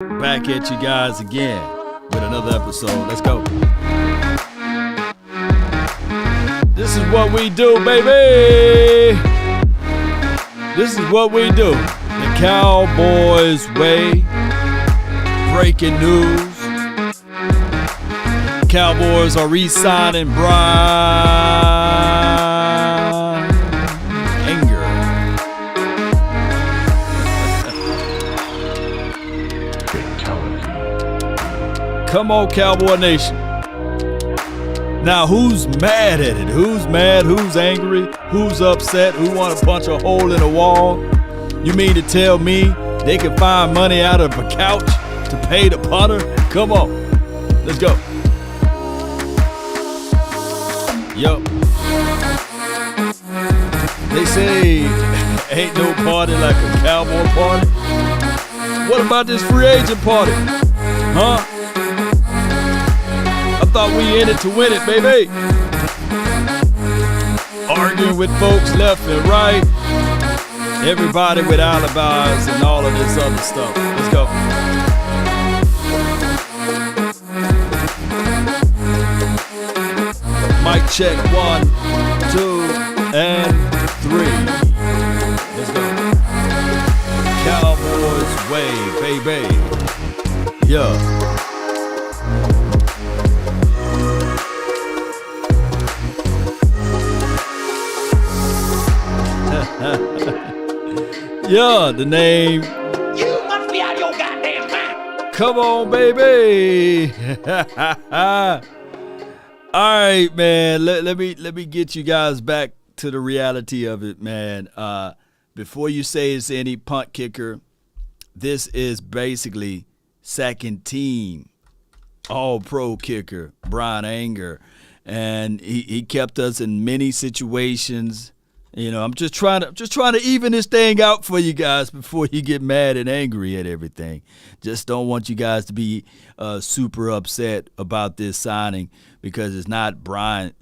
Back at you guys again with another episode. Let's go. This is what we do, baby. This is what we do. The Cowboys way. Breaking news. Cowboys are re-signing Bryan Anger. Come on, Cowboy Nation. Now, who's mad at it? Who's mad? Who's angry? Who's upset? Who want to punch a hole in the wall? You mean to tell me they can find money out of a couch to pay the punter? Come on. Let's go. Yup. They say ain't no party like a cowboy party. What about this free agent party? Huh? I thought we in it to win it, baby. Arguing with folks left and right. Everybody with alibis and all of this other stuff. Let's go. Mic check 1, 2, and 3. Let's go. Cowboys way, baby. Yeah. Yeah, the name. You must be out of your goddamn mind. Come on, baby. All right, man. Let me get you guys back to the reality of it, man. Before you say it's any punt kicker, this is basically second team all-pro kicker, Bryan Anger. And he kept us in many situations. You know, I'm just trying to even this thing out for you guys before you get mad and angry at everything. Just don't want you guys to be super upset about this signing because it's not Bryan's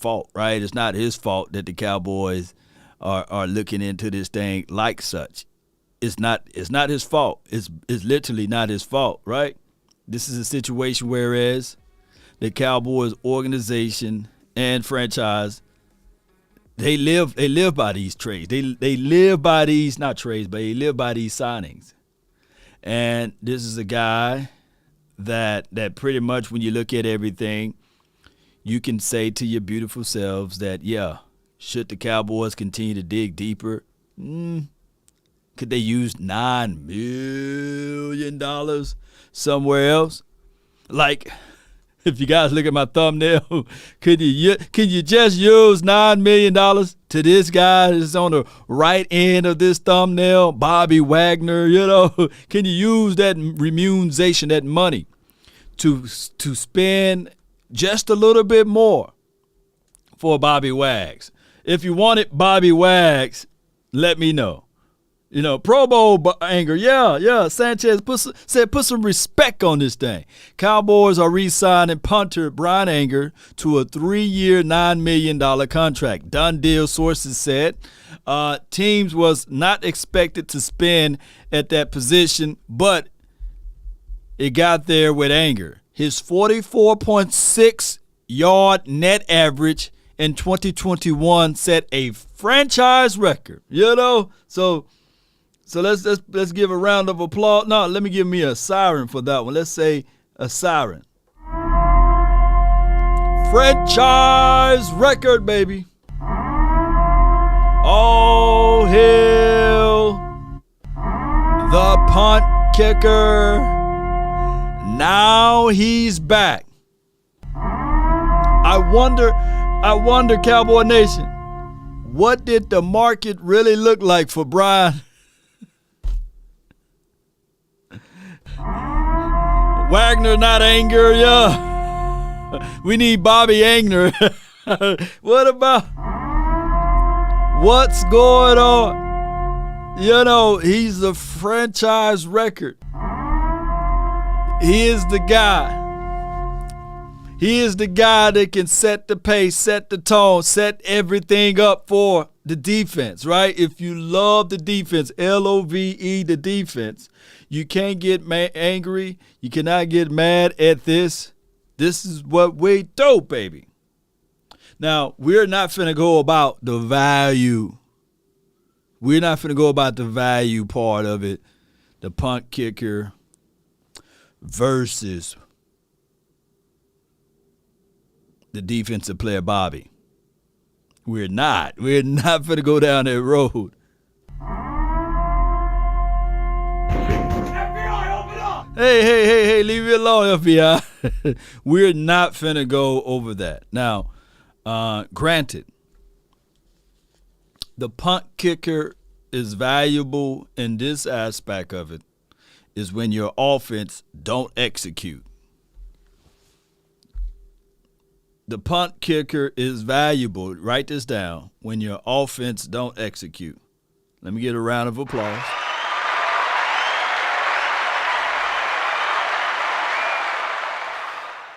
fault, right? It's not his fault that the Cowboys are looking into this thing like such. It's not his fault. It's literally not his fault, right? This is a situation whereas the Cowboys organization and franchise, They live by these trades. They live by these, not trades, but they live by these signings. And this is a guy that pretty much when you look at everything, you can say to your beautiful selves that, yeah, should the Cowboys continue to dig deeper, could they use $9 million somewhere else? Like, if you guys look at my thumbnail, can you just use $9 million to this guy that's on the right end of this thumbnail, Bobby Wagner? You know, can you use that remuneration, that money, to spend just a little bit more for Bobby Wags? If you wanted Bobby Wags, let me know. You know, Pro Bowl Anger, yeah. Sanchez put some respect on this thing. Cowboys are re-signing punter Bryan Anger to a 3-year, $9 million contract. Done deal, sources said. Teams was not expected to spend at that position, but it got there with Anger. His 44.6 yard net average in 2021 set a franchise record. You know, So let's give a round of applause. No, let me give me a siren for that one. Let's say a siren. Franchise record, baby. All hail the punt kicker. Now he's back. I wonder, Cowboy Nation, what did the market really look like for Bryan? Wagner, not Anger, yeah. We need Bobby Anger. What about? What's going on? You know, he's the franchise record. He is the guy. He is the guy that can set the pace, set the tone, set everything up for the defense, right? If you love the defense, Love, the defense, you can't get angry. You cannot get mad at this. This is what we do, baby. Now, we're not finna go about the value. We're not finna go about the value part of it. The punt kicker versus the defensive player, Bobby. We're not finna go down that road. FBI, open up! Hey, leave me alone, FBI. We're not finna go over that. Now, granted, the punt kicker is valuable in this aspect of it, is when your offense don't execute. The punt kicker is valuable, write this down, when your offense don't execute. Let me get a round of applause.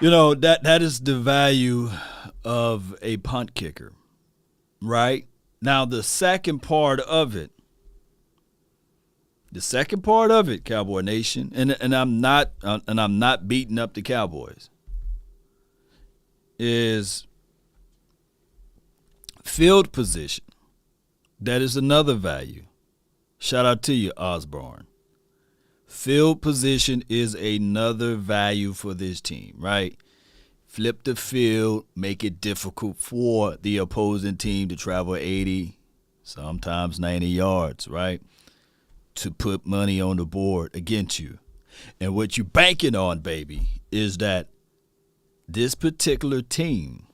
You know, that is the value of a punt kicker, right? Now, the second part of it, Cowboy Nation, and I'm not beating up the Cowboys, is field position. That is another value. Shout out to you, Osborne. Field position is another value for this team, right? Flip the field, make it difficult for the opposing team to travel 80, sometimes 90 yards, right? To put money on the board against you. And what you're banking on, baby, is that this particular team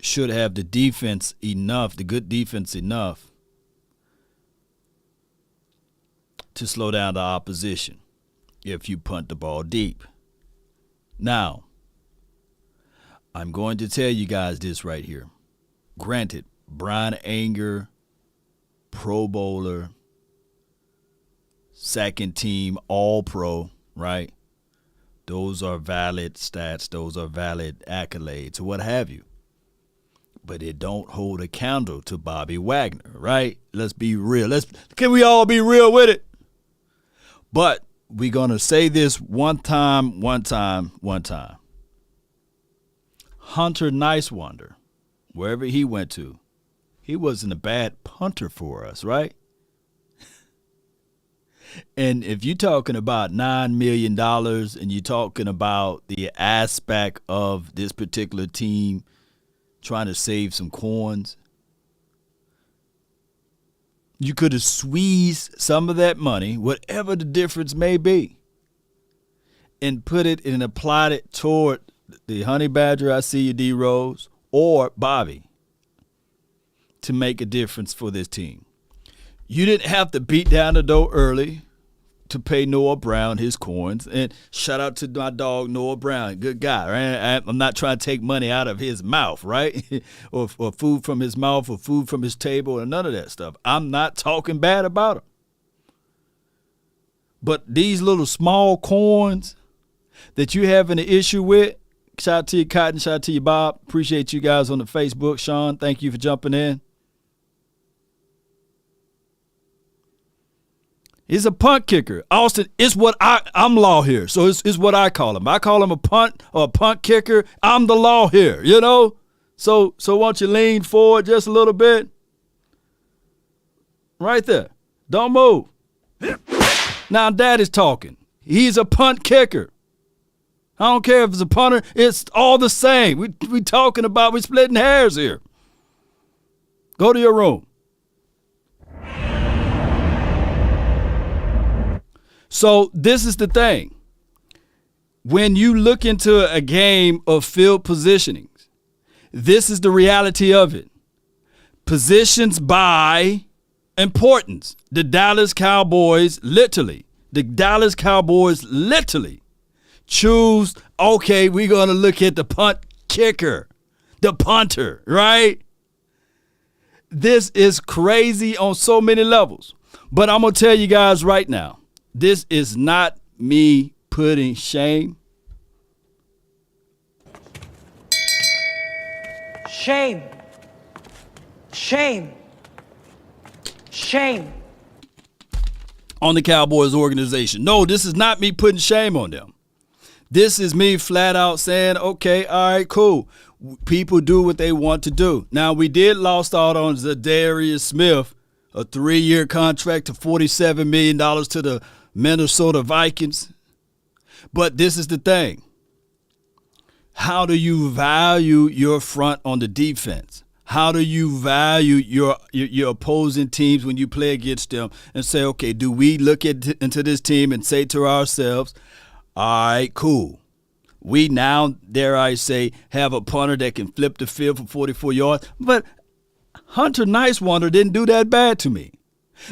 should have the defense enough, the good defense enough to slow down the opposition if you punt the ball deep. Now, I'm going to tell you guys this right here. Granted, Bryan Anger, Pro Bowler, second team All-Pro, right? Those are valid stats. Those are valid accolades, what have you. But it don't hold a candle to Bobby Wagner, right? Let's be real. Can we all be real with it? But we're going to say this one time. Hunter Nicewander, wherever he went to, he wasn't a bad punter for us, right? And if you're talking about $9 million and you're talking about the aspect of this particular team trying to save some coins, you could have squeezed some of that money, whatever the difference may be, and put it and applied it toward the Honey Badger, I see you, D Rose, or Bobby, to make a difference for this team. You didn't have to beat down the door early to pay Noah Brown his coins. And shout out to my dog, Noah Brown. Good guy, right? I'm not trying to take money out of his mouth, right? or food from his mouth or food from his table or none of that stuff. I'm not talking bad about him. But these little small coins that you having an issue with, shout out to you, Cotton. Shout out to you, Bob. Appreciate you guys on the Facebook. Sean, thank you for jumping in. He's a punt kicker. Austin, it's what I'm law here. So it's what I call him. I call him a punt or a punt kicker. I'm the law here, you know? So why don't you lean forward just a little bit? Right there. Don't move. Now Daddy's talking. He's a punt kicker. I don't care if it's a punter. It's all the same. We talking about, we splitting hairs here. Go to your room. So this is the thing. When you look into a game of field positionings, this is the reality of it. Positions by importance. The Dallas Cowboys literally choose, okay, we're going to look at the punt kicker, the punter, right? This is crazy on so many levels. But I'm going to tell you guys right now, this is not me putting shame? Shame. Shame. Shame. On the Cowboys organization. No, this is not me putting shame on them. This is me flat out saying, okay, all right, cool. People do what they want to do. Now, we did lost out on Zadarius Smith, a 3-year contract to $47 million to the Minnesota Vikings. But this is the thing. How do you value your front on the defense? How do you value your opposing teams when you play against them and say, okay, do we look into this team and say to ourselves, all right, cool. We now, dare I say, have a punter that can flip the field for 44 yards. But Hunter Nicewander didn't do that bad to me.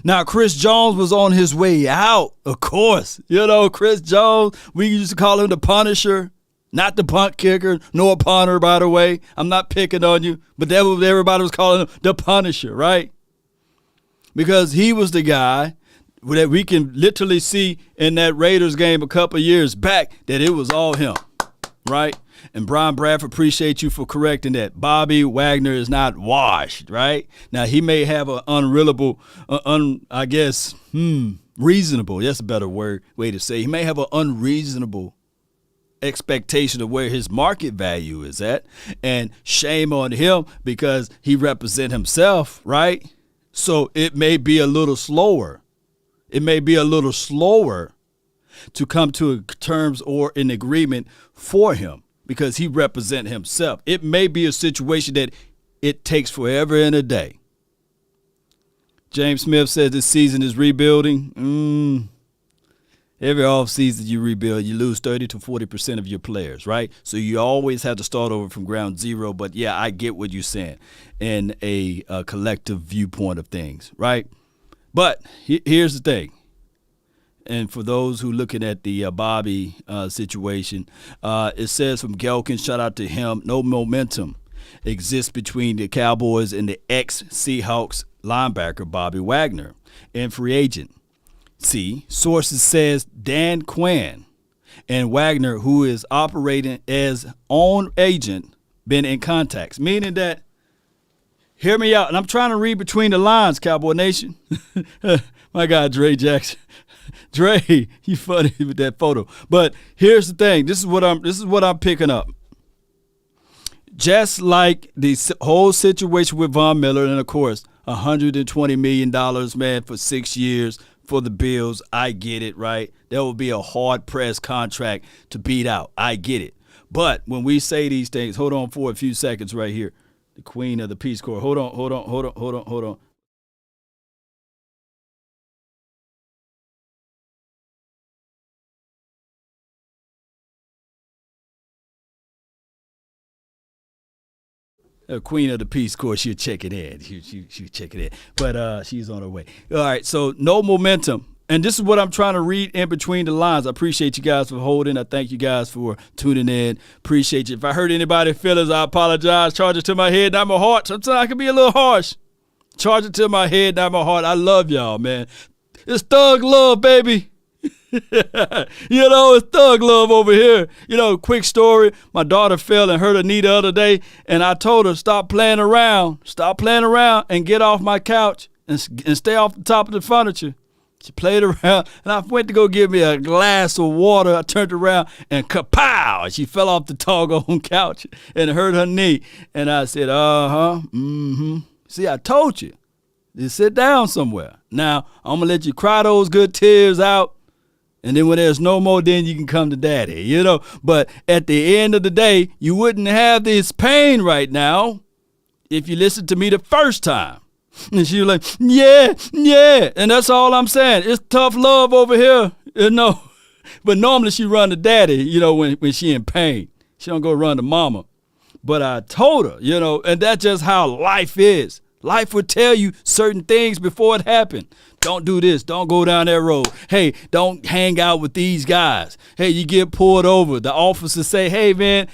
Now, Chris Jones was on his way out, of course. You know, Chris Jones, we used to call him the Punisher. Not the punt kicker, nor a punter, by the way. I'm not picking on you, but that was, everybody was calling him the Punisher, right? Because he was the guy that we can literally see in that Raiders game a couple years back that it was all him, right? And Brian Bradford, appreciate you for correcting that. Bobby Wagner is not washed, right? Now, he may have an unreasonable, reasonable, that's a better way to say. He may have an unreasonable expectation of where his market value is at, and shame on him because he represents himself, right? So it may be a little slower. It may be a little slower to come to terms or an agreement for him because he represents himself. It may be a situation that it takes forever and a day. James Smith says this season is rebuilding. Every offseason you rebuild, you lose 30 to 40% of your players, right? So you always have to start over from ground zero. But, yeah, I get what you're saying in a collective viewpoint of things, right? But here's the thing. And for those who looking at the Bobby situation, it says from Gelkin, shout out to him, no momentum exists between the Cowboys and the ex-Seahawks linebacker Bobby Wagner and free agent. See, sources says Dan Quinn and Wagner, who is operating as own agent, been in contacts. Meaning that, hear me out, and I'm trying to read between the lines, Cowboy Nation. My guy, Dre Jackson. Dre, you funny with that photo. But here's the thing. This is what I'm picking up. Just like the whole situation with Von Miller, and of course, $120 million, man, for 6 years. For the Bills, I get it, right? That would be a hard-pressed contract to beat out. I get it. But when we say these things, hold on for a few seconds right here. The Queen of the Peace Corps. Hold on. Queen of the Peace Corps, she'll check it in. She'll check it in. But she's on her way. All right, so no momentum. And this is what I'm trying to read in between the lines. I appreciate you guys for holding. I thank you guys for tuning in. Appreciate you. If I hurt anybody's feelings, I apologize. Charge it to my head, not my heart. Sometimes I can be a little harsh. Charge it to my head, not my heart. I love y'all, man. It's thug love, baby. It's thug love over here. Quick story. My daughter fell and hurt her knee the other day, and I told her, stop playing around and get off my couch and stay off the top of the furniture. She played around, and I went to go get me a glass of water. I turned around, and kapow! She fell off the doggone couch and hurt her knee. And I said, See, I told you. Just sit down somewhere. Now, I'm going to let you cry those good tears out. And then when there's no more, then you can come to daddy, But at the end of the day, you wouldn't have this pain right now if you listened to me the first time. And she was like, yeah. And that's all I'm saying. It's tough love over here, But normally she run to daddy, when she in pain. She don't go run to mama. But I told her, and that's just how life is. Life would tell you certain things before it happened. Don't do this. Don't go down that road. Hey, don't hang out with these guys. Hey, you get pulled over. The officer say, hey, man,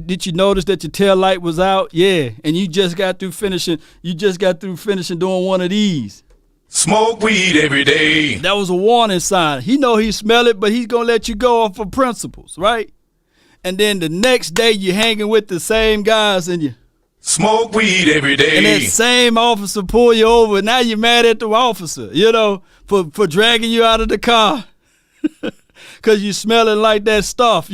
did you notice that your tail light was out? Yeah. And you just got through finishing doing one of these. Smoke weed every day. That was a warning sign. He know he smell it, but he's going to let you go off of principles, right? And then the next day you're hanging with the same guys and you smoke weed every day. And that same officer pull you over. Now you're mad at the officer, for dragging you out of the car because you smelling like that stuff,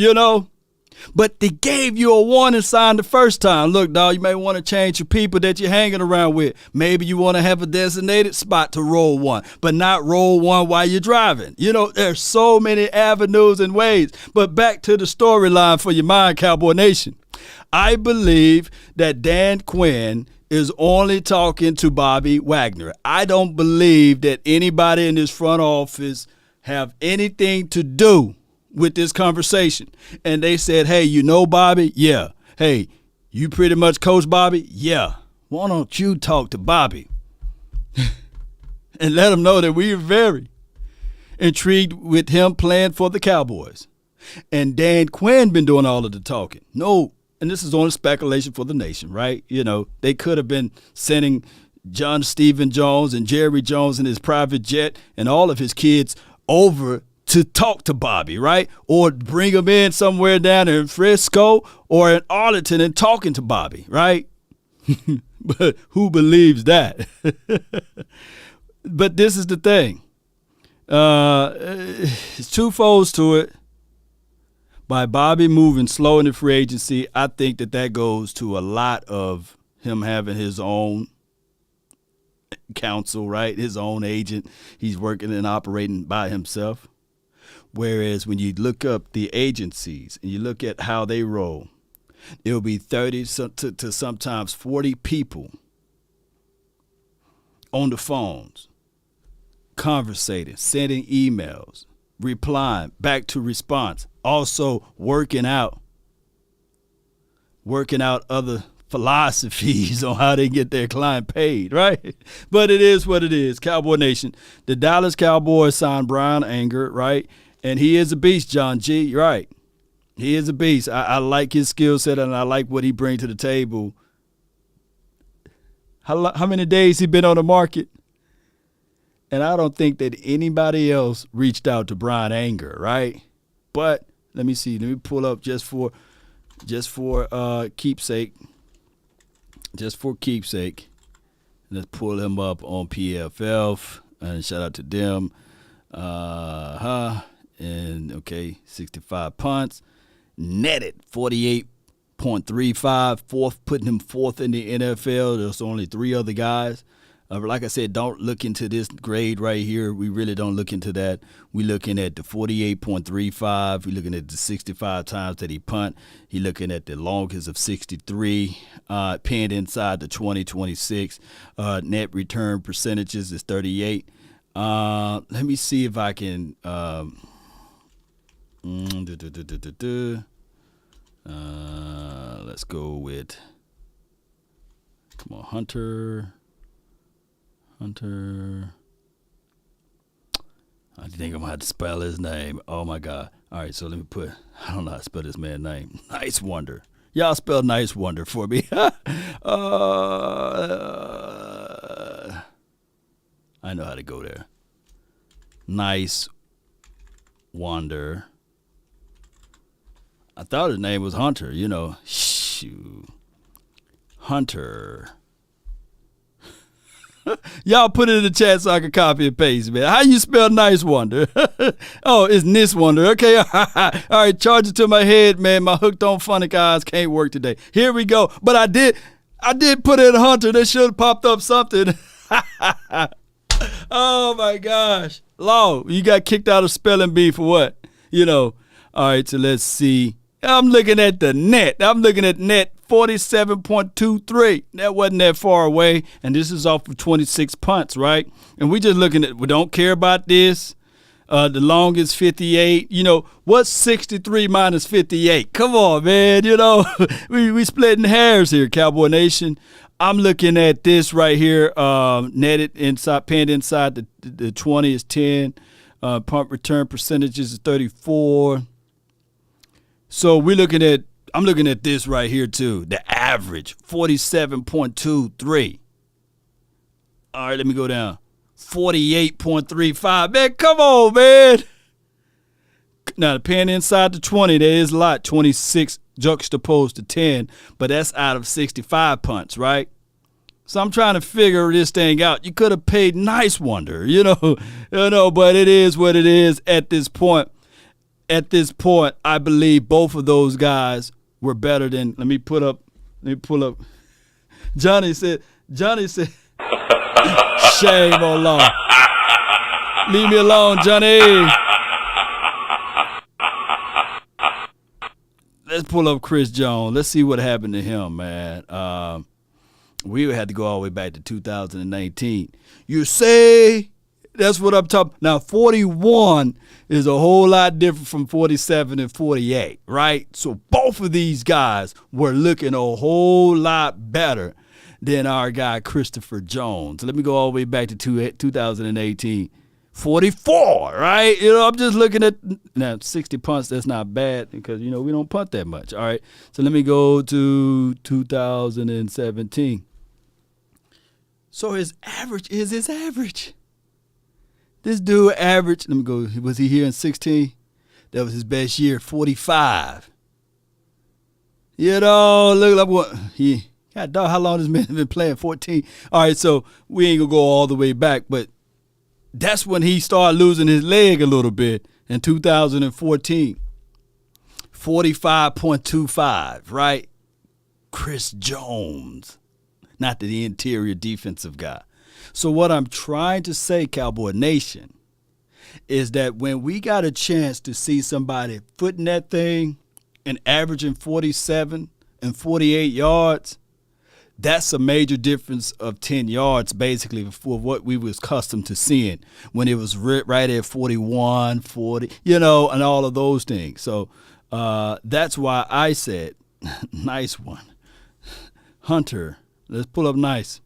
But they gave you a warning sign the first time. Look, dog, you may want to change your people that you're hanging around with. Maybe you want to have a designated spot to roll one, but not roll one while you're driving. There's so many avenues and ways. But back to the storyline for your mind, Cowboy Nation. I believe that Dan Quinn is only talking to Bobby Wagner. I don't believe that anybody in this front office have anything to do with this conversation. And they said, hey, Bobby? Yeah. Hey, you pretty much coach Bobby? Yeah. Why don't you talk to Bobby and let him know that we are very intrigued with him playing for the Cowboys. And Dan Quinn been doing all of the talking. No, and this is only speculation for the nation, right? They could have been sending John Stephen Jones and Jerry Jones in his private jet and all of his kids over to talk to Bobby, right? Or bring him in somewhere down in Frisco or in Arlington and talking to Bobby, right? But who believes that? But this is the thing. It's two folds to it. By Bobby moving slow in the free agency, I think that goes to a lot of him having his own counsel, right? His own agent. He's working and operating by himself. Whereas when you look up the agencies and you look at how they roll, it'll be 30 to sometimes 40 people on the phones, conversating, sending emails, replying back to response, also working out other philosophies on how they get their client paid, right? But it is what it is. Cowboy Nation. The Dallas Cowboys signed Bryan Anger, right? And he is a beast, John G. Right. He is a beast. I like his skill set and I like what he brings to the table. How many days he been on the market? And I don't think that anybody else reached out to Bryan Anger, right? But let me see. Let me pull up just for keepsake. Just for keepsake. Let's pull him up on PFF. And shout out to them. And, 65 punts. Netted 48.35. Putting him fourth in the NFL. There's only 3 other guys. Like I said, don't look into this grade right here. We really don't look into that. We're looking at the 48.35. We're looking at the 65 times that he punt. He's looking at the longest of 63. Pinned inside the 20-26. Net return percentages is 38. Let me see if I can. Let's go with. Come on, Hunter. I think I'm going to have to spell his name. Oh, my God. All right, so let me I don't know how to spell this man's name. Nice Wonder. Y'all spell Nice Wonder for me. I know how to go there. Nice Wonder. I thought his name was Hunter, Shoot. Hunter. Y'all put it in the chat so I can copy and paste, man. How you spell Nice Wonder? Oh, it's Nis Wonder. Okay, all right, charge it to my head, man. My hooked on phonic eyes can't work today. Here we go. But I did put in Hunter. That should have popped up something. Oh, my gosh. Law, you got kicked out of spelling bee for what? All right, so let's see. I'm looking at the net. I'm looking at net 47.23. That wasn't that far away. And this is off of 26 punts, right? And we just looking at, we don't care about this. The longest 58. What's 63 minus 58? Come on, man. We splitting hairs here, Cowboy Nation. I'm looking at this right here. Netted inside, pinned inside the 20 is 10. Punt return percentages is 34. So I'm looking at this right here too. The average, 47.23. All right, let me go down. 48.35. Man, come on, man. Now, the pen inside the 20, there is a lot, 26 juxtaposed to 10, but that's out of 65 punts, right? So I'm trying to figure this thing out. You could have paid Nice Wonder, but it is what it is at this point. At this point, I believe both of those guys were better than, let me pull up. Johnny said, shame on Law. Leave me alone, Johnny. Let's pull up Chris Jones. Let's see what happened to him, man. We had to go all the way back to 2019. You say, that's what I'm talking. Now, 41 is a whole lot different from 47 and 48, right? So both of these guys were looking a whole lot better than our guy Christopher Jones. Let me go all the way back to 2018. 44, right? I'm just looking at now 60 punts. That's not bad because we don't punt that much. All right, so let me go to 2017. So his average is his average. This dude averaged. Let me go. Was he here in 16? That was his best year. 45. Look like what he. God dog, how long this man been playing? 14. All right, so we ain't gonna go all the way back, but that's when he started losing his leg a little bit in 2014. 45.25, right? Chris Jones, not the interior defensive guy. So what I'm trying to say, Cowboy Nation, is that when we got a chance to see somebody footing that thing and averaging 47 and 48 yards, that's a major difference of 10 yards, basically, for what we was accustomed to seeing when it was right at 41, 40, and all of those things. So that's why I said, nice one. Hunter, let's pull up Nice.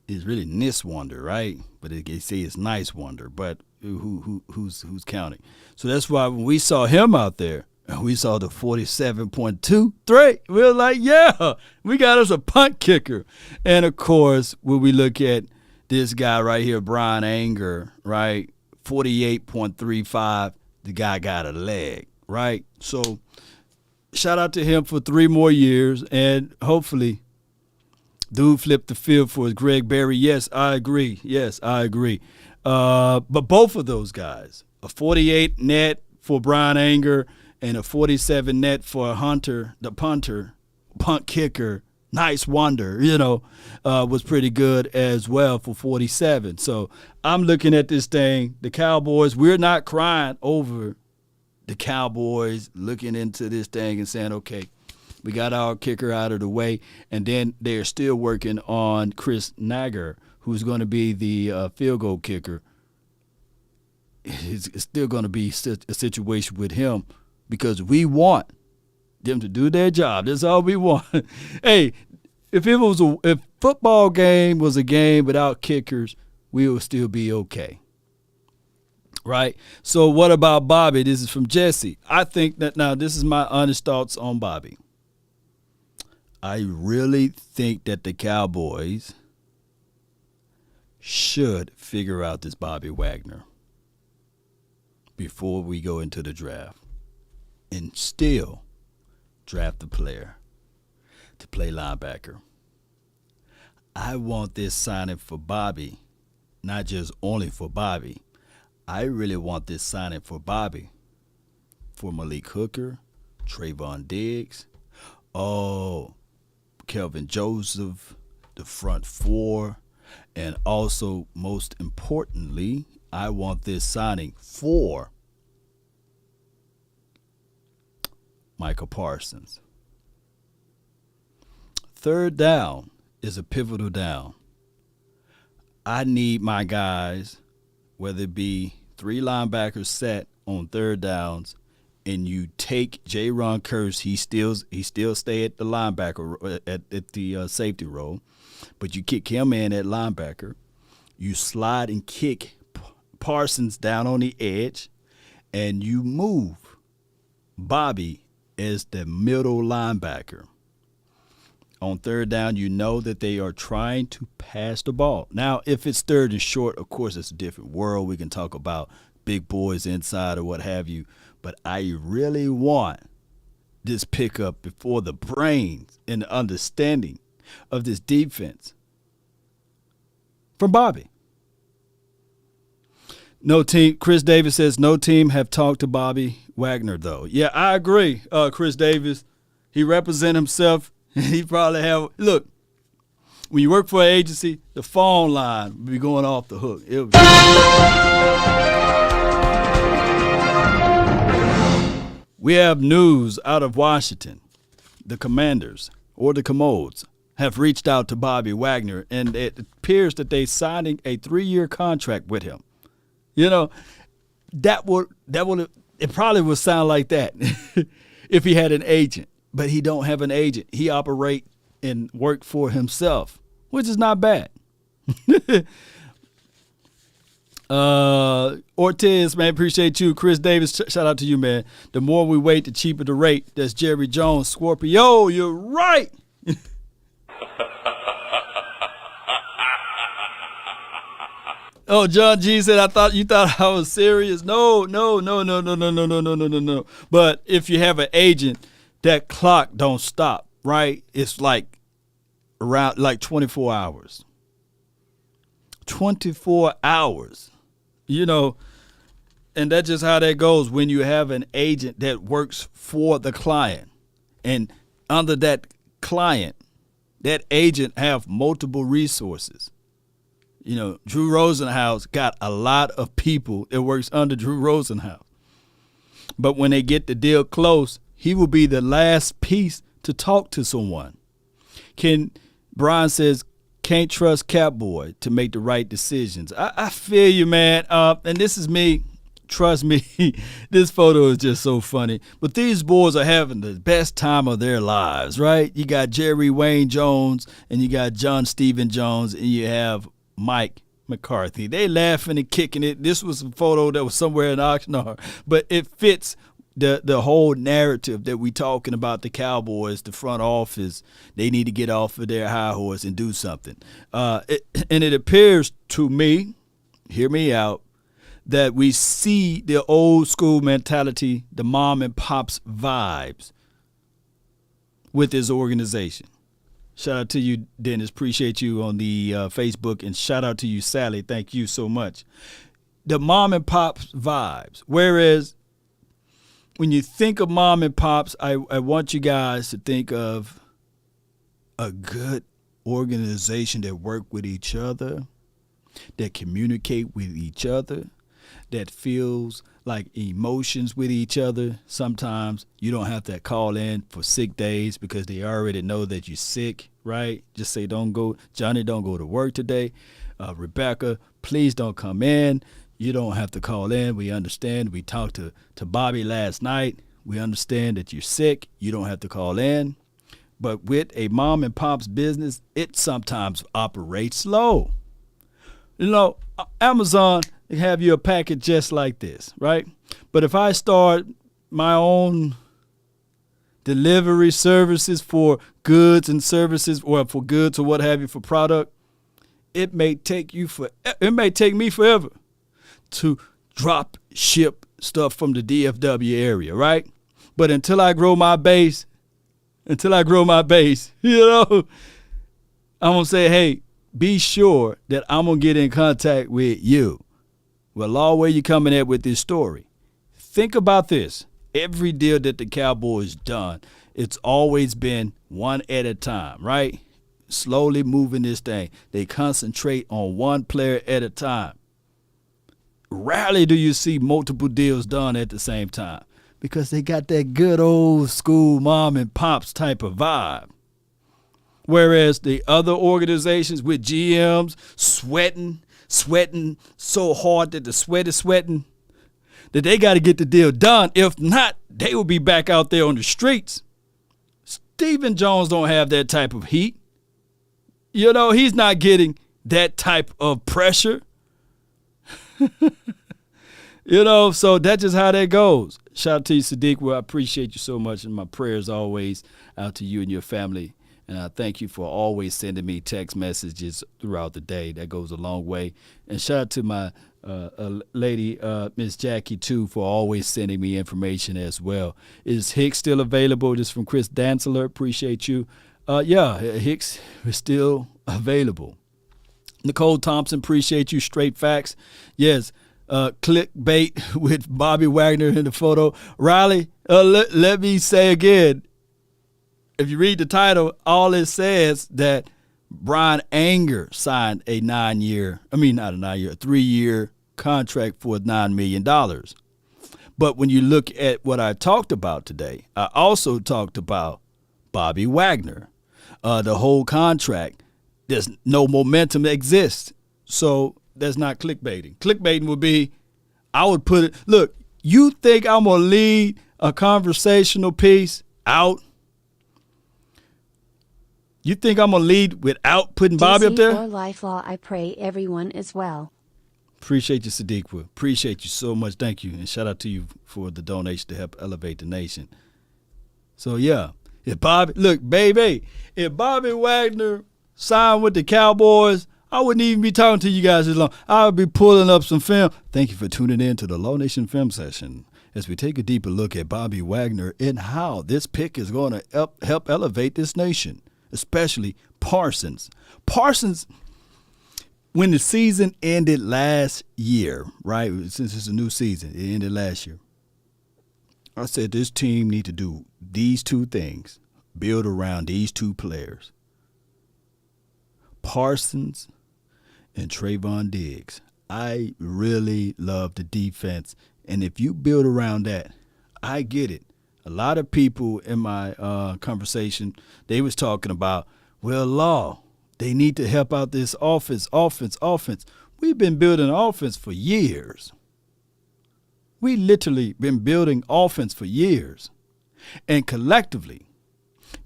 It's really Nis Wonder, right? But they say it's Nice Wonder, but who's counting? So that's why when we saw him out there, and we saw the 47.23. We were like, yeah, we got us a punt kicker. And, of course, when we look at this guy right here, Bryan Anger, right, 48.35, the guy got a leg, right? So shout out to him for 3 more years, and hopefully dude flipped the field for Greg Berry. Yes, I agree. But both of those guys, a 48 net for Bryan Anger and a 47 net for Hunter, the punter, punt kicker, Nice Wonder, was pretty good as well for 47. So I'm looking at this thing, the Cowboys, we're not crying over the Cowboys looking into this thing and saying, okay, we got our kicker out of the way, and then they're still working on Chris Nager, who's going to be the field goal kicker. It's still going to be a situation with him because we want them to do their job. That's all we want. Hey, if football game was a game without kickers, we would still be okay. Right? So what about Bobby? This is from Jesse. I think that now this is my honest thoughts on Bobby. I really think that the Cowboys should figure out this Bobby Wagner before we go into the draft and still draft a player to play linebacker. I want this signing for Bobby, not just only for Bobby. I really want this signing for Bobby, for Malik Hooker, Trayvon Diggs, Kelvin Joseph, the front four, and also, most importantly, I want this signing for Michael Parsons. Third down is a pivotal down. I need my guys, whether it be 3 linebackers set on third downs, and you take Jaron Kearse, he still stay at the linebacker at the safety role, but you kick him in at linebacker. You slide and kick Parsons down on the edge, and you move Bobby as the middle linebacker. On third down, you know that they are trying to pass the ball. Now, if it's third and short, of course, it's a different world. We can talk about big boys inside or what have you. But I really want this pickup before the brains and the understanding of this defense from Bobby. No team. Chris Davis says no team have talked to Bobby Wagner, though. Yeah, I agree, Chris Davis. He represents himself. He probably have – look, when you work for an agency, the phone line will be going off the hook. We have news out of Washington. The Commanders, or the Commodes, have reached out to Bobby Wagner, and it appears that they're signing a 3-year contract with him. You know, it probably would sound like that if he had an agent. But he don't have an agent. He operate and work for himself, which is not bad. Ortiz, man, appreciate you. Chris Davis, shout out to you, man. The more we wait, the cheaper the rate. That's Jerry Jones, Scorpio. You're right. Oh, John G said, you thought I was serious. No. But if you have an agent, that clock don't stop, right? It's like around 24 hours. 24 hours. You know, and that's just how that goes when you have an agent that works for the client. And under that client, that agent have multiple resources. You know, Drew Rosenhaus got a lot of people that works under Drew Rosenhaus. But when they get the deal close, he will be the last piece to talk to someone. Brian says, can't trust Cowboy to make the right decisions. I feel you, man. And this is me. Trust me, this photo is just so funny. But these boys are having the best time of their lives, right? You got Jerry Wayne Jones, and you got John Stephen Jones, and you have Mike McCarthy. They laughing and kicking it. This was a photo that was somewhere in Oxnard, but it fits the whole narrative that we talking about the Cowboys, the front office. They need to get off of their high horse and do something. And it appears to me, hear me out, that we see the old school mentality, the mom and pops vibes with this organization. Shout out to you, Dennis. Appreciate you on the Facebook. And shout out to you, Sally. Thank you so much. The mom and pops vibes. Whereas when you think of mom and pops, I want you guys to think of a good organization that work with each other, that communicate with each other, that feels like emotions with each other. Sometimes you don't have to call in for sick days because they already know that you're sick, right? Just say, Johnny, don't go to work today. Rebecca, please don't come in. You don't have to call in. We understand. We talked to Bobby last night. We understand that you're sick. You don't have to call in. But with a mom and pop's business, it sometimes operates slow. You know, Amazon have you a package just like this, right? But if I start my own delivery services for goods and services, or for goods or what have you, for product, it may take me forever to drop ship stuff from the DFW area, right? But until I grow my base, you know, I'm going to say, hey, be sure that I'm going to get in contact with you. Well, Law, where you coming at with this story? Think about this. Every deal that the Cowboys done, it's always been one at a time, right? Slowly moving this thing. They concentrate on one player at a time. Rarely do you see multiple deals done at the same time because they got that good old school mom and pops type of vibe. Whereas the other organizations with GMs sweating so hard that the sweat is sweating, that they got to get the deal done. If not, they will be back out there on the streets. Stephen Jones don't have that type of heat. You know, he's not getting that type of pressure. You know, so that's just how that goes. Shout out to you, Sadiq. Well, I appreciate you so much, and my prayers always out to you and your family And I thank you for always sending me text messages throughout the day. That goes a long way. And shout out to my lady, Miss Jackie, too, for always sending me information as well. Is Hicks still available? This is from Chris Dantzler. Appreciate you. Yeah, Hicks is still available. Nicole Thompson, appreciate you. Straight facts. Yes, clickbait with Bobby Wagner in the photo. Riley, let me say again, if you read the title, all it says that Bryan Anger signed a 3-year contract for $9 million. But when you look at what I talked about today, I also talked about Bobby Wagner. The whole contract, there's no momentum that exists. So that's not clickbaiting. Clickbaiting would be, I would put it, look, you think I'm going to lead a conversational piece out? You think I'm going to lead without putting Bobby up there? For life law, I pray everyone is well. Appreciate you, Sadiqua. Appreciate you so much. Thank you. And shout out to you for the donation to help elevate the nation. So, yeah. If Bobby Wagner signed with the Cowboys, I wouldn't even be talking to you guys as long. I would be pulling up some film. Thank you for tuning in to the Law Nation Film Session as we take a deeper look at Bobby Wagner and how this pick is going to help elevate this nation, especially Parsons. Parsons, when the season ended last year, right, since it's a new season, it ended last year, I said this team need to do these two things, build around these two players, Parsons and Trayvon Diggs. I really love the defense, and if you build around that, I get it. A lot of people in my conversation, they was talking about, well, Law, they need to help out this offense. We've been building offense for years. We literally been building offense for years. And collectively,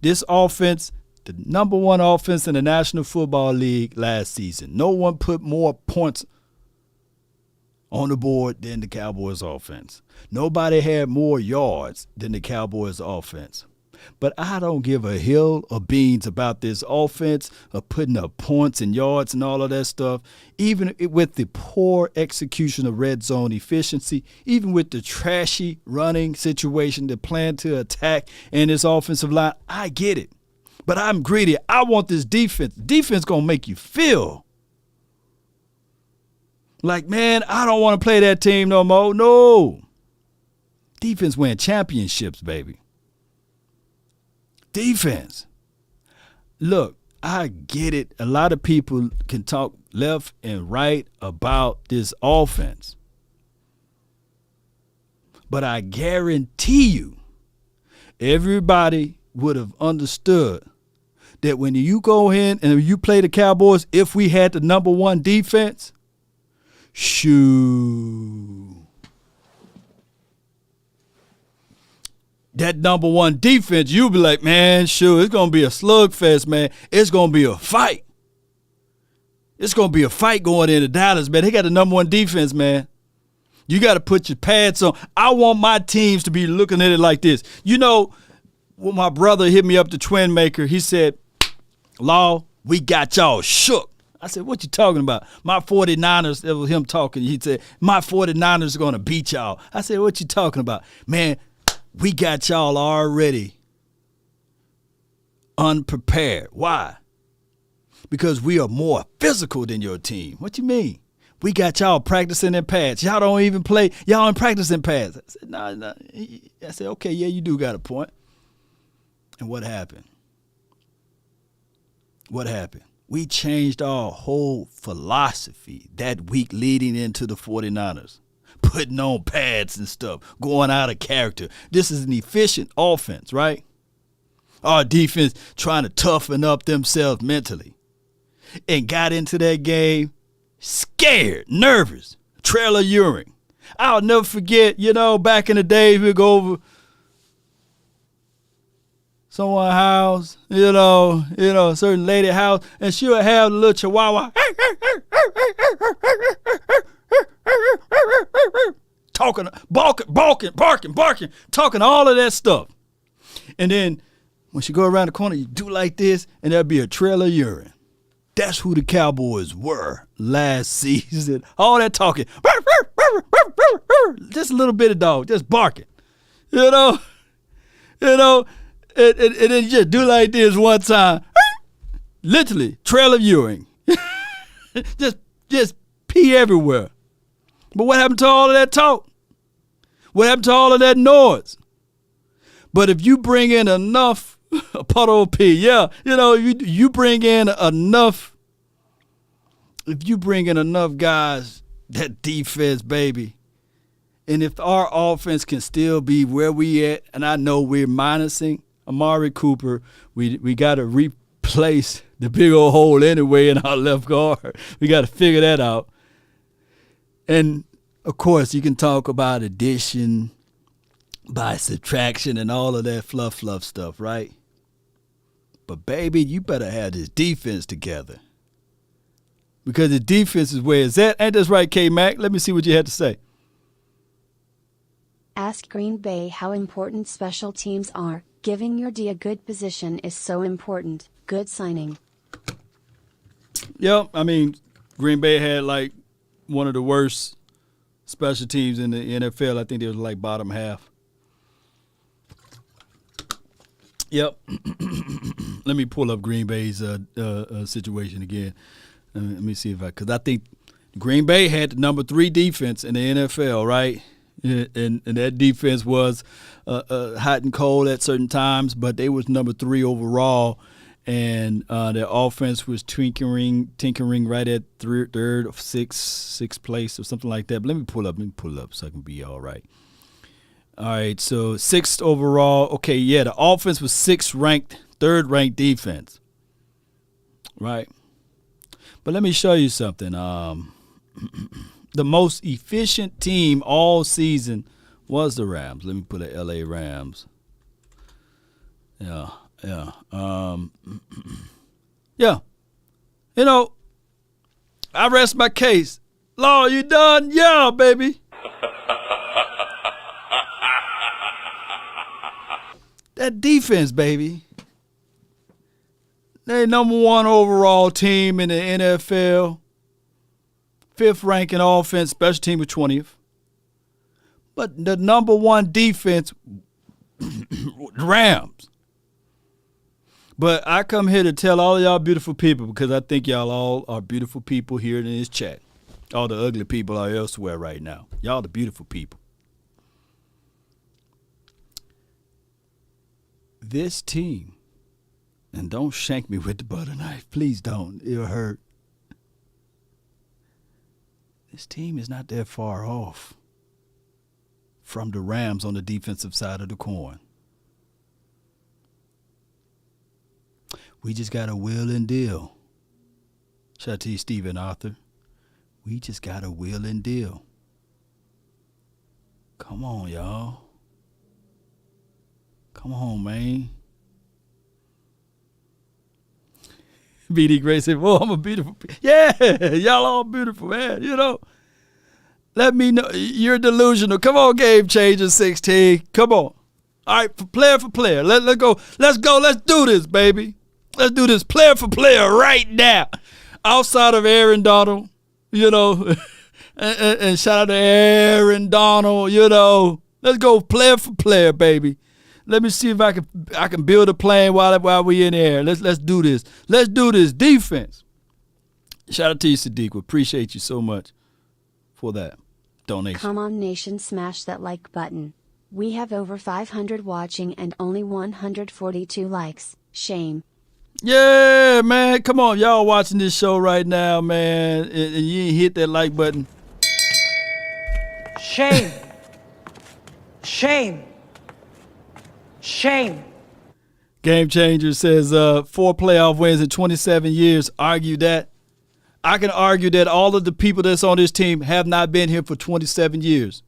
this offense, the number one offense in the National Football League last season. No one put more points on the board than the Cowboys offense. Nobody had more yards than the Cowboys offense. But I don't give a hill of beans about this offense of putting up points and yards and all of that stuff, even with the poor execution of red zone efficiency, even with the trashy running situation, the plan to attack in this offensive line. I get it. But I'm greedy. I want this defense. Defense going to make you feel like, man, I don't want to play that team no more. No. Defense win championships, baby. Defense. Look, I get it. A lot of people can talk left and right about this offense. But I guarantee you, everybody would have understood that when you go in and you play the Cowboys, if we had the number one defense, shoo. That number one defense, you'll be like, man, sure, it's going to be a slugfest, man. It's going to be a fight. It's going to be a fight going into Dallas, man. They got the number one defense, man. You got to put your pads on. I want my teams to be looking at it like this. You know, when my brother hit me up, the Twin Maker, he said, Law, we got y'all shook. I said, what you talking about? My 49ers, that was him talking. He said, my 49ers are going to beat y'all. I said, what you talking about? Man, we got y'all already unprepared. Why? Because we are more physical than your team. What you mean? We got y'all practicing in pads. Y'all don't even play. Y'all ain't practicing pads. I said, nah. I said, okay, yeah, you do got a point. And what happened? What happened? We changed our whole philosophy that week leading into the 49ers. Putting on pads and stuff, going out of character. This is an efficient offense, right? Our defense trying to toughen up themselves mentally. And got into that game scared, nervous, trail of urine. I'll never forget, back in the day, we'd go over someone's house, a certain lady house, and she'll have a little chihuahua. Talking, barking, talking all of that stuff. And then When she go around the corner, you do like this, and there'll be a trail of urine. That's who the Cowboys were last season. All that talking. Just a little bit of dog, just barking. You know, and then you just do like this one time. Literally, trail of urine. just pee everywhere. But what happened to all of that talk? What happened to all of that noise? But if you bring in enough, a puddle of pee, yeah, you bring in enough, if you bring in enough guys, that defense, baby, and if our offense can still be where we at, and I know we're minusing Amari Cooper, we got to replace the big old hole anyway in our left guard. We got to figure that out. And, of course, you can talk about addition by subtraction and all of that fluff stuff, right? But, baby, you better have this defense together. Because the defense is where it's at. Ain't that right, K-Mac? Let me see what you had to say. Ask Green Bay how important special teams are. Giving your D a good position is so important. Good signing. Yep, I mean, Green Bay had like one of the worst special teams in the NFL. I think they were like bottom half. Yep. Let me pull up Green Bay's situation again. Let me see because I think Green Bay had the number 3 defense in the NFL, right? And that defense was hot and cold at certain times, but they was number 3 overall. And their offense was tinkering right at third or sixth place or something like that. But let me pull up so I can be all right. All right, so 6th overall. Okay, yeah, the offense was 6th ranked, 3rd ranked defense. Right. But let me show you something. The most efficient team all season was the Rams. Let me put the LA Rams. Yeah. Yeah. I rest my case. Law, you done? Yeah, baby. That defense, baby. They number 1 overall team in the NFL. 5th ranking offense, special team was 20th. But the number 1 defense, Rams. But I come here to tell all of y'all beautiful people because I think y'all all are beautiful people here in this chat. All the ugly people are elsewhere right now. Y'all the beautiful people. This team, and don't shank me with the butter knife. Please don't. It'll hurt. This team is not that far off from the Rams on the defensive side of the coin. We just got to wheel and deal. Shout out to you, Stephen Arthur. We just got to wheel and deal. Come on, y'all. Come on, man. BD Gray said, well, I'm a beautiful. Yeah, y'all all beautiful, man. Let me know. You're delusional. Come on, Game Changer 16. Come on. All right, for player. Let's go. Let's do this, baby. Let's do this player for player right now. Outside of Aaron Donald, and shout out to Aaron Donald, Let's go player for player, baby. Let me see if I can build a plan while we in there. Let's do this. Let's do this defense. Shout out to you, Sadiq. We appreciate you so much for that donation. Come on, nation, smash that like button. We have over 500 watching and only 142 likes. Shame. Yeah, man. Come on, y'all watching this show right now, man, and you ain't hit that like button. Shame. Shame. Shame. Game Changer says 4 playoff wins in 27 years. Argue that. I can argue that all of the people that's on this team have not been here for 27 years.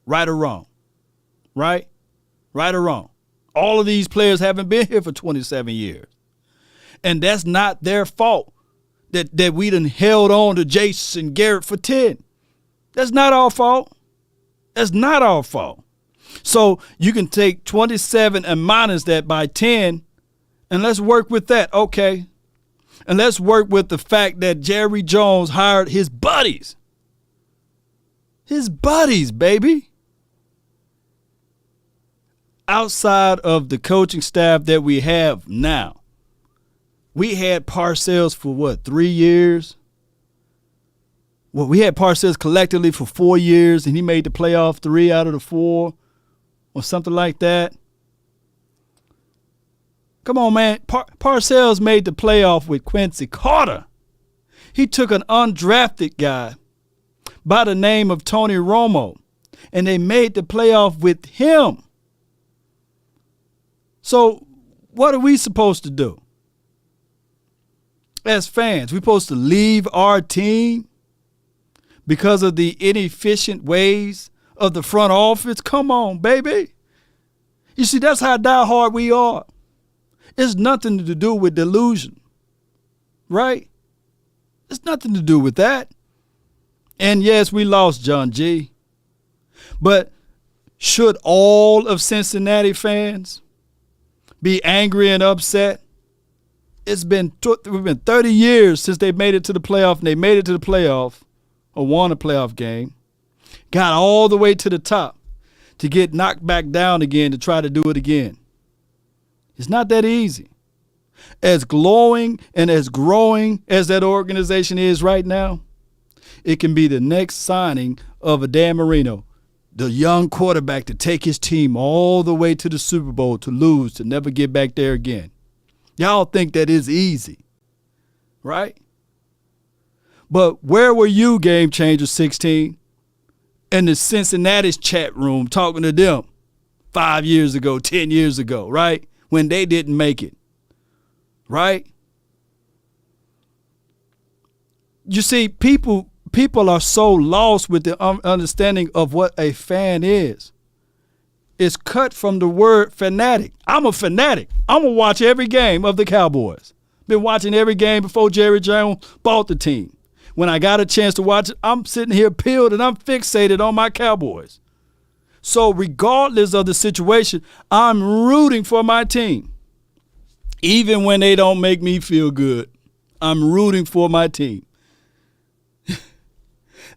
Right or wrong? Right? Right or wrong? All of these players haven't been here for 27 years. And that's not their fault that we done held on to Jason Garrett for 10. That's not our fault. That's not our fault. So you can take 27 and minus that by 10, And let's work with that, okay? And let's work with the fact that Jerry Jones hired his buddies. His buddies, baby. Outside of the coaching staff that we have now. We had Parcells for 3 years? Well, we had Parcells collectively for 4 years, and he made the playoff 3 out of the 4 or something like that. Come on, man. Parcells made the playoff with Quincy Carter. He took an undrafted guy by the name of Tony Romo, and they made the playoff with him. So what are we supposed to do? As fans, we're supposed to leave our team because of the inefficient ways of the front office? Come on, baby. You see, that's how diehard we are. It's nothing to do with delusion, right? It's nothing to do with that. And yes, we lost John G. But should all of Cincinnati fans be angry and upset? It's been 30 years since they made it to the playoff, and they made it to the playoff or won a playoff game, got all the way to the top to get knocked back down again to try to do it again. It's not that easy. As glowing and as growing as that organization is right now, it can be the next signing of a Dan Marino, the young quarterback to take his team all the way to the Super Bowl to lose, to never get back there again. Y'all think that is easy, right? But where were you, Game Changer 16, in the Cincinnati's chat room talking to them 5 years ago, 10 years ago, right? When they didn't make it, right? You see, people are so lost with the understanding of what a fan is. It's cut from the word fanatic. I'm a fanatic. I'm going to watch every game of the Cowboys. Been watching every game before Jerry Jones bought the team. When I got a chance to watch it, I'm sitting here peeled and I'm fixated on my Cowboys. So regardless of the situation, I'm rooting for my team. Even when they don't make me feel good, I'm rooting for my team.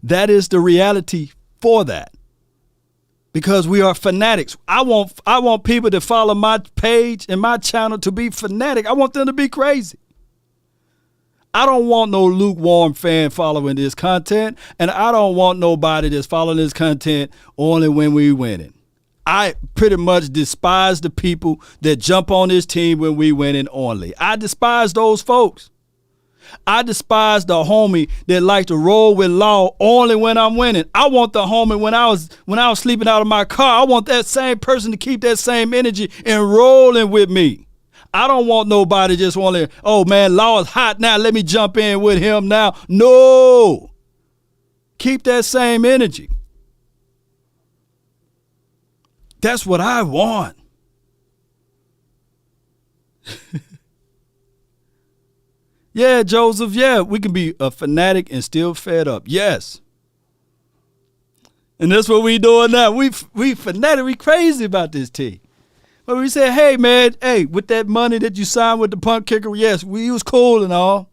That is the reality for that. Because we are fanatics. I want people to follow my page and my channel to be fanatic. I want them to be crazy. I don't want no lukewarm fan following this content, and I don't want nobody that's following this content only when we winning. I pretty much despise the people that jump on this team when we winning only. I despise those folks. I despise the homie that like to roll with Law only when I'm winning. I want the homie when I was sleeping out of my car. I want that same person to keep that same energy and rolling with me. I don't want nobody just only, oh man, Law is hot now, let me jump in with him now. No. Keep that same energy. That's what I want. Yeah, Joseph, yeah, we can be a fanatic and still fed up. Yes. And that's what we doing now. We fanatic, we crazy about this team. But we say, hey, man, hey, with that money that you signed with the punt kicker, yes, we was cool and all.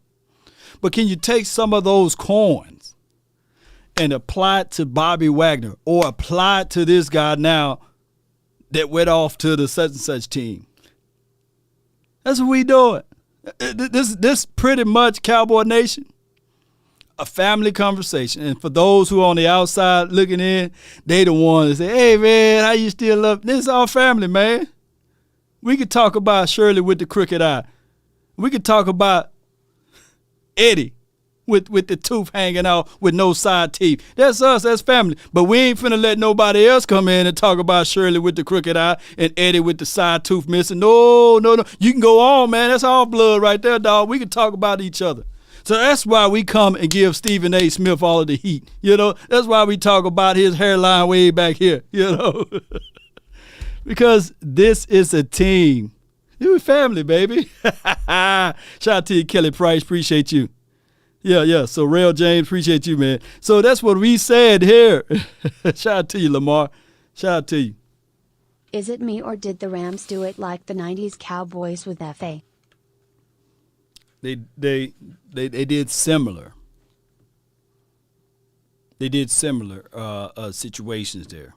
But can you take some of those coins and apply it to Bobby Wagner or apply it to this guy now that went off to the such and such team? That's what we doing. This pretty much, Cowboy Nation, a family conversation. And for those who are on the outside looking in, they the ones that say, hey, man, how you still up? This is our family, man. We could talk about Shirley with the crooked eye. We could talk about Eddie with the tooth hanging out with no side teeth. That's us, that's family. But we ain't finna let nobody else come in and talk about Shirley with the crooked eye and Eddie with the side tooth missing. No. You can go on, man. That's all blood right there, dog. We can talk about each other. So that's why we come and give Stephen A. Smith all of the heat. You know, that's why we talk about his hairline way back here, you know. Because this is a team. You're family, baby. Shout out to you, Kelly Price. Appreciate you. Yeah. So, Rail James, appreciate you, man. So, that's what we said here. Shout out to you, Lamar. Shout out to you. Is it me or did the Rams do it like the 90s Cowboys with FA? They did similar. They did similar situations there.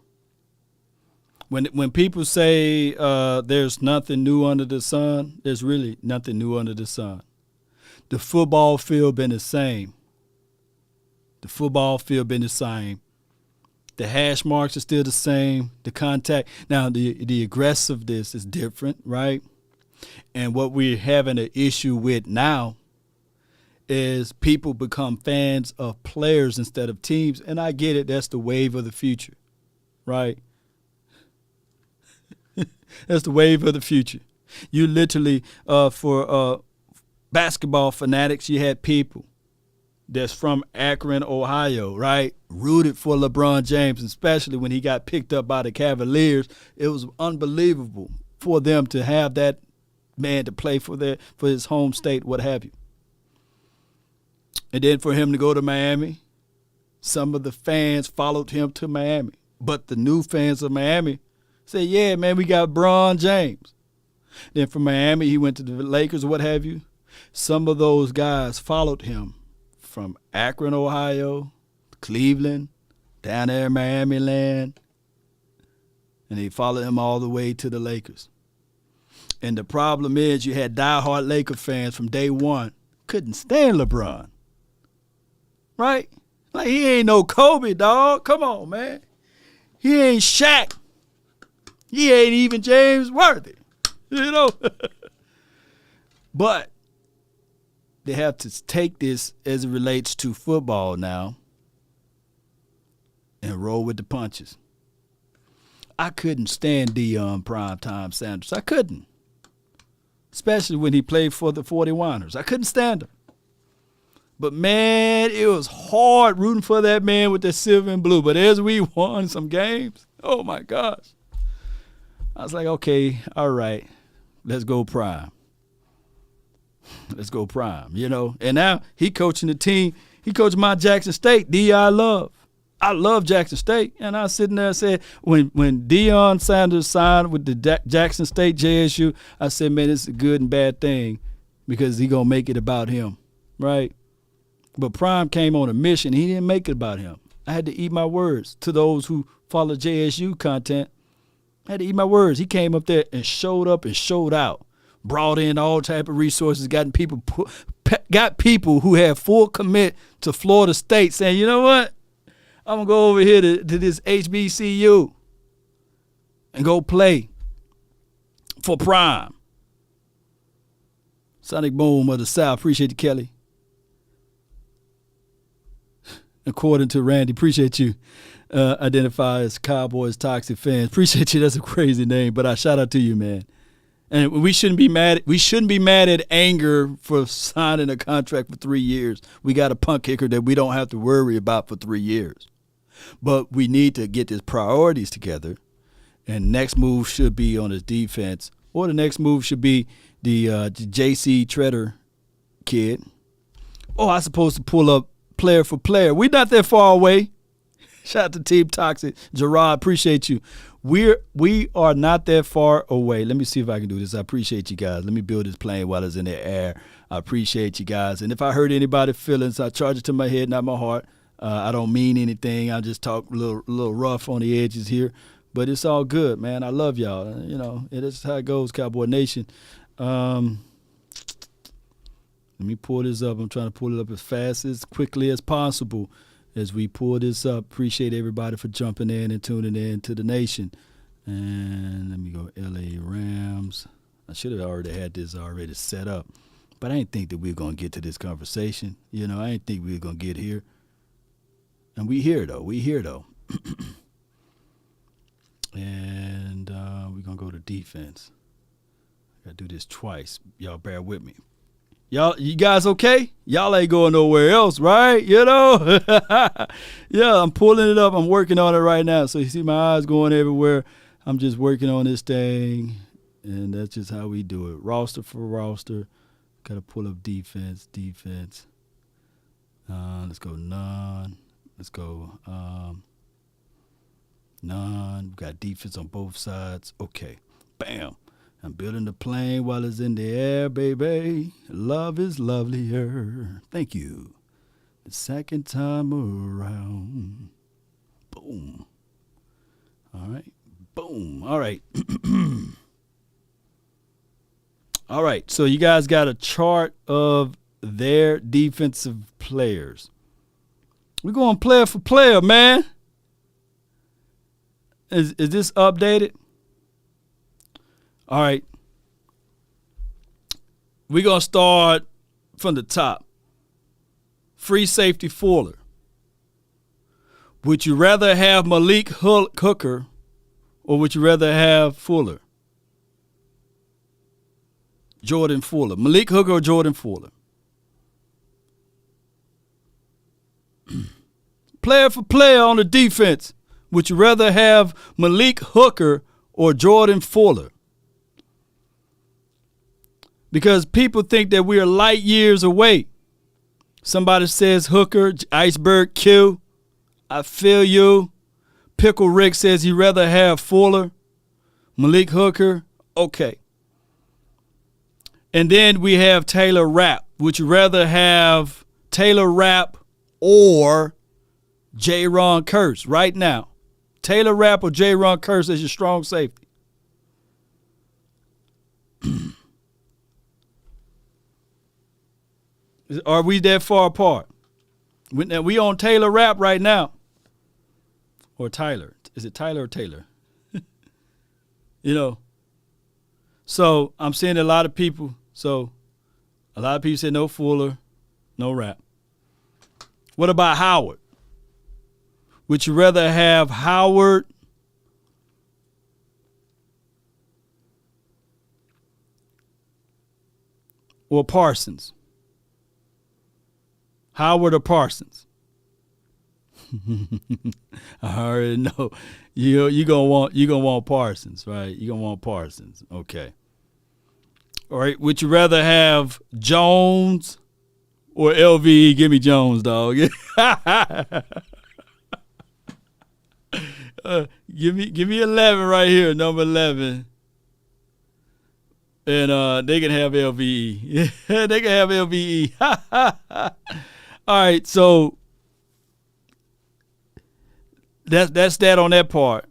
When people say there's nothing new under the sun, there's really nothing new under the sun. The football field been the same. The football field been the same. The hash marks are still the same. The contact. Now, the aggressiveness is different, right? And what we're having an issue with now is people become fans of players instead of teams. And I get it. That's the wave of the future, right? That's the wave of the future. You literally, for basketball fanatics, you had people that's from Akron, Ohio, right? Rooted for LeBron James, especially when he got picked up by the Cavaliers. It was unbelievable for them to have that man to play for his home state, what have you. And then for him to go to Miami, some of the fans followed him to Miami. But the new fans of Miami said, yeah, man, we got LeBron James. Then from Miami, he went to the Lakers, what have you. Some of those guys followed him from Akron, Ohio, Cleveland, down there in Miami land. And they followed him all the way to the Lakers. And the problem is you had diehard Laker fans from day one couldn't stand LeBron. Right? Like, he ain't no Kobe, dog. Come on, man. He ain't Shaq. He ain't even James Worthy. You know? But they have to take this as it relates to football now and roll with the punches. I couldn't stand Deion Primetime Sanders. I couldn't. Especially when he played for the 49ers. I couldn't stand him. But, man, it was hard rooting for that man with the silver and blue. But as we won some games, oh, my gosh. I was like, okay, all right, let's go Prime. Let's go Prime, you know. And now he coaching the team. He coached my Jackson State, D.I. Love. I love Jackson State. And I was sitting there and said, when Deion Sanders signed with the Jackson State JSU, I said, man, it's a good and bad thing because he going to make it about him, right? But Prime came on a mission. He didn't make it about him. I had to eat my words. To those who follow JSU content, I had to eat my words. He came up there and showed up and showed out. Brought in all type of resources, got people who had full commit to Florida State saying, you know what? I'm going to go over here to this HBCU and go play for Prime. Sonic Boom of the South. Appreciate you, Kelly. According to Randy, appreciate you. Identify as Cowboys toxic fans. Appreciate you. That's a crazy name, but I shout out to you, man. And we shouldn't be mad. We shouldn't be mad at Anger for signing a contract for 3 years. We got a punt kicker that we don't have to worry about for 3 years. But we need to get his priorities together. And next move should be on his defense, or the next move should be the J.C. Treader kid. Oh, I'm supposed to pull up player for player. We're not that far away. Shout out to Team Toxic. Gerard, appreciate you. We are not that far away. Let me see if I can do this. I appreciate you guys. Let me build this plane while it's in the air. I appreciate you guys. And if I hurt anybody's feelings, I charge it to my head, not my heart. I don't mean anything. I just talk a little rough on the edges here. But it's all good, man. I love y'all. You know, it is how it goes, Cowboy Nation. Let me pull this up. I'm trying to pull it up as fast, as quickly as possible as we pull this up. Appreciate everybody for jumping in and tuning in to the nation. And let me go LA Rams. I should have already had this already set up. But I didn't think that we were going to get to this conversation. You know, I didn't think we were going to get here. And we here, though. And we're going to go to defense. I got to do this twice. Y'all bear with me. You guys okay? Y'all ain't going nowhere else, right? You know? Yeah, I'm pulling it up. I'm working on it right now. So you see my eyes going everywhere. I'm just working on this thing, and that's just how we do it. Roster for roster. Got to pull up defense. Let's go none. Let's go none. We got defense on both sides. Okay. Bam. I'm building the plane while it's in the air, baby. Love is lovelier. Thank you. The second time around. Boom. All right. Boom. All right. All right. So you guys got a chart of their defensive players. We're going player for player, man. Is this updated? All right. We're going to start from the top. Free safety Fuller. Would you rather have Malik Hooker or would you rather have Fuller? Jordan Fuller. Malik Hooker or Jordan Fuller? Player for player on the defense. Would you rather have Malik Hooker or Jordan Fuller? Because people think that we are light years away. Somebody says Hooker, Iceberg Q. I feel you. Pickle Rick says he'd rather have Fuller. Malik Hooker, okay. And then we have Taylor Rapp. Would you rather have Taylor Rapp or J-Ron Curse right now? Taylor Rapp or J-Ron Curse as your strong safety? Are we that far apart? We on Taylor Rapp right now. Or Tyler. Is it Tyler or Taylor? You know. So I'm seeing a lot of people. So a lot of people say no Fuller, no Rapp. What about Howard? Would you rather have Howard or Parsons? Howard or Parsons? I already know you gonna want Parsons, right? You gonna want Parsons, okay? All right. Would you rather have Jones or LVE? Give me Jones, dog. Give me 11 right here, number 11. And they can have LVE. They can have LVE. All right, so that's that on that part.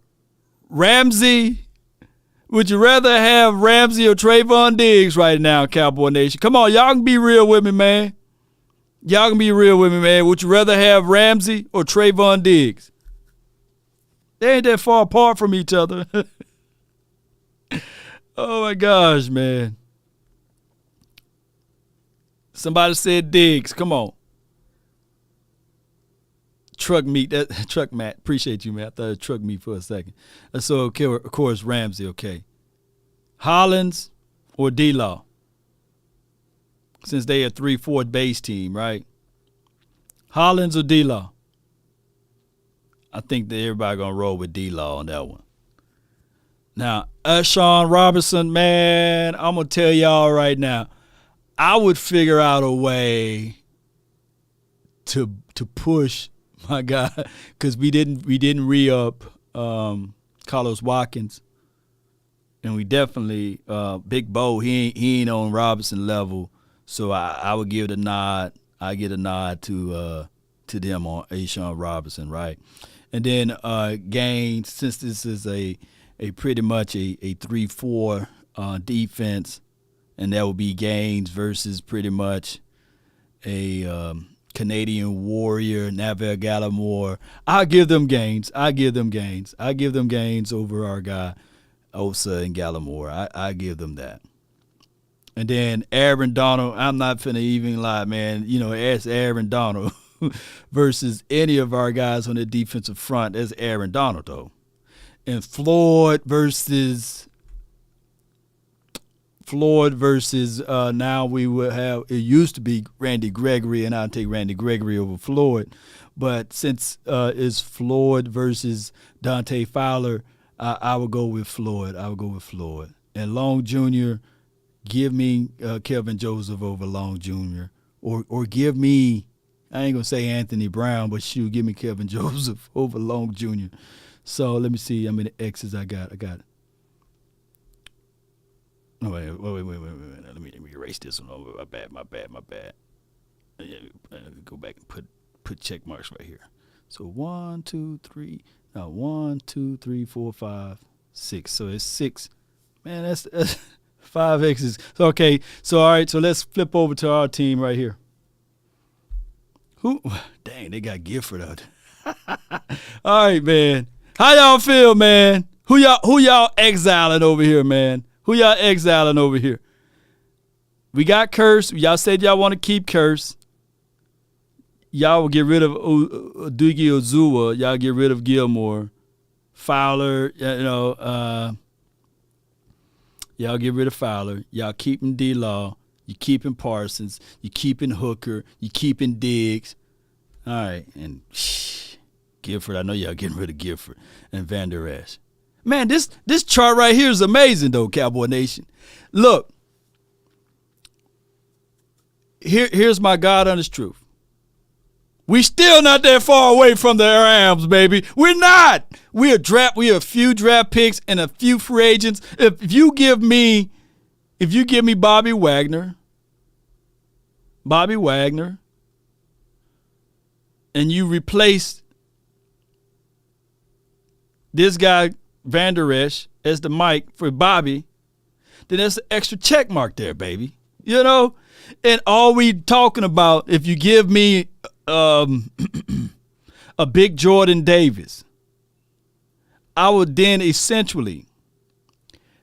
Ramsey, would you rather have Ramsey or Trayvon Diggs right now, Cowboy Nation? Come on, y'all can be real with me, man. Y'all can be real with me, man. Would you rather have Ramsey or Trayvon Diggs? They ain't that far apart from each other. Oh, my gosh, man. Somebody said Diggs. Come on. Truck meat. Truck Matt. Appreciate you, man. I thought it was truck meat for a second. So, okay, of course, Ramsey, okay. Hollins or D-Law? Since they are 3-4 base team, right? Hollins or D-Law? I think that everybody going to roll with D-Law on that one. Now, Sean Robinson, man, I'm going to tell y'all right now, I would figure out a way to push my guy because we didn't re-up Carlos Watkins, and we definitely Big Bo, he ain't on Robinson level, so I would give the nod. I get a nod to them on Sean Robinson, right? And then Gaines, since this is a pretty much a 3-4 defense, and that would be Gaines versus pretty much a Canadian Warrior, Neville Gallimore. I'll give them Gaines. I give them Gaines over our guy Osa and Gallimore. I give them that. And then Aaron Donald, I'm not finna even lie, man. You know, as Aaron Donald versus any of our guys on the defensive front, as Aaron Donald, though. And Floyd versus now we would have, it used to be Randy Gregory, and I'll take Randy Gregory over Floyd. But since it's Floyd versus Dante Fowler, I would go with Floyd. And Long Jr., give me Kelvin Joseph over Long Jr. Or give me, I ain't going to say Anthony Brown, but shoot, give me Kelvin Joseph over Long Jr. So let me see how many X's I got. No, wait. Let me erase this one. Oh, my bad. Yeah, go back and put check marks right here. So 1, 2, 3. Now 1, 2, 3, 4, 5, 6. So it's 6. Man, that's 5 X's. So okay. So all right. So let's flip over to our team right here. Who? Dang, they got Gifford out. All right, man. How y'all feel, man? Who y'all exiling over here, man? Who y'all exiling over here? We got Curse. Y'all said y'all want to keep Curse. Y'all will get rid of Doogie Ozua. Y'all get rid of Gilmore. Fowler, y'all get rid of Fowler. Y'all keeping D-Law. You keeping Parsons. You keeping Hooker. You keeping Diggs. All right. And Gifford, I know y'all getting rid of Gifford and Van Der Esch. Man, this chart right here is amazing, though, Cowboy Nation. Look, here's my God honest truth. We still not that far away from the Rams, baby. We're not. We are a few draft picks and a few free agents. If you give me Bobby Wagner, and you replace this guy Van Der Esch as the mic for Bobby, then that's an extra check mark there, baby. You know? And all we talking about, if you give me a big Jordan Davis, I would then essentially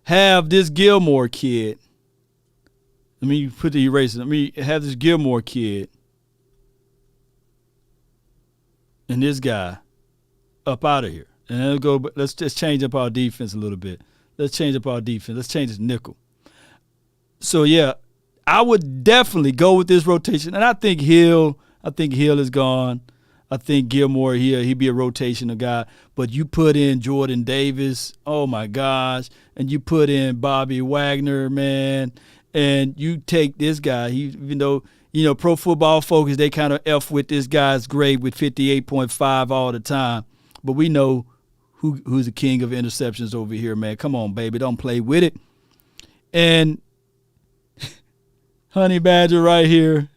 have this Gilmore kid. Let me put the eraser. Let me have this Gilmore kid and this guy up out of here. And then let's just change up our defense a little bit. Let's change up our defense. Let's change this nickel. So, yeah, I would definitely go with this rotation. And I think Hill is gone. I think Gilmore here, he'd be a rotational guy. But you put in Jordan Davis, oh, my gosh. And you put in Bobby Wagner, man. And you take this guy, even though, Pro Football Focus, they kind of F with this guy's grade with 58.5 all the time. But we know who's the king of interceptions over here, man. Come on, baby. Don't play with it. And Honey Badger right here.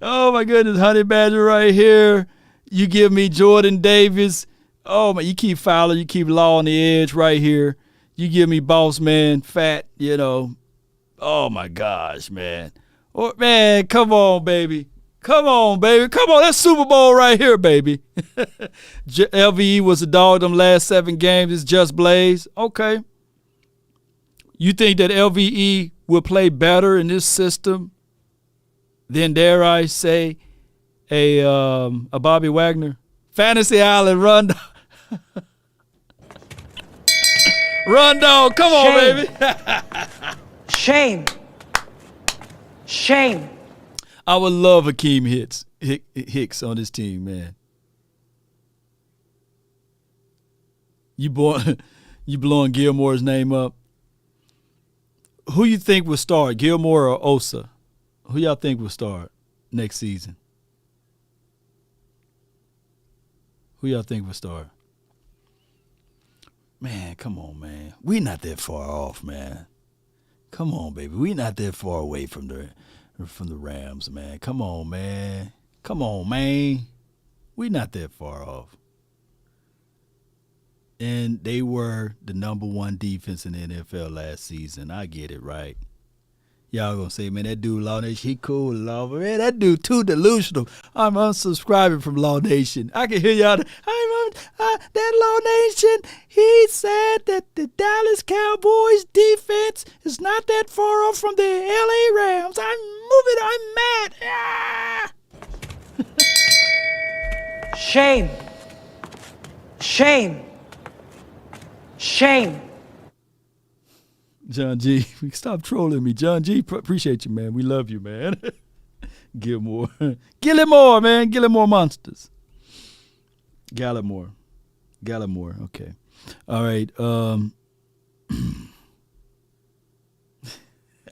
Oh, my goodness. Honey Badger right here. You give me Jordan Davis. Oh, man. You keep Fowler. You keep Law on the edge right here. You give me Boss Man, Fat, Oh, my gosh, man. Oh, man, come on, baby. Come on, baby. Come on. That's Super Bowl right here, baby. LVE was a dog them last 7 games. It's just Blaze. Okay. You think that LVE will play better in this system than, dare I say, a Bobby Wagner? Fantasy Island, run. Run, dog. Come on, baby. Shame. I would love Hakeem Hicks on this team, man. You blowing Gilmore's name up. Who you think will start, Gilmore or Osa? Who y'all think will start next season? Who y'all think will start? Man, come on, man. We not that far off, man. Come on, baby. We not that far away from the Rams, man. Come on, man. We not that far off. And they were the number 1 defense in the NFL last season. I get it, right? Y'all gonna say, man, that dude Law Nation, he cool, Law, but man, that dude too delusional. I'm unsubscribing from Law Nation. I can hear y'all. That Law Nation, he said that the Dallas Cowboys defense is not that far off from the LA Rams. I'm mad. Ah! Shame. John G, stop trolling me. John G, appreciate you, man. We love you, man. Gilmore, man. Gilmore Monsters. Gallimore. Okay. All right.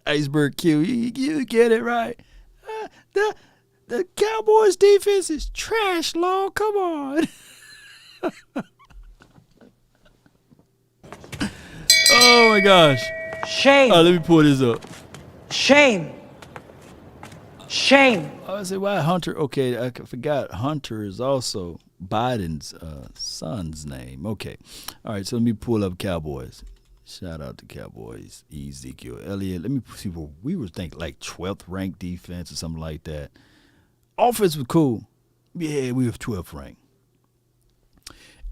Iceberg Q, you get it right. The Cowboys defense is trash, Law. Come on. Oh my gosh. Shame. Let me pull this up. Shame. Shame. I say, why Hunter? Okay, I forgot Hunter is also Biden's son's name. Okay. All right, so let me pull up Cowboys. Shout out to Cowboys. Ezekiel Elliott. Let me see what we were thinking, like 12th ranked defense or something like that. Offense was cool. Yeah, we were 12th ranked.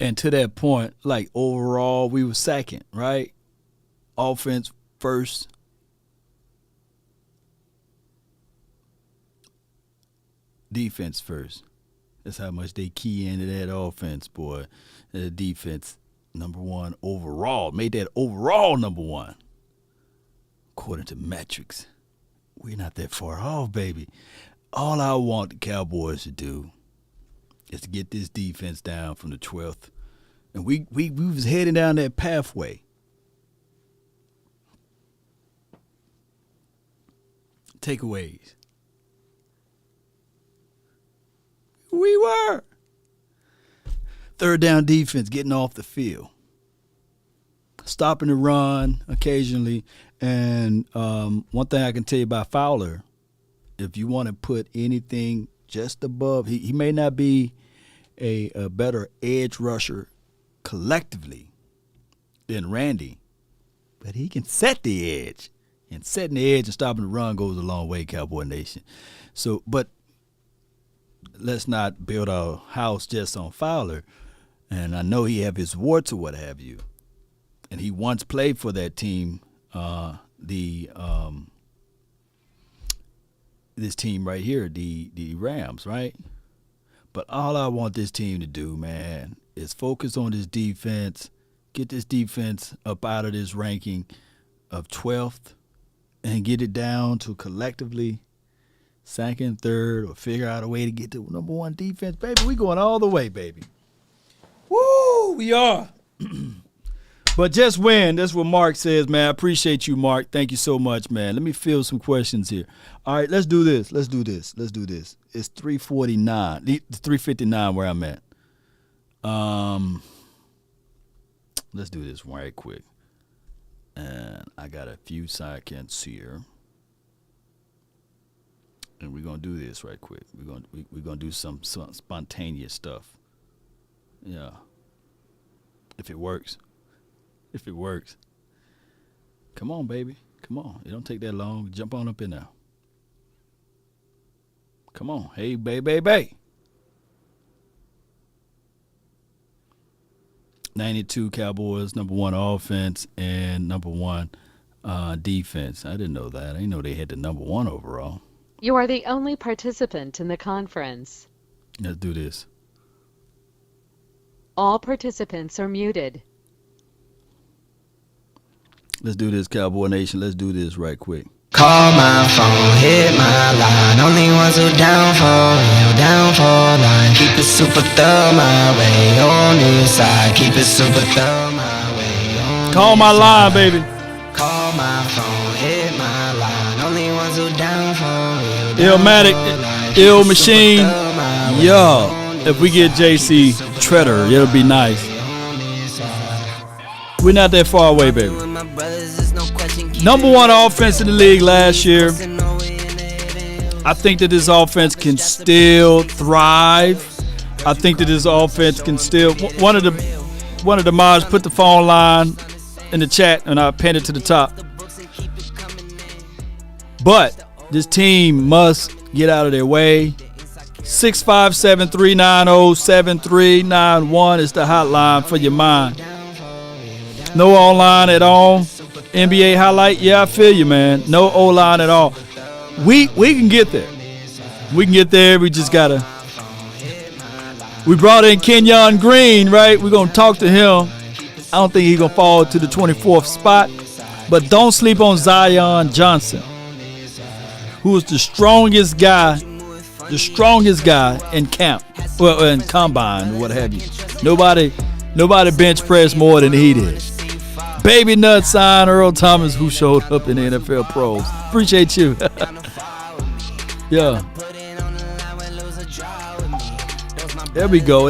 And to that point, like overall, we were second, right? Offense first. Defense first. That's how much they key into that offense, boy. The defense, number one overall. Made that overall number one. According to metrics. We're not that far off, baby. All I want the Cowboys to do is to get this defense down from the 12th. And we was heading down that pathway. Takeaways. We were. Third down defense, getting off the field. Stopping the run occasionally. And one thing I can tell you about Fowler, if you want to put anything just above, he may not be a better edge rusher collectively than Randy, but he can set the edge. And setting the edge and stopping the run goes a long way, Cowboy Nation. So, but let's not build our house just on Fowler. And I know he have his warts or what have you. And he once played for that team, this team right here, the Rams, right? But all I want this team to do, man, is focus on this defense, get this defense up out of this ranking of 12th, and get it down to collectively second, third, or figure out a way to get to number one defense. Baby, we going all the way, baby. Woo, we are. But just win. That's what Mark says, man. I appreciate you, Mark. Thank you so much, man. Let me fill some questions here. All right, let's do this. It's 3:49. It's 3:59 where I'm at. Let's do this right quick. And I got a few seconds here. And we're gonna do this right quick. We're gonna do some spontaneous stuff. Yeah. If it works. Come on, baby. Come on. It don't take that long. Jump on up in there. Come on. Hey, baby. 92 Cowboys, number one offense and number one defense. I didn't know that. I didn't know they had the number one overall. You are the only participant in the conference. Let's do this. All participants are muted. Let's do this, Cowboy Nation. Let's do this right quick. Call my phone, hit my line. Only ones who down for real, down for line. Keep it super thug my way on this side. Keep it super thug my way on Call my line, baby. Call my phone, hit my line. Only ones who down for real. Illmatic, Ill Machine. Yo, if we get JC Treader, it'll be nice. We're not that far away, baby. Number one offense in the league last year. I think that this offense can still thrive. I think that this offense can still. One of the mods put the phone line in the chat, and I pinned it to the top. But this team must get out of their way. 657-390-7391 is the hotline for your mind. No online at all. NBA highlight, yeah, I feel you, man. No O-line at all. We can get there. We can get there. We just gotta. We brought in Kenyon Green, right? We're gonna talk to him. I don't think he's gonna fall to the 24th spot, but don't sleep on Zion Johnson, who is the strongest guy in camp, well, in combine or what have you. Nobody bench pressed more than he did. Baby Nut sign Earl Thomas, who showed up in the NFL pros. Appreciate you. Yeah. Here we go.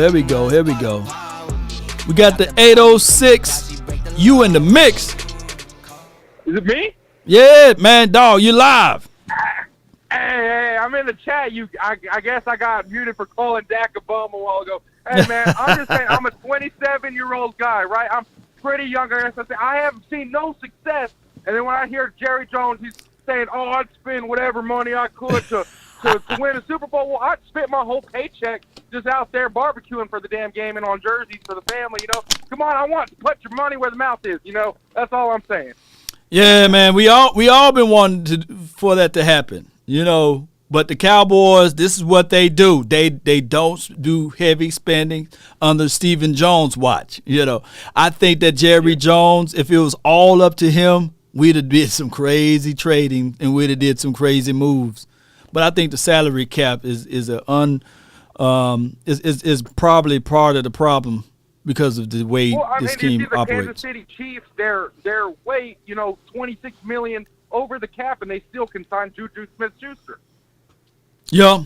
We got the 806. You in the mix. Is it me? Yeah, man, dog, you live. Hey, I'm in the chat. I guess I got muted for calling Dak a bum a while ago. Hey, man, I'm just saying, I'm a 27-year-old guy, right? I'm pretty young. I haven't seen no success. And then when I hear Jerry Jones, he's saying, "Oh, I'd spend whatever money I could to win a Super Bowl." Well, I'd spend my whole paycheck just out there barbecuing for the damn game and on jerseys for the family. Come on, I want to put your money where the mouth is. That's all I'm saying. Yeah, man, we all been wanting for that to happen. But the Cowboys, this is what they do. They don't do heavy spending under Stephen Jones' watch. I think that Jerry Jones, if it was all up to him, we'd have did some crazy trading and we'd have did some crazy moves. But I think the salary cap is probably part of the problem because of the way this team the operates. Kansas City Chiefs, they're way $26 million over the cap, and they still can sign Juju Smith-Schuster. Yeah.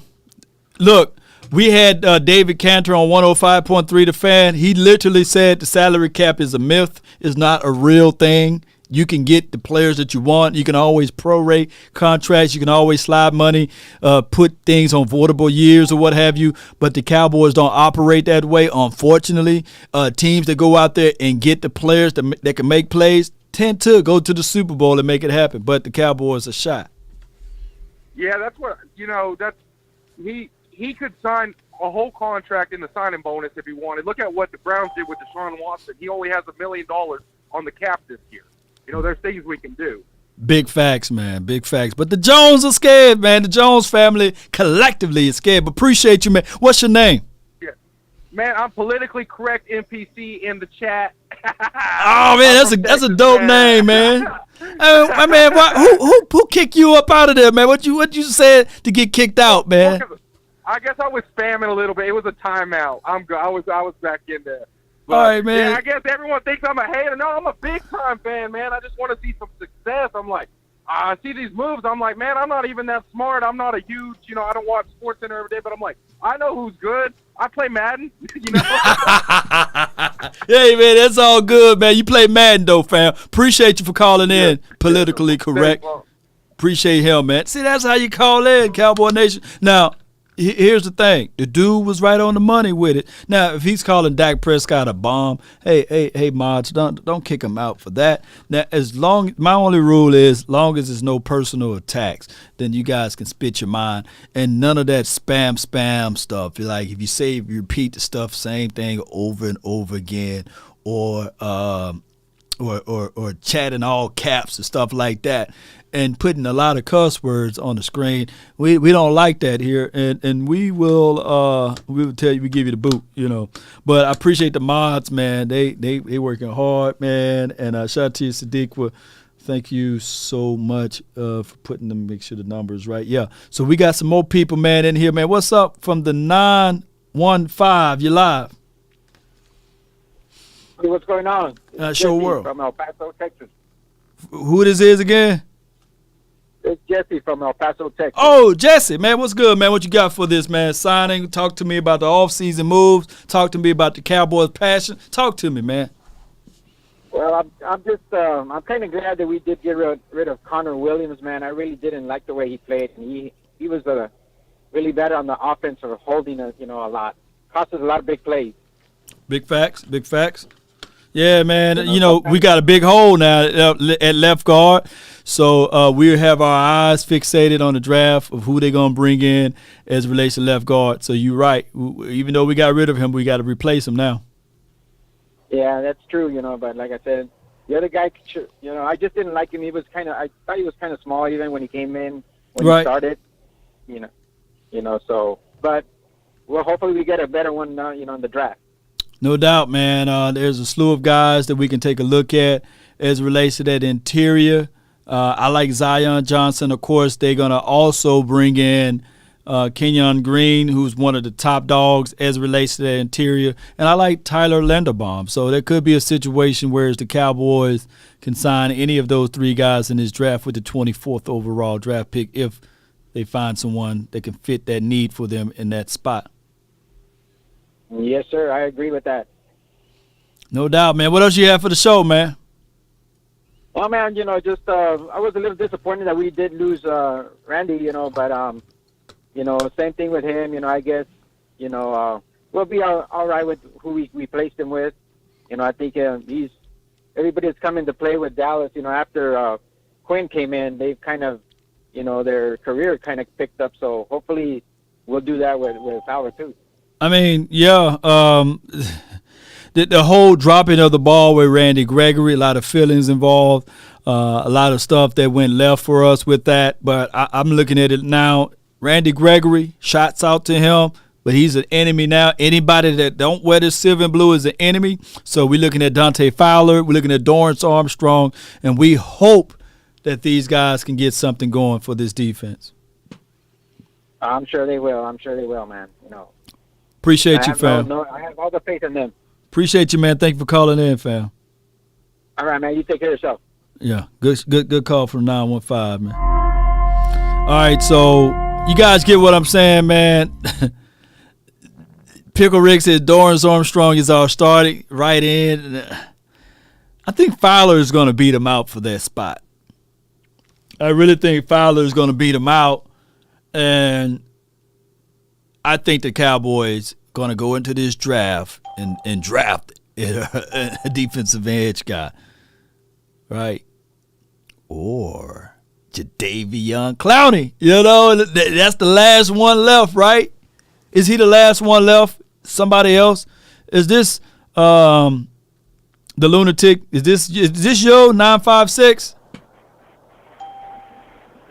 Look, we had David Cantor on 105.3 The Fan. He literally said the salary cap is a myth. It's not a real thing. You can get the players that you want. You can always prorate contracts. You can always slide money, put things on voidable years or what have you. But the Cowboys don't operate that way, unfortunately. Teams that go out there and get the players that can make plays tend to go to the Super Bowl and make it happen. But the Cowboys are shy. Yeah, that's what he could sign a whole contract in the signing bonus if he wanted. Look at what the Browns did with Deshaun Watson. He only has $1 million on the cap this year. There's things we can do. Big facts, man. Big facts. But the Jones are scared, man. The Jones family collectively is scared. But appreciate you, man. What's your name? Yeah, man. I'm politically correct NPC in the chat. Oh man, that's a dope name, man. I mean, who kicked you up out of there, man? What you said to get kicked out, man? I guess I was spamming a little bit. It was a timeout. I was back in there. But, all right, man. Yeah, I guess everyone thinks I'm a hater. No, I'm a big time fan, man. I just want to see some success. I'm like, I see these moves. I'm like, man, I'm not even that smart. I'm not a huge, I don't watch SportsCenter every day, but I'm like, I know who's good. I play Madden, Hey, man, that's all good, man. You play Madden, though, fam. Appreciate you for calling in. Politically correct. Appreciate him, man. See, that's how you call in, Cowboy Nation. Now, here's the thing. The dude was right on the money with it. Now, if he's calling Dak Prescott a bomb, hey, mods, don't kick him out for that. Now, my only rule is, long as there's no personal attacks, then you guys can spit your mind, and none of that spam stuff. Like if you repeat the stuff, same thing over and over again, or chat in all caps and stuff like that, and putting a lot of cuss words on the screen. We don't like that here, and we will tell you, we give you the boot, But I appreciate the mods, man. They working hard, man. And shout out to you, Sadiq. Thank you so much for putting them. Make sure the number is right. Yeah. So we got some more people, man, in here, man. What's up from the 915? You live? Hey, what's going on? Show world from El Paso, Texas. Who this is again? It's Jesse from El Paso, Texas. Oh, Jesse, man, what's good, man? What you got for this, man? Signing. Talk to me about the off-season moves. Talk to me about the Cowboys' passion. Talk to me, man. Well, I'm kind of glad that we did get rid of Connor Williams, man. I really didn't like the way he played, and he was really better on the offense for holding us, a lot. Cost us a lot of big plays. Big facts. Yeah, man. We got a big hole now at left guard. So we have our eyes fixated on the draft of who they're going to bring in as it relates to left guard. So you're right. Even though we got rid of him, we got to replace him now. Yeah, that's true, but like I said, the other guy, I just didn't like him. I thought he was kind of small even when he came in, when he started, but well, hopefully we get a better one now, in the draft. No doubt, man. There's a slew of guys that we can take a look at as it relates to that interior. I like Zion Johnson. Of course, they're going to also bring in Kenyon Green, who's one of the top dogs as it relates to that interior. And I like Tyler Linderbaum. So there could be a situation where the Cowboys can sign any of those three guys in this draft with the 24th overall draft pick if they find someone that can fit that need for them in that spot. Yes, sir. I agree with that. No doubt, man. What else you have for the show, man? Well, man, just I was a little disappointed that we did lose Randy, but same thing with him. I guess we'll be all right with who we placed him with. I think everybody that's come into play with Dallas. After Quinn came in, they've kind of their career kind of picked up. So hopefully we'll do that with Fowler too. I mean, yeah. The whole dropping of the ball with Randy Gregory, a lot of feelings involved, a lot of stuff that went left for us with that. But I'm looking at it now. Randy Gregory, shots out to him, but he's an enemy now. Anybody that don't wear the silver and blue is an enemy. So we're looking at Dante Fowler, we're looking at Dorrance Armstrong, and we hope that these guys can get something going for this defense. I'm sure they will. Man. Appreciate you, fam. I have all the faith in them. Appreciate you, man. Thank you for calling in, fam. All right, man. You take care of yourself. Yeah, good call from 915, man. All right, so you guys get what I'm saying, man. Pickle Rick says Dorrance Armstrong is our starting right end. I think Fowler is going to beat him out for that spot. I really think Fowler is going to beat him out, and I think the Cowboys going to go into this draft and draft a defensive edge guy, right? Or Jadeveon Clowney. That's the last one left, right? Is he the last one left? Somebody else? Is this the lunatic? Is this yo 956?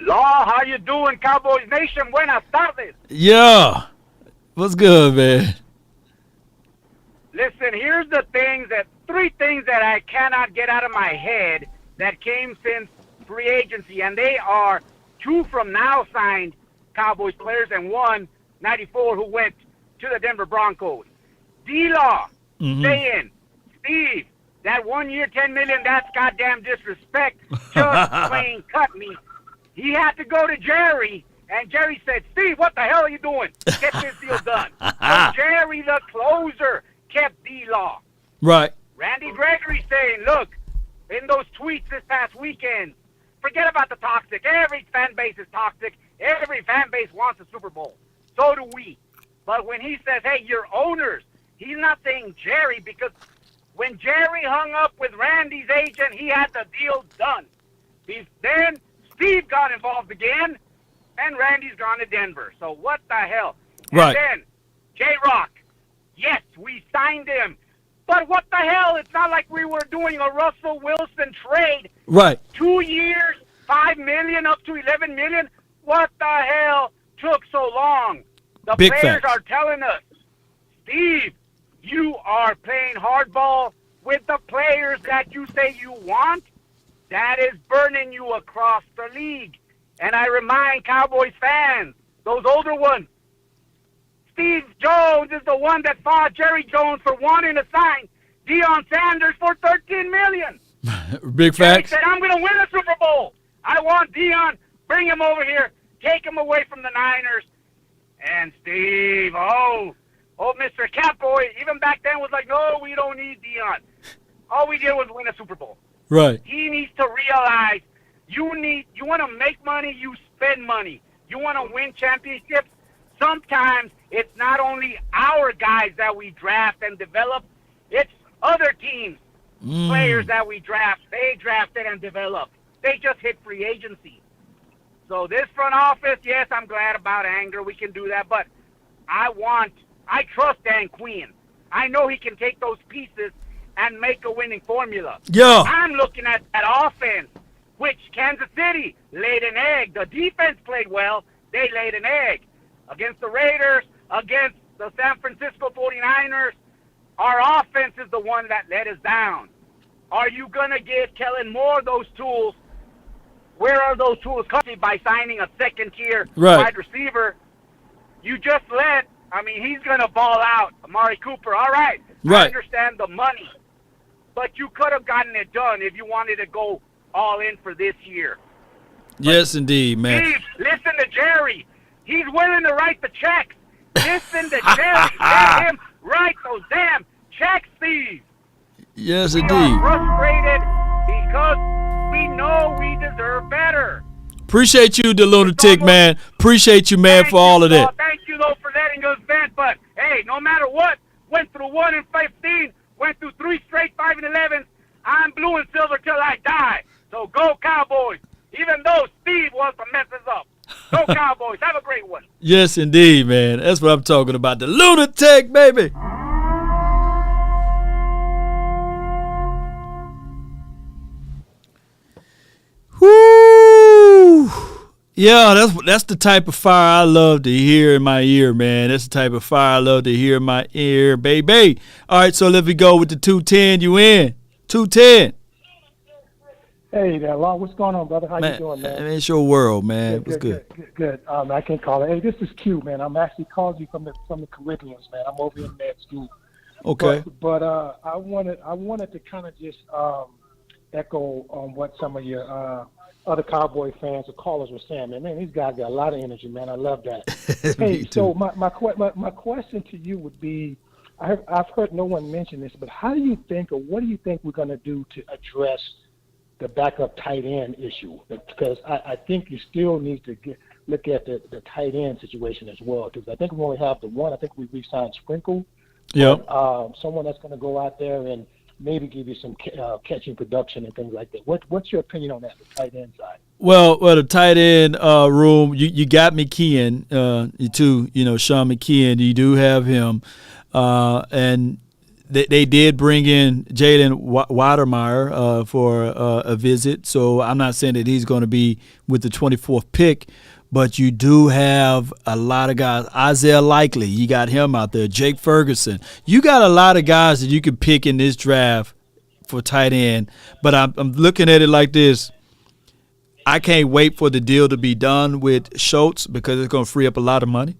Law, how you doing, Cowboys Nation? Buenas tardes. Yeah. What's good, man? Listen, here's the three things that I cannot get out of my head that came since free agency, and they are 2 from now signed Cowboys players and 1, 94, who went to the Denver Broncos. D-Law, stay in. Steve, that 1 year, $10 million, that's goddamn disrespect. Just plain cut me. He had to go to Jerry, and Jerry said, Steve, what the hell are you doing? Get this deal done. So Jerry, the closer, kept D-Law. Right. Randy Gregory saying, look, in those tweets this past weekend, forget about the toxic. Every fan base is toxic. Every fan base wants a Super Bowl. So do we. But when he says, hey, you're owners, he's not saying Jerry, because when Jerry hung up with Randy's agent, he had the deal done. Then Steve got involved again, and Randy's gone to Denver. So what the hell? Right. And then J-Rock, yes, we signed him. But what the hell? It's not like we were doing a Russell Wilson trade. Right. 2 years, $5 million up to $11 million. What the hell took so long? The Big players facts. are telling us, Steve, you are playing hardball with the players that you say you want. That is burning you across the league. And I remind Cowboys fans, those older ones, Steve Jones is the one that fought Jerry Jones for wanting to sign Deion Sanders for $13 million. Big Jerry facts. said, I'm going to win the Super Bowl. I want Deion. Bring him over here. Take him away from the Niners. And Steve, Mr. Catboy, even back then was like, no, we don't need Deion. All we did was win a Super Bowl. Right. He needs to realize you want to make money, you spend money. You want to win championships. Sometimes it's not only our guys that we draft and develop, it's other teams, players that we draft. They drafted and developed. They just hit free agency. So this front office, yes, I'm glad about Anger. We can do that, but I trust Dan Quinn. I know he can take those pieces and make a winning formula. Yeah. I'm looking at that offense, which Kansas City laid an egg. The defense played well. They laid an egg. Against the Raiders, against the San Francisco 49ers, our offense is the one that let us down. Are you going to give Kellen Moore those tools? Where are those tools coming? By signing a second-tier wide receiver. You just he's going to ball out. Amari Cooper, all right. Right. I understand the money. But you could have gotten it done if you wanted to go all in for this year. Yes, indeed, man. Steve, listen to Jerry. He's willing to write the checks. Listen to Jerry. Let him write those damn checks, Steve. Yes, We indeed. are frustrated because we know we deserve better. Appreciate you, the lunatic, man. Appreciate you, man, for all of that. Thank you, though, for letting us vent. But, hey, no matter what, went through 1-15, went through 3 straight 5-11s. I'm blue and silver till I die. So go Cowboys, even though Steve wants to mess us up. Go Cowboys. Have a great one. Yes, indeed, man. That's what I'm talking about. The lunatic, baby. Woo! Yeah, that's the type of fire I love to hear in my ear, man. That's the type of fire I love to hear in my ear, baby. All right, so let me go with the 210. You in? 210. Hey there, Law. What's going on, brother? How Man, you doing, man? It's your world, man. What's good? Good. I can't call it. Hey, this is Q, man. I'm actually calling you from the Caribbeans, man. I'm over in med school. Okay. But I wanted to kind of just echo on what some of your other Cowboy fans or callers were saying, man. These guys got a lot of energy, man. I love that. Hey, so my question to you would be, I've heard no one mention this, but how do you think, or what do you think we're going to do to address the backup tight end issue? Because I think you still need to look at the tight end situation as well. Because I think we only have the one. I think we re-signed Sprinkle. Yeah. Someone that's going to go out there and maybe give you some catching production and things like that. What's your opinion on that, the tight end side? Well, the tight end room, you got McKeon, Sean McKeon. You do have him, and they did bring in Jalen Watermeyer for a visit. So I'm not saying that he's going to be with the 24th pick, but you do have a lot of guys. Isaiah Likely, you got him out there. Jake Ferguson. You got a lot of guys that you can pick in this draft for tight end. But I'm looking at it like this. I can't wait for the deal to be done with Schultz because it's going to free up a lot of money.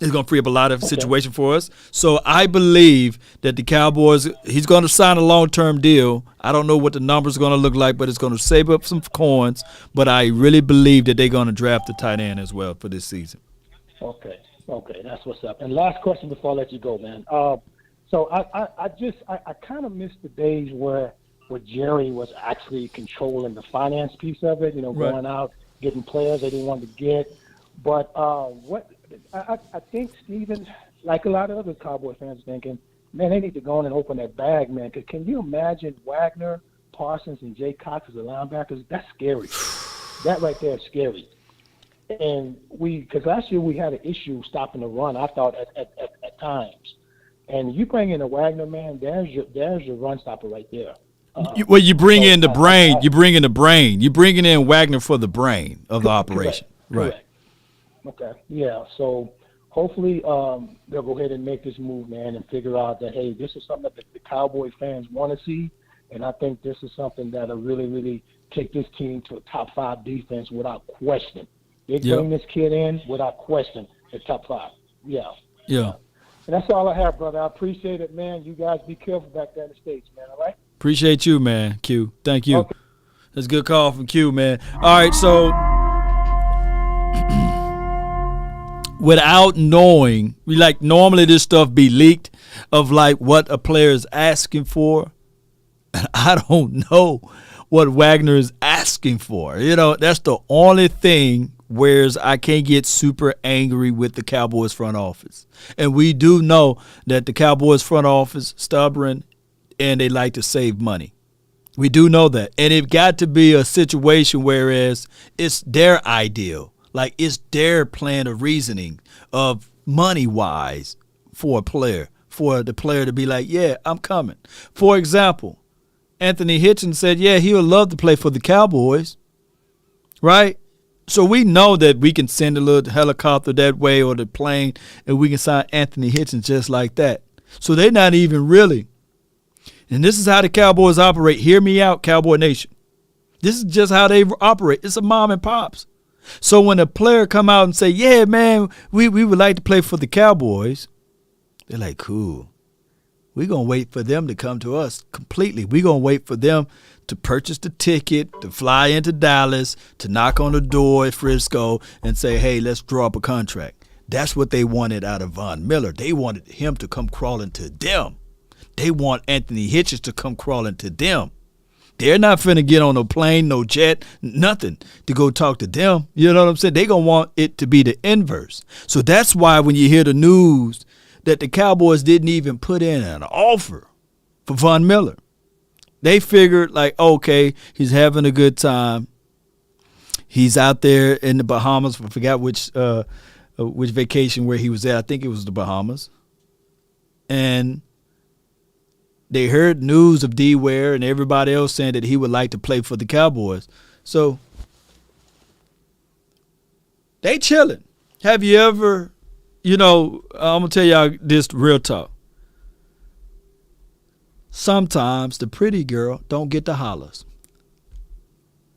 It's going to free up a lot of situation for us. So I believe that the Cowboys, he's going to sign a long-term deal. I don't know what the numbers are going to look like, but it's going to save up some coins. But I really believe that they're going to draft the tight end as well for this season. Okay, that's what's up. And last question before I let you go, man. So I kind of miss the days where Jerry was actually controlling the finance piece of it, going out, getting players they didn't want to get. But I think Steven, like a lot of other Cowboy fans, thinking, man, they need to go in and open that bag, man. Cause can you imagine Wagner, Parsons, and Jay Cox as the linebackers? That's scary. That right there is scary. And because last year we had an issue stopping the run, I thought, at times. And you bring in a Wagner, man, there's your run stopper right there. You bring in the brain. You bring in the brain. You're bringing in Wagner for the brain of the operation. Correct. Okay. Yeah. So hopefully they'll go ahead and make this move, man, and figure out that, hey, this is something that the Cowboy fans want to see. And I think this is something that'll really, really take this team to a top 5 defense without question. They bring this kid in without question at top 5. Yeah. Yeah. And that's all I have, brother. I appreciate it, man. You guys be careful back there in the States, man. All right? Appreciate you, man, Q. Thank you. Okay. That's a good call from Q, man. All right, so without knowing, normally this stuff be leaked of what a player is asking for. I don't know what Wagner is asking for. That's the only thing whereas I can't get super angry with the Cowboys front office. And we do know that the Cowboys front office stubborn and they like to save money. We do know that. And it got to be a situation whereas it's their ideal. It's their plan of reasoning of money-wise for a player, for the player to be like, yeah, I'm coming. For example, Anthony Hitchens said, yeah, he would love to play for the Cowboys, right? So we know that we can send a little helicopter that way or the plane, and we can sign Anthony Hitchens just like that. So they're not even really. And this is how the Cowboys operate. Hear me out, Cowboy Nation. This is just how they operate. It's a mom and pops. So when a player come out and say, yeah, man, we would like to play for the Cowboys, they're like, cool. We're going to wait for them to come to us completely. We're going to wait for them to purchase the ticket, to fly into Dallas, to knock on the door at Frisco and say, hey, let's draw up a contract. That's what they wanted out of Von Miller. They wanted him to come crawling to them. They want Anthony Hitchens to come crawling to them. They're not finna get on no plane, no jet, nothing to go talk to them. You know what I'm saying? They gonna want it to be the inverse. So that's why when you hear the news that the Cowboys didn't even put in an offer for Von Miller, they figured like, okay, he's having a good time. He's out there in the Bahamas. I forgot which vacation where he was at. I think it was the Bahamas. And they heard news of D. Ware and everybody else saying that he would like to play for the Cowboys. So they chilling. Have you ever, I'm going to tell y'all this real talk. Sometimes the pretty girl don't get the hollers.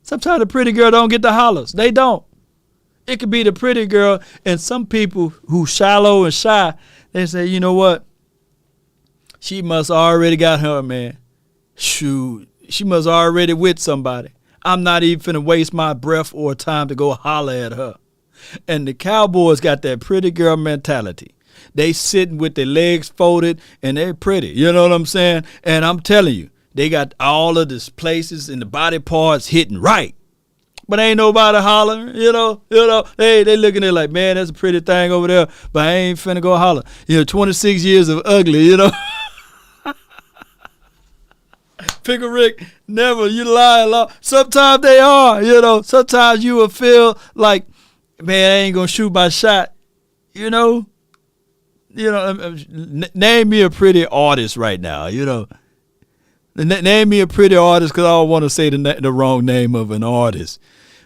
Sometimes the pretty girl don't get the hollers. They don't. It could be the pretty girl, and some people who shallow and shy, they say, you know what? She must already got her man. Shoot, she must already with somebody. I'm not even finna waste my breath or time to go holler at her. And the Cowboys got that pretty girl mentality. They sitting with their legs folded and they're pretty. You know what I'm saying? And I'm telling you, they got all of these places and the body parts hitting right. But ain't nobody hollering, they looking at it like, man, that's a pretty thing over there, but I ain't finna go holler. 26 years of ugly, Pickle Rick, never, you lie. Sometimes they are, sometimes you will feel like, man, I ain't gonna shoot my shot, name me a pretty artist right now, Name me a pretty artist because I don't want to say the wrong name of an artist.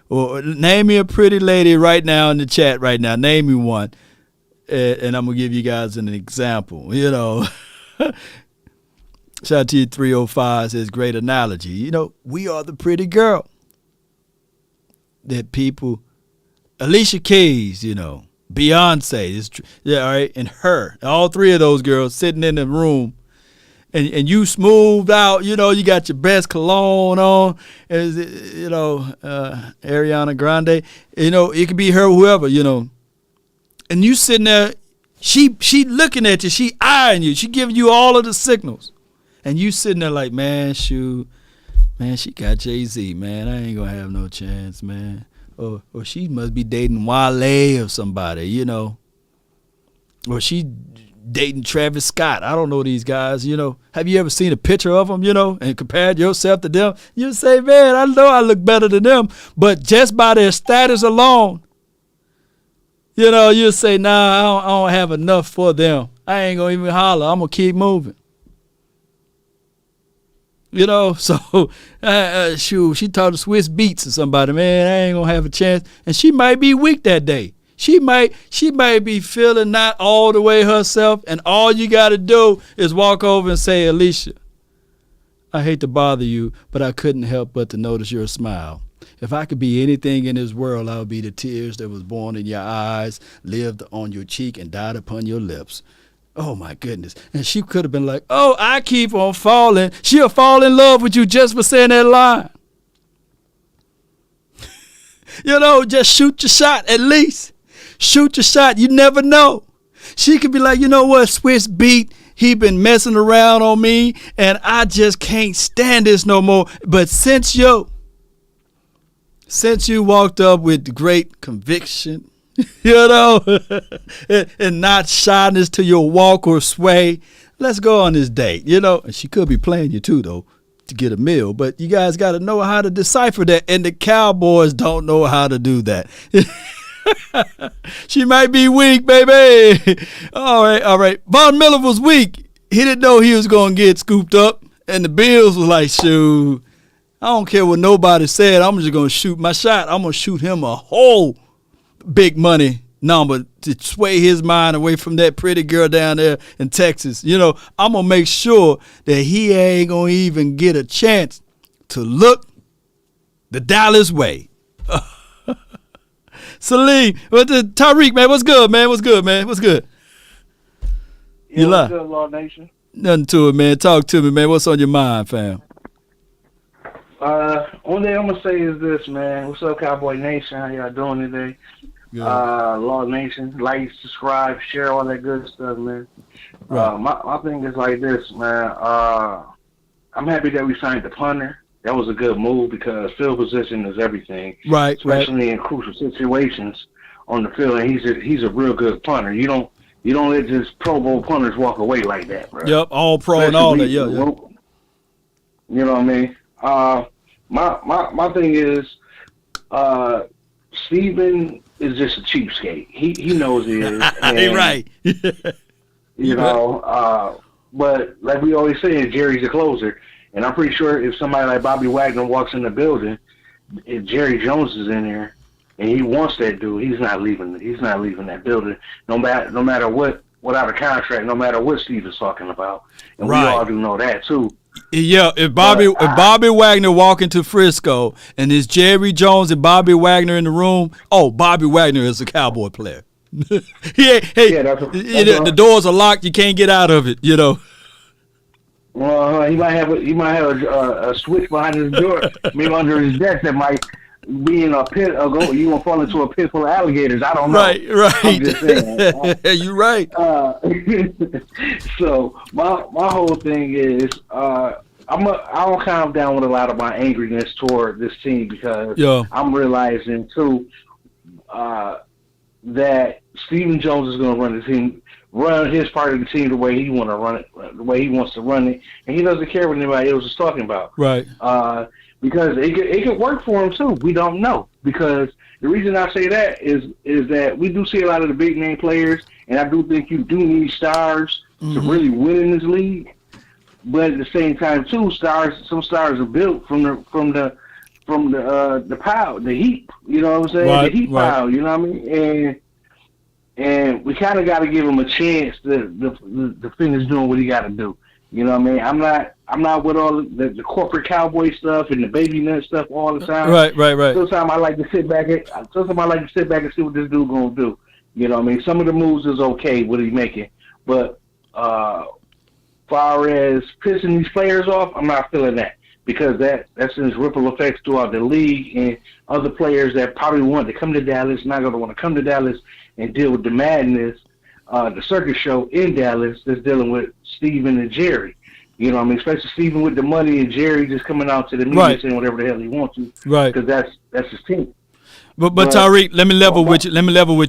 Or name me a pretty lady right now in the chat right now. Name me one. And I'm going to give you guys an example. Shout out to you 305 says, great analogy. We are the pretty girl that people, Alicia Keys, Beyonce, all right, and her, all three of those girls sitting in the room. And you smoothed out, you got your best cologne on, Ariana Grande, it could be her, whoever, and you sitting there, she looking at you, she eyeing you, she giving you all of the signals, and you sitting there like, man, shoot, man, she got Jay-Z, man, I ain't gonna have no chance, man, or she must be dating Wale or somebody, or she dating Travis Scott. I don't know these guys, Have you ever seen a picture of them, and compared yourself to them? You say, man, I know I look better than them, but just by their status alone, you say, nah, I don't have enough for them. I ain't going to even holler. I'm going to keep moving. So, shoot, she taught the Swiss Beats or somebody, man, I ain't going to have a chance. And she might be weak that day. She might be feeling not all the way herself, and all you got to do is walk over and say, Alicia, I hate to bother you, but I couldn't help but to notice your smile. If I could be anything in this world, I would be the tears that was born in your eyes, lived on your cheek, and died upon your lips. Oh, my goodness. And she could have been like, oh, I keep on falling. She'll fall in love with you just for saying that line. Just shoot your shot at least. Shoot your shot. You never know. She could be like, you know what, Swiss Beat, he been messing around on me, and I just can't stand this no more. But since you walked up with great conviction, and not shyness to your walk or sway, let's go on this date, And she could be playing you too, though, to get a meal. But you guys got to know how to decipher that, and the Cowboys don't know how to do that. She might be weak, baby. All right. Von Miller was weak. He didn't know he was going to get scooped up. And the Bills was like, shoot, I don't care what nobody said. I'm just going to shoot my shot. I'm going to shoot him a whole big money number to sway his mind away from that pretty girl down there in Texas. I'm going to make sure that he ain't going to even get a chance to look the Dallas way. Salim, Tyreek, man, what's good, man? What's good? You lie. What's good, Law Nation? Nothing to it, man. Talk to me, man. What's on your mind, fam? One thing I'm gonna say is this, man. What's up, Cowboy Nation? How y'all doing today? Good. Law Nation, like, subscribe, share, all that good stuff, man. Right. My thing is like this, man. I'm happy that we signed the punter. that was a good move because field position is everything, Right. especially in crucial situations on the field. And he's a real good punter. You don't let just Pro Bowl punters walk away like that, bro. Yep. All pro and all that. Yeah. Yeah. You know what I mean? My thing is, Steven is just a cheapskate. He knows he is. And, right. you know, but like we always say, Jerry's a closer. And I'm pretty sure if somebody like Bobby Wagner walks in the building, if Jerry Jones is in there and he wants that dude, he's not leaving that building, no matter what out of contract, no matter what Steve is talking about. And we all do know that too. Yeah, if Bobby Wagner walk into Frisco and there's Jerry Jones and Bobby Wagner in the room, Bobby Wagner is a Cowboy player. The doors are locked, you can't get out of it, you know. Well, he might have a switch behind his door, maybe under his desk that might be in a pit. You gonna fall into a pit full of alligators? I don't know. Right. I'm just saying. You're right. So my whole thing is, I'll calm down with a lot of my angriness toward this team because I'm realizing too that Stephen Jones is going to run the team, run his part of the team the way he want to run it, the way he wants to run it, and he doesn't care what anybody else is talking about. Right. Because it could work for him too. We don't know. Because the reason I say that is that we do see a lot of the big name players, and I do think you do need stars to really win in this league. But at the same time too, some stars are built from the pile, the heap. You know what I'm saying? Right, the heap pile. You know what I mean? And we kind of got to give him a chance to finish doing what he got to do. You know what I mean? I'm not with all the corporate cowboy stuff and the baby nut stuff all the time. Right. Sometimes I like to sit back and see what this dude gonna do. You know what I mean? Some of the moves is okay, what he's making, but far as pissing these players off, I'm not feeling that because that sends ripple effects throughout the league, and other players that probably want to come to Dallas not gonna want to come to Dallas and deal with the madness, the circus show in Dallas that's dealing with Steven and Jerry. You know what I mean? Especially Steven with the money and Jerry just coming out to the media saying whatever the hell he wants to. Right. Because that's his team. But Tariq, let me level with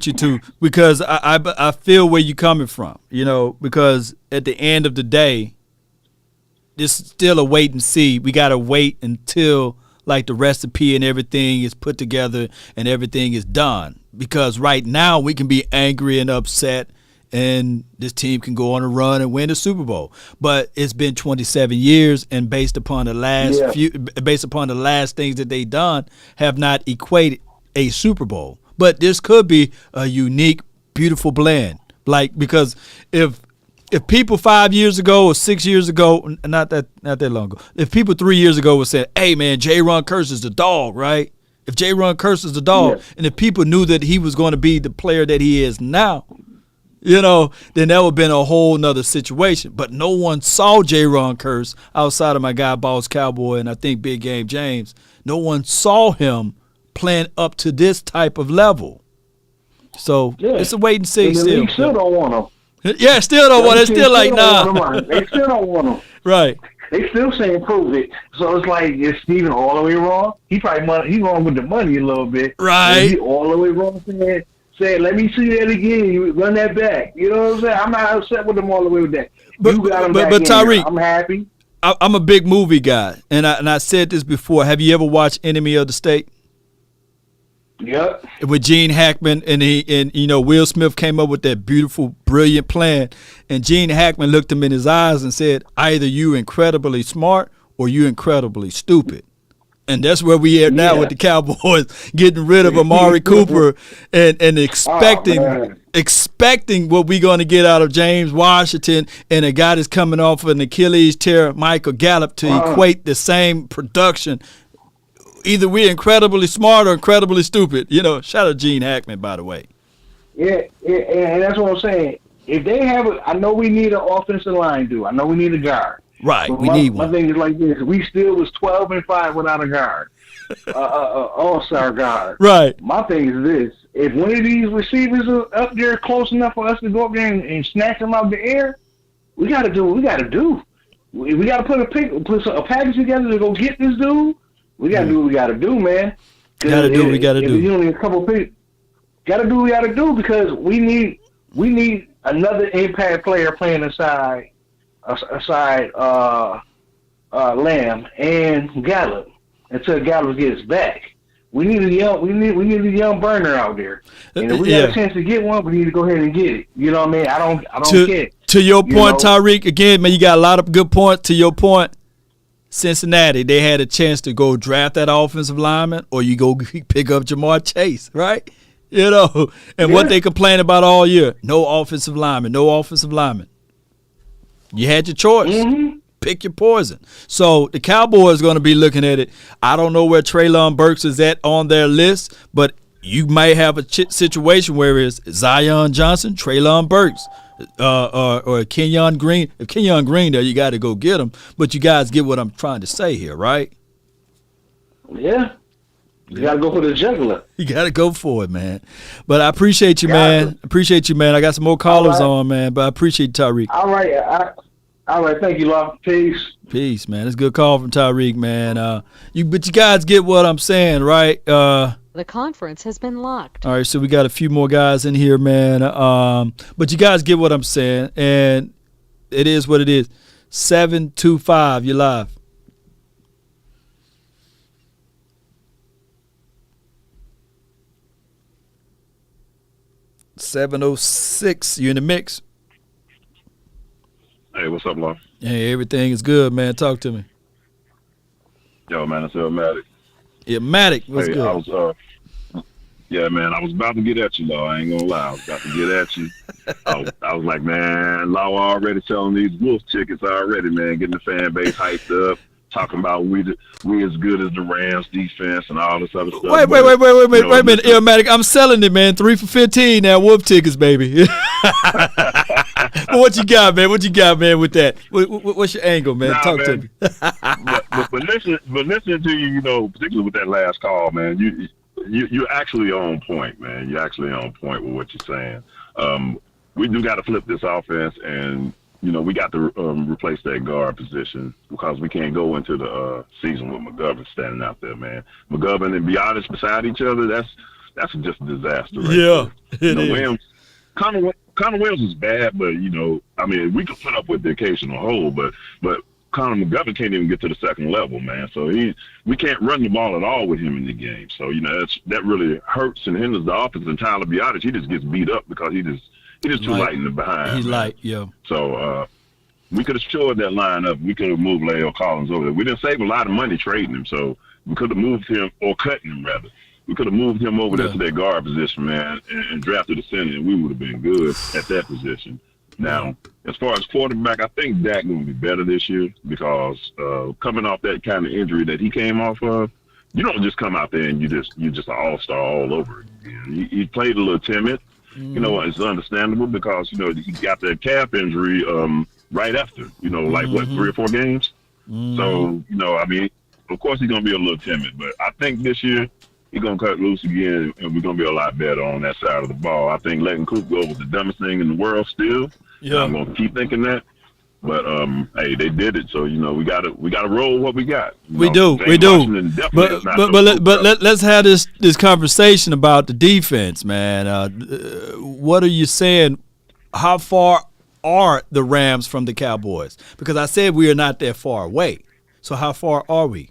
you too, because I feel where you're coming from. You know, because at the end of the day, this is still a wait and see. We gotta wait until like the recipe and everything is put together and everything is done. Because right now we can be angry and upset, and this team can go on a run and win the Super Bowl. But it's been 27 years, and based upon the last things that they done, have not equated a Super Bowl. But this could be a unique, beautiful blend. Like, because if people 5 years ago or 6 years ago, not that long ago, if people 3 years ago were saying, "Hey man, J-Ron Curse is the dog," right? If J-Ron Curse is the dog, and if people knew that he was going to be the player that he is now, you know, then that would have been a whole nother situation. But no one saw J-Ron Curse outside of my guy, Boss Cowboy, and I think Big Game James. No one saw him playing up to this type of level. So it's a wait and see. And the league still don't want him. Yeah, still don't want it. It's still like, nah. They still don't want him. Right. They still saying prove it. So it's like, is Steven all the way wrong? He wrong with the money a little bit. Right. He all the way wrong saying, let me see that again. You run that back. You know what I'm saying? I'm not upset with him all the way with that. But Tariq, I'm happy. I'm a big movie guy, and I said this before. Have you ever watched Enemy of the State? Yep. With Gene Hackman and Will Smith came up with that beautiful, brilliant plan, and Gene Hackman looked him in his eyes and said, "Either you incredibly smart or you incredibly stupid." And that's where we are now with the Cowboys, getting rid of Amari Cooper and expecting what we're going to get out of James Washington and a guy that's coming off of an Achilles tear, Michael Gallup, to equate the same production. Either we're incredibly smart or incredibly stupid. You know, shout out Gene Hackman, by the way. Yeah, and that's what I'm saying. If they have I know we need an offensive line, dude. I know we need a guard. Right, but we need one. My thing is like this. We still was 12-5 without a guard. All-star guard. Right. My thing is this. If one of these receivers are up there close enough for us to go up there and snatch them out of the air, we got to do what we got to do. we got to put a package together to go get this dude. We got to do what we got to do, man. Got to do what we got to do. You only a couple people. Got to do what we got to do because we need another impact player playing aside Lamb and Gallup until Gallup gets back. We need a young burner out there. And if we got a chance to get one, we need to go ahead and get it. You know what I mean? I don't care. To your point, Tyreek, again, man, you got a lot of good points. To your point, Cincinnati, they had a chance to go draft that offensive lineman, or you go pick up Jamar Chase, right? You know, and what they complain about all year, no offensive lineman. You had your choice. Mm-hmm. Pick your poison. So the Cowboys are going to be looking at it. I don't know where Treylon Burks is at on their list, but you might have a situation where it's Zion Johnson, Treylon Burks, or Kenyon Green. If Kenyon Green there, you got to go get him. But you guys get what I'm trying to say here, right? Yeah. You got to go for the jugular. You got to go for it, man. But I appreciate you, man. I got some more callers on, man, but I appreciate Tyreek. All right. All right, thank you, Law. Peace, man. It's a good call from Tyreek, man. But you guys get what I'm saying, right? The conference has been locked. All right, so we got a few more guys in here, man. But you guys get what I'm saying, and it is what it is. 725, you're live. $706, you in the mix. Hey, what's up, Law? Hey, everything is good, man. Talk to me. Yo, man, it's Matic. Yeah, Matic, what's good? Yeah, man, I was about to get at you, Law. I ain't gonna lie. I was about to get at you. I was like, man, Law already selling these Wolf tickets already, man, getting the fan base hyped up, talking about we as good as the Rams defense and all this other stuff. Wait a minute, Matic. I'm selling it, man. 3 for $15 now. Wolf tickets, baby. What you got, man? With that? What's your angle, man? Talk to me. but listening to you, particularly with that last call, man, you're actually on point, man. You're actually on point with what you're saying. We do got to flip this offense, and we got to replace that guard position because we can't go into the season with McGovern standing out there, man. McGovern and Biotis beside each other, that's just a disaster. Right there. Williams, Connor Williams is bad, but we could put up with the occasional hole, but Connor McGovern can't even get to the second level, man. So we can't run the ball at all with him in the game. So that really hurts and hinders the offense. And Tyler Biotis, he just gets beat up because he just too light in the behind. He's light, yeah. So we could have shored that line up. We could have moved Leo Collins over there. We didn't save a lot of money trading him, so we could have moved him, or cutting him rather. We could have moved him over there to that guard position, man, and drafted a center, and we would have been good at that position. Now, as far as quarterback, I think Dak going to be better this year because coming off that kind of injury that he came off of, you don't just come out there and you're just an all-star all over again. He played a little timid. It's understandable because, he got that calf injury right after, 3 or 4 games. So, of course he's going to be a little timid, but I think this year he's going to cut loose again, and we're going to be a lot better on that side of the ball. I think letting Coop go was the dumbest thing in the world still. Yeah. I'm going to keep thinking that. But, hey, they did it, so, we got to roll what we got. We do. But let's have this conversation about the defense, man. What are you saying? How far are the Rams from the Cowboys? Because I said we are not that far away. So how far are we?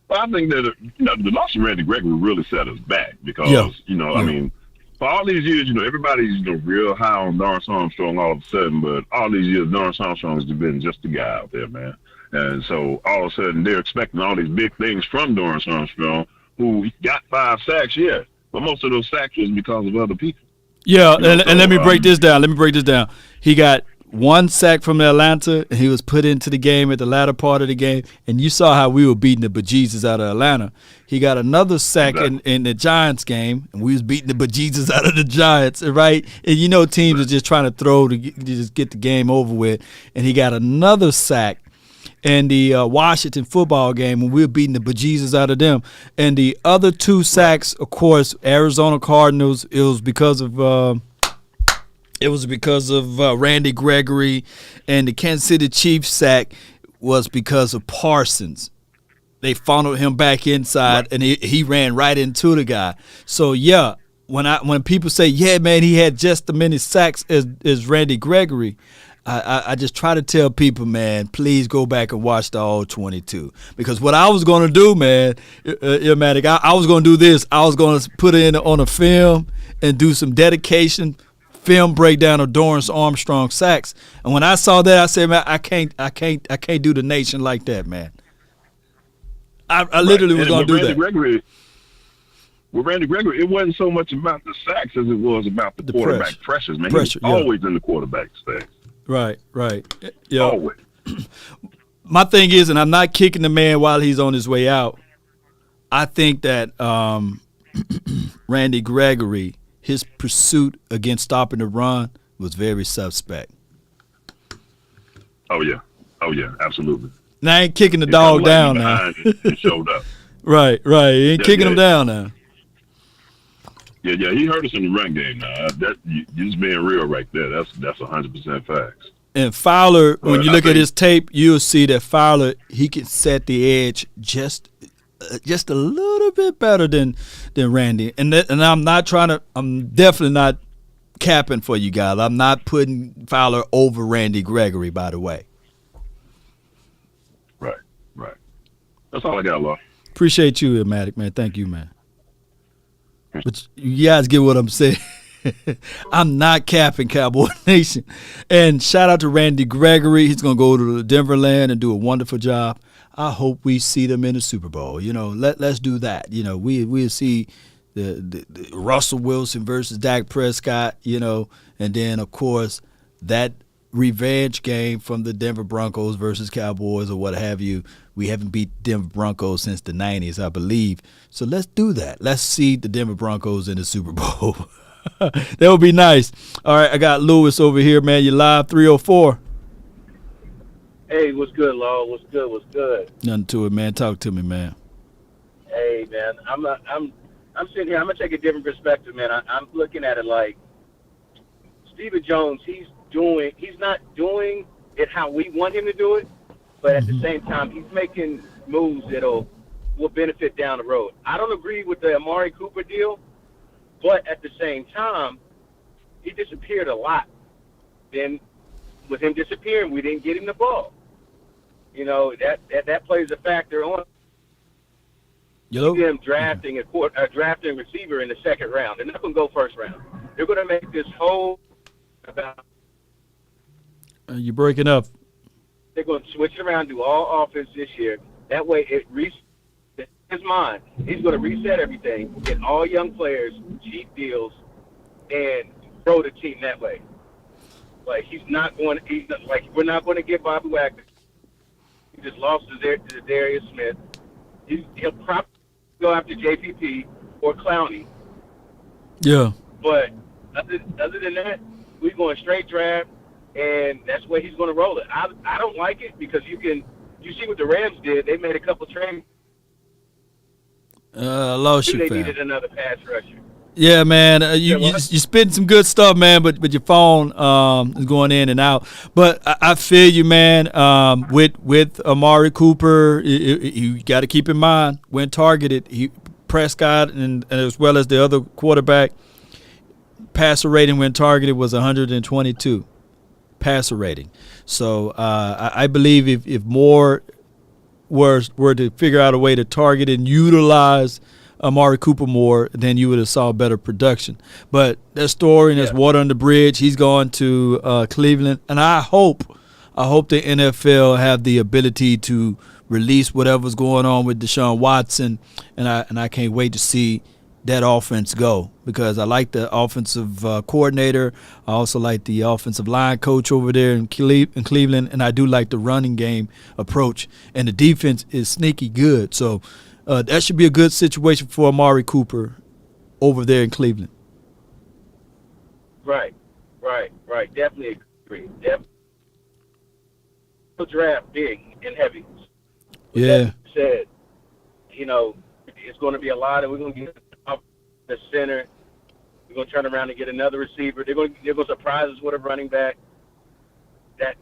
Well, I think that the loss of Randy Gregory really set us back because, I mean, for all these years, everybody's real high on Dorrance Armstrong all of a sudden, but all these years, Dorrance Armstrong has been just a guy out there, man. And so all of a sudden, they're expecting all these big things from Dorrance Armstrong, who got 5 sacks, but most of those sacks was because of other people. Yeah, and let me break this down. He got 1 sack from Atlanta, and he was put into the game at the latter part of the game, and you saw how we were beating the bejesus out of Atlanta. He got another sack in the Giants game, and we was beating the bejesus out of the Giants, right? And teams are just trying to throw to just get the game over with, and he got another sack in the Washington football game when we were beating the bejesus out of them. And the other 2 sacks, of course, Arizona Cardinals, it was because of It was because of Randy Gregory, and the Kansas City Chiefs sack was because of Parsons. They funneled him back inside, and he ran right into the guy. So yeah, when people say, yeah, man, he had just as many sacks as Randy Gregory, I just try to tell people, man, please go back and watch the all 22. Because what I was going to do, man, Ilmatic, I was going to do this. I was going to put it on a film and do some dedication film breakdown of Dorrance Armstrong sacks. And when I saw that, I said, man, I can't do the nation like that, man. I literally was going to do that. With Randy Gregory, it wasn't so much about the sacks as it was about the quarterback pressures, man. Pressure, he was always in the quarterback stacks. Right. Yeah. Always. My thing is, and I'm not kicking the man while he's on his way out, I think that Randy Gregory, his pursuit against stopping the run was very suspect. Oh, yeah, absolutely. Now I ain't kicking the dog down now. He showed up. Right. He ain't kicking him down now. Yeah, he hurt us in the run game now. You just being real right there. That's 100% facts. And Fowler, when you look at his tape, you'll see that Fowler, he can set the edge just a little bit better than Randy. And I'm definitely not capping for you guys. I'm not putting Fowler over Randy Gregory, by the way. Right. That's all I got, Law. Appreciate you, Ilmatic, man. Thank you, man. But you guys get what I'm saying. I'm not capping Cowboy Nation. And shout out to Randy Gregory. He's going to go to the Denver Land and do a wonderful job. I hope we see them in the Super Bowl. Let's do that. We'll see the Russell Wilson versus Dak Prescott, and then, of course, that revenge game from the Denver Broncos versus Cowboys or what have you. We haven't beat Denver Broncos since the 90s, I believe. So let's do that. Let's see the Denver Broncos in the Super Bowl. That would be nice. All right, I got Lewis over here, man. You live 304. Hey, what's good, Law? What's good? Nothing to it, man. Talk to me, man. Hey, man. I'm sitting here. I'm gonna take a different perspective, man. I'm looking at it like Stephen Jones. He's not doing it how we want him to do it, but at the same time, he's making moves that will benefit down the road. I don't agree with the Amari Cooper deal, but at the same time, he disappeared a lot. Then, with him disappearing, we didn't get him the ball. That plays a factor on them drafting a drafting receiver in the second round. They're not going to go first round. They're going to make this whole about. You're breaking up. They're going to switch it around, do all offense this year. That way, it resets his mind. He's going to reset everything, get all young players, cheap deals, and grow the team that way. Like we're not going to get Bobby Wagner. He just lost to Darius Smith. He'll probably go after JPP or Clowney. Yeah. But other than that, we're going straight draft, and that's the way he's going to roll it. I don't like it because you see what the Rams did. They made a couple trades. Lost you, They fam. needed another pass rusher. Yeah, man. You spitting some good stuff, man, but your phone is going in and out. But I feel you, man. With Amari Cooper, you got to keep in mind when targeted, Prescott and as well as the other quarterback, passer rating when targeted was 122 passer rating. So I believe if more were to figure out a way to target and utilize Amari Cooper more, then you would have saw better production. But that story and that's water on the bridge. He's going to Cleveland, and I hope the NFL have the ability to release whatever's going on with Deshaun Watson, and I can't wait to see that offense go because I like the offensive coordinator. I also like the offensive line coach over there in Cleveland, and I do like the running game approach. And the defense is sneaky good, so that should be a good situation for Amari Cooper over there in Cleveland. Right. Definitely agree. Definitely. Draft big and heavy. Yeah. Said, it's going to be a lot, and we're going to get the center. We're going to turn around and get another receiver. They're going to surprise us with a running back.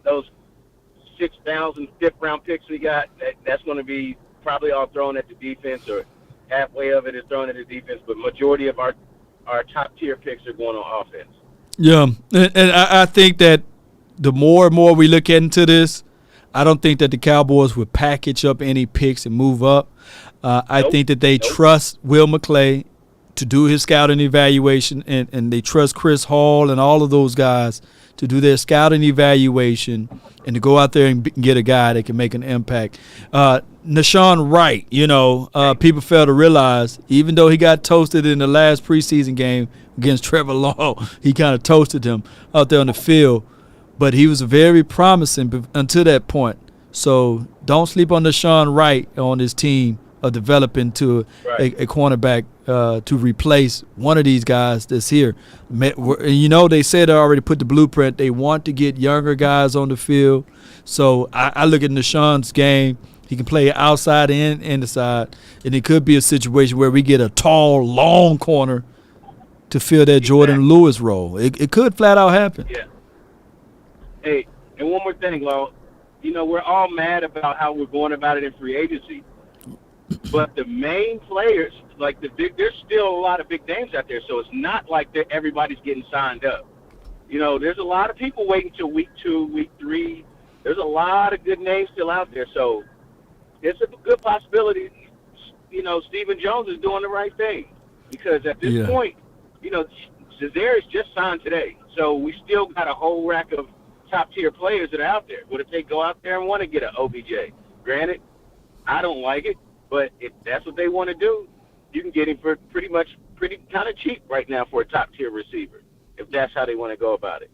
Those 6,000 fifth-round picks we got, that's going to be probably all thrown at the defense, or halfway of it is thrown at the defense, but majority of our top-tier picks are going on offense. Yeah, and I think that the more and more we look into this, I don't think that the Cowboys would package up any picks and move up. I think that they trust Will McClay to do his scouting evaluation, and they trust Chris Hall and all of those guys to do their scouting evaluation and to go out there and get a guy that can make an impact. Nashawn Wright, people fail to realize, even though he got toasted in the last preseason game against Trevor Law, he kind of toasted him out there on the field. But he was very promising until that point. So don't sleep on Nashawn Wright on his team of developing to a cornerback to replace one of these guys that's here. They said they already put the blueprint. They want to get younger guys on the field. So I look at Nashawn's game. He can play outside and inside. And it could be a situation where we get a tall, long corner to fill that Jordan Lewis role. It could flat out happen. Yeah. Hey, and one more thing, Lo. We're all mad about how we're going about it in free agency. But the main players, there's still a lot of big names out there, so it's not like everybody's getting signed up. There's a lot of people waiting till week 2, week 3. There's a lot of good names still out there, so it's a good possibility. Stephen Jones is doing the right thing, because at this point, Cesarius just signed today, so we still got a whole rack of top-tier players that are out there. What if they go out there and want to get an OBJ? Granted, I don't like it, but if that's what they want to do, you can get him for pretty kind of cheap right now for a top-tier receiver, if that's how they want to go about it.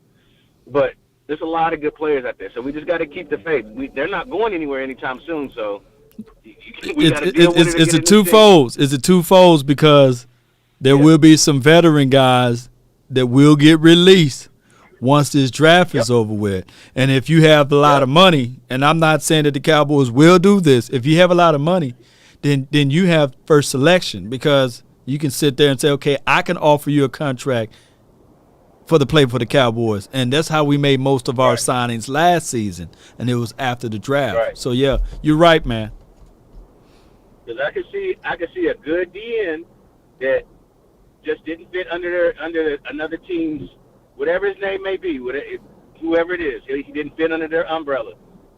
But there's a lot of good players out there, so we just got to keep the faith. They're not going anywhere anytime soon, so we got to deal with it. It's a two-folds. It's a two-folds because there will be some veteran guys that will get released once this draft is over with. And if you have a lot of money, and I'm not saying that the Cowboys will do this, if you have a lot of money, then you have first selection, because you can sit there and say, okay, I can offer you a contract for the play for the Cowboys. And that's how we made most of our signings last season, and it was after the draft. Right. So, yeah, you're right, man. Because I could see a good DN that just didn't fit under another team's, whatever his name may be, whoever it is, he didn't fit under their umbrella.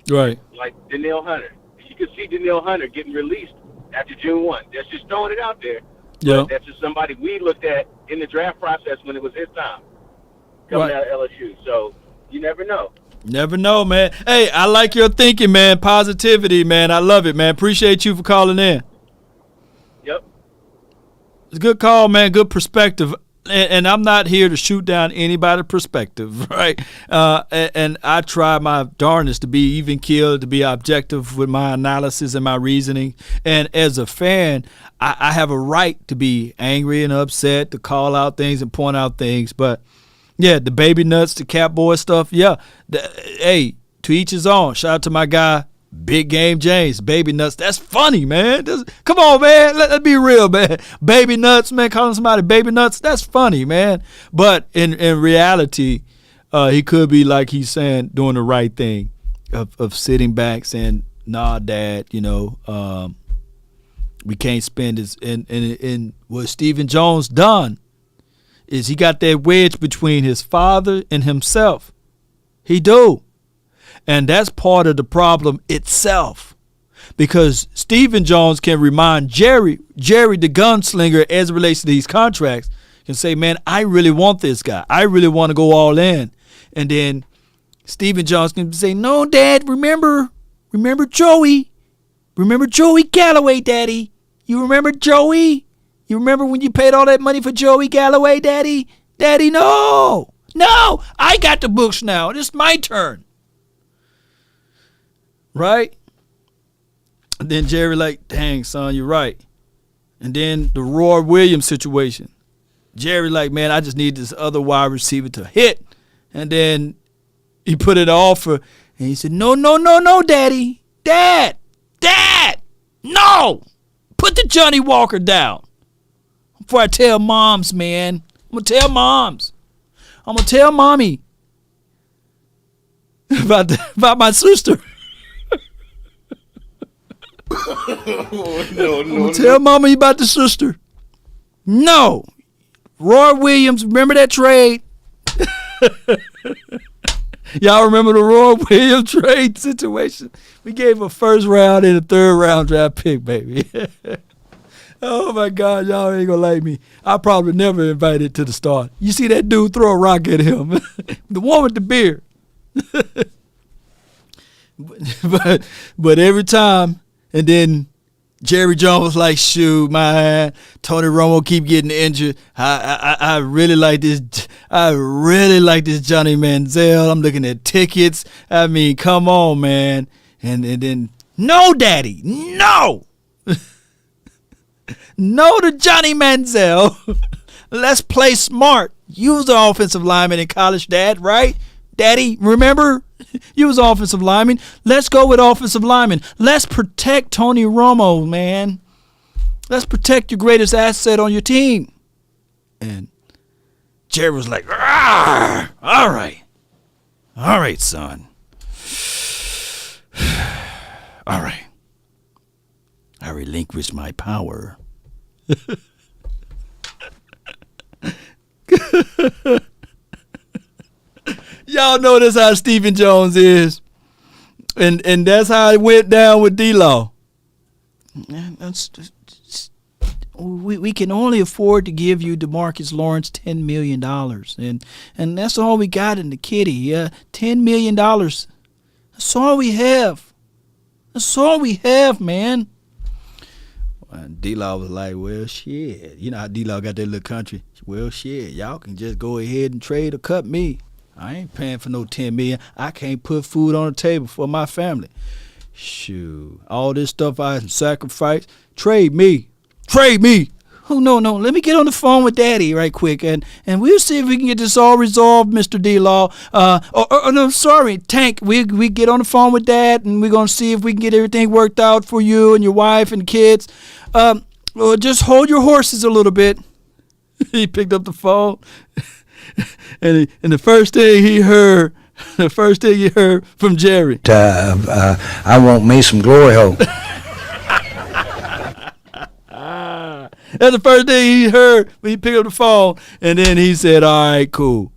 Right. Like Danielle Hunter. You could see Danielle Hunter getting released after June 1. That's just throwing it out there. Yeah. That's just somebody we looked at in the draft process when it was his time coming out of LSU. So you never know. Never know, man. Hey, I like your thinking, man. Positivity, man. I love it, man. Appreciate you for calling in. Yep. It's a good call, man. Good perspective. And I'm not here to shoot down anybody's perspective, right? And I try my darndest to be even keeled, to be objective with my analysis and my reasoning. And as a fan, I have a right to be angry and upset, to call out things and point out things. But, yeah, the baby nuts, the Catboy stuff, yeah. Hey, to each his own. Shout out to my guy, Big Game James, baby nuts. That's funny, man. Come on, man. Let's be real, man. Baby nuts, man. Calling somebody baby nuts, that's funny, man. But in reality, he could be, like he's saying, doing the right thing of sitting back saying, nah, Dad, we can't spend this. And what Stephen Jones done is he got that wedge between his father and himself. He do. And that's part of the problem itself, because Stephen Jones can remind Jerry the gunslinger, as it relates to these contracts, can say, man, I really want this guy. I really want to go all in. And then Stephen Jones can say, no, Dad, remember Joey. Remember Joey Galloway, Daddy. You remember Joey? You remember when you paid all that money for Joey Galloway, Daddy? Daddy, no. No, I got the books now. It's my turn. Right? And then Jerry like, dang, son, you're right. And then the Roy Williams situation. Jerry like, man, I just need this other wide receiver to hit. And then he put it offer, and he said, no, Daddy. Dad, no. Put the Johnny Walker down before I tell moms, man. I'm going to tell moms. I'm going to tell mommy about my sister. No, I'm going to tell mommy about the sister. No. Roy Williams, remember that trade? Y'all remember the Roy Williams trade situation? We gave a first round and a third round draft pick, baby. Oh, my God. Y'all ain't going to like me. I probably never invited to the start. You see that dude throw a rock at him. The one with the beard. but every time, and then Jerry Jones was like, shoot, man, Tony Romo keep getting injured. I really like this. I really like this Johnny Manziel. I'm looking at tickets. I mean, come on, man. And then, no, Daddy, no. No to Johnny Manziel. Let's play smart. You was an offensive lineman in college, Dad, right? Daddy, remember? You was offensive lineman. Let's go with offensive lineman. Let's protect Tony Romo, man. Let's protect your greatest asset on your team. And Jerry was like, all right. All right, son. All right. I relinquish my power. Y'all know that's how Stephen Jones is. And that's how it went down with D-Law. We can only afford to give you DeMarcus Lawrence $10 million. And that's all we got in the kitty. $10 million. That's all we have. That's all we have, man. And D-Law was like, well, shit. You know how D-Law got that little country? Well, shit, y'all can just go ahead and trade or cut me. I ain't paying for no $10 million. I can't put food on the table for my family. Shoot, all this stuff I sacrificed. Trade me. Trade me. Oh, no. Let me get on the phone with Daddy right quick, and we'll see if we can get this all resolved, Mr. D-Law. No, sorry, Tank. We get on the phone with Dad, and we're going to see if we can get everything worked out for you and your wife and kids. Just hold your horses a little bit. He picked up the phone. And the first thing he heard from Jerry. I want me some glory hole. That's the first thing he heard when he picked up the phone. And then he said, all right, cool.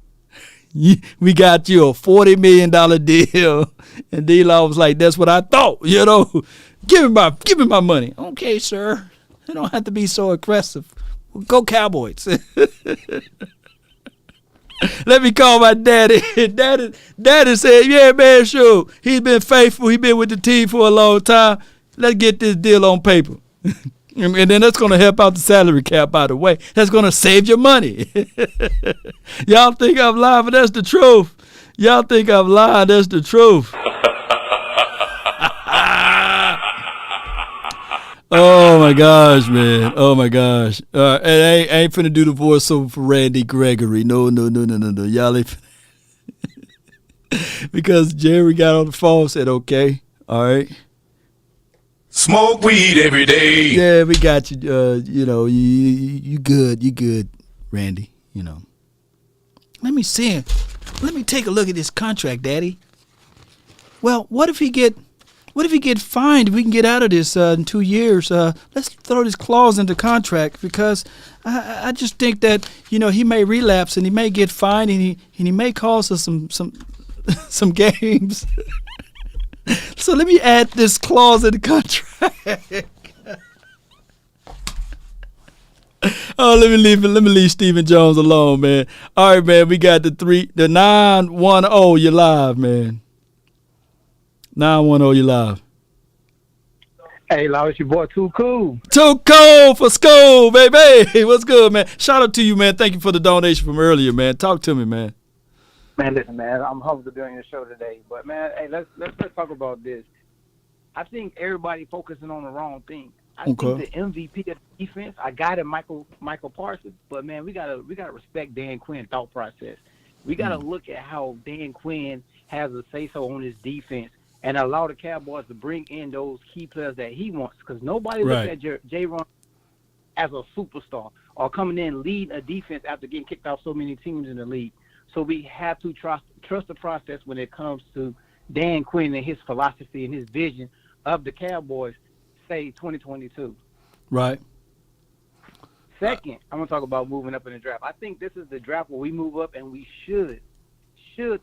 We got you a $40 million deal. And D-Law was like, that's what I thought, you know. Give me my money. Okay, sir. You don't have to be so aggressive. Go Cowboys. Let me call my daddy. Daddy said, yeah, man, sure. He's been faithful. He's been with the team for a long time. Let's get this deal on paper. And then that's going to help out the salary cap, by the way. That's going to save your money. Y'all think I'm lying, but that's the truth. Y'all think I'm lying, that's the truth. Oh, my gosh, man. Oh, my gosh. And I ain't finna do the voiceover for Randy Gregory. No. Y'all ain't because Jerry got on the phone and said, okay, all right. Smoke weed every day. Yeah, we got you. You good, Randy. You know. Let me see it. Let me take a look at this contract, Daddy. Well, what if he get fined? If we can get out of this in 2 years, let's throw this clause into contract because I just think that he may relapse and he may get fined and he may cause us some games. So let me add this clause in the contract. Oh, let me leave Stephen Jones alone, man. All right, man. We got the 910. You're live, man. 910. You're live. Hey, Law, it's your boy Too Cool. Too cool for school, baby. What's good, man? Shout out to you, man. Thank you for the donation from earlier, man. Talk to me, man. Man, listen, man. I'm humbled to be on your show today, but man, hey, let's talk about this. I think everybody focusing on the wrong thing. I think the MVP of the defense, I got it, Michael Parsons, but man, we gotta respect Dan Quinn's thought process. We gotta look at how Dan Quinn has a say so on his defense and allow the Cowboys to bring in those key players that he wants, because nobody looks at J-Ron as a superstar. or coming in leading a defense after getting kicked off so many teams in the league. So we have to trust the process when it comes to Dan Quinn and his philosophy and his vision of the Cowboys, say 2022. Right. Second, I'm going to talk about moving up in the draft. I think this is the draft where we move up and we should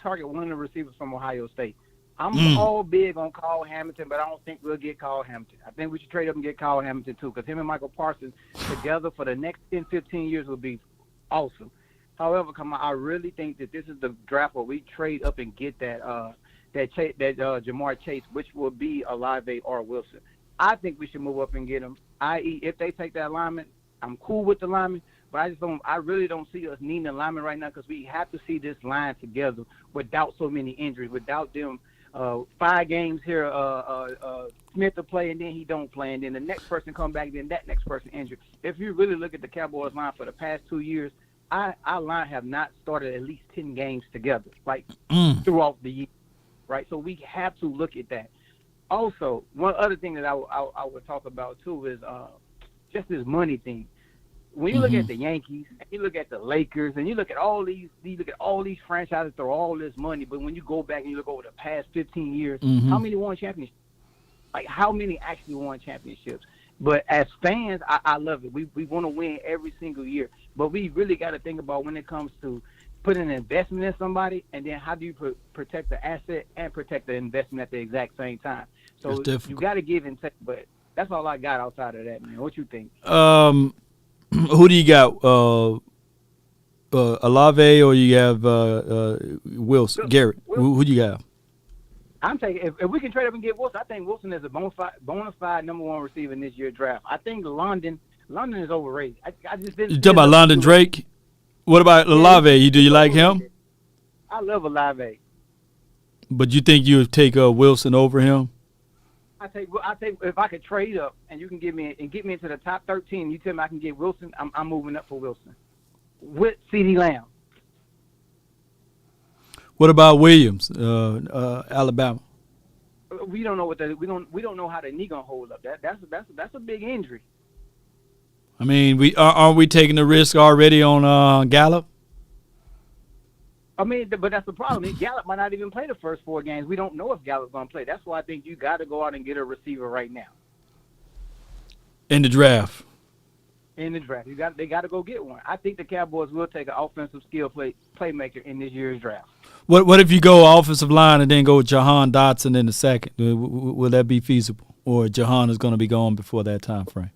target one of the receivers from Ohio State. I'm all big on Carl Hamilton, but I don't think we'll get Carl Hamilton. I think we should trade up and get Carl Hamilton too, because him and Michael Parsons together for the next 10, 15 years would be awesome. However, I really think that this is the draft where we trade up and get that Jamar Chase, which will be Olave or Wilson. I think we should move up and get him. I.e., if they take that lineman, I'm cool with the lineman, but I really don't see us needing a lineman right now, because we have to see this line together without so many injuries, without them 5 games here, Smith to play, and then he don't play, and then the next person come back, then that next person injured. If you really look at the Cowboys line for the past 2 years, our line have not started at least 10 games together, like throughout the year, right? So we have to look at that. Also, one other thing that I would talk about too is just this money thing. When you look at the Yankees, and you look at the Lakers, and you look at all these franchises throw all this money, but when you go back and you look over the past 15 years, how many won championships? Like, how many actually won championships? But as fans, I love it. We want to win every single year, but we really got to think about when it comes to putting an investment in somebody, and then how do you protect the asset and protect the investment at the exact same time? So you got to give and take, but that's all I got outside of that, man. What you think? Who do you got? Olave, or you have Wilson? Garrett. Who do you got? I'm taking, if we can trade up and get Wilson, I think Wilson is a bona fide number 1 receiver in this year's draft. I think London is overrated. I just didn't. You talking about London Drake? What about Olave? Do you like him? I love Olave. But you think you would take Wilson over him? I take if I could trade up and you can get me into the top 13, you tell me I can get Wilson, I'm moving up for Wilson with CeeDee Lamb. What about Williams, Alabama? We don't know we don't know how the knee gonna hold up. That's a big injury. I mean, aren't we taking the risk already on Gallup? I mean, but that's the problem. Gallup might not even play the first 4 games. We don't know if Gallup's going to play. That's why I think you got to go out and get a receiver right now. In the draft. In the draft. They got to go get one. I think the Cowboys will take an offensive skill playmaker in this year's draft. What if you go offensive line and then go with Jahan Dotson in the second? Will that be feasible? Or Jahan is going to be gone before that time frame?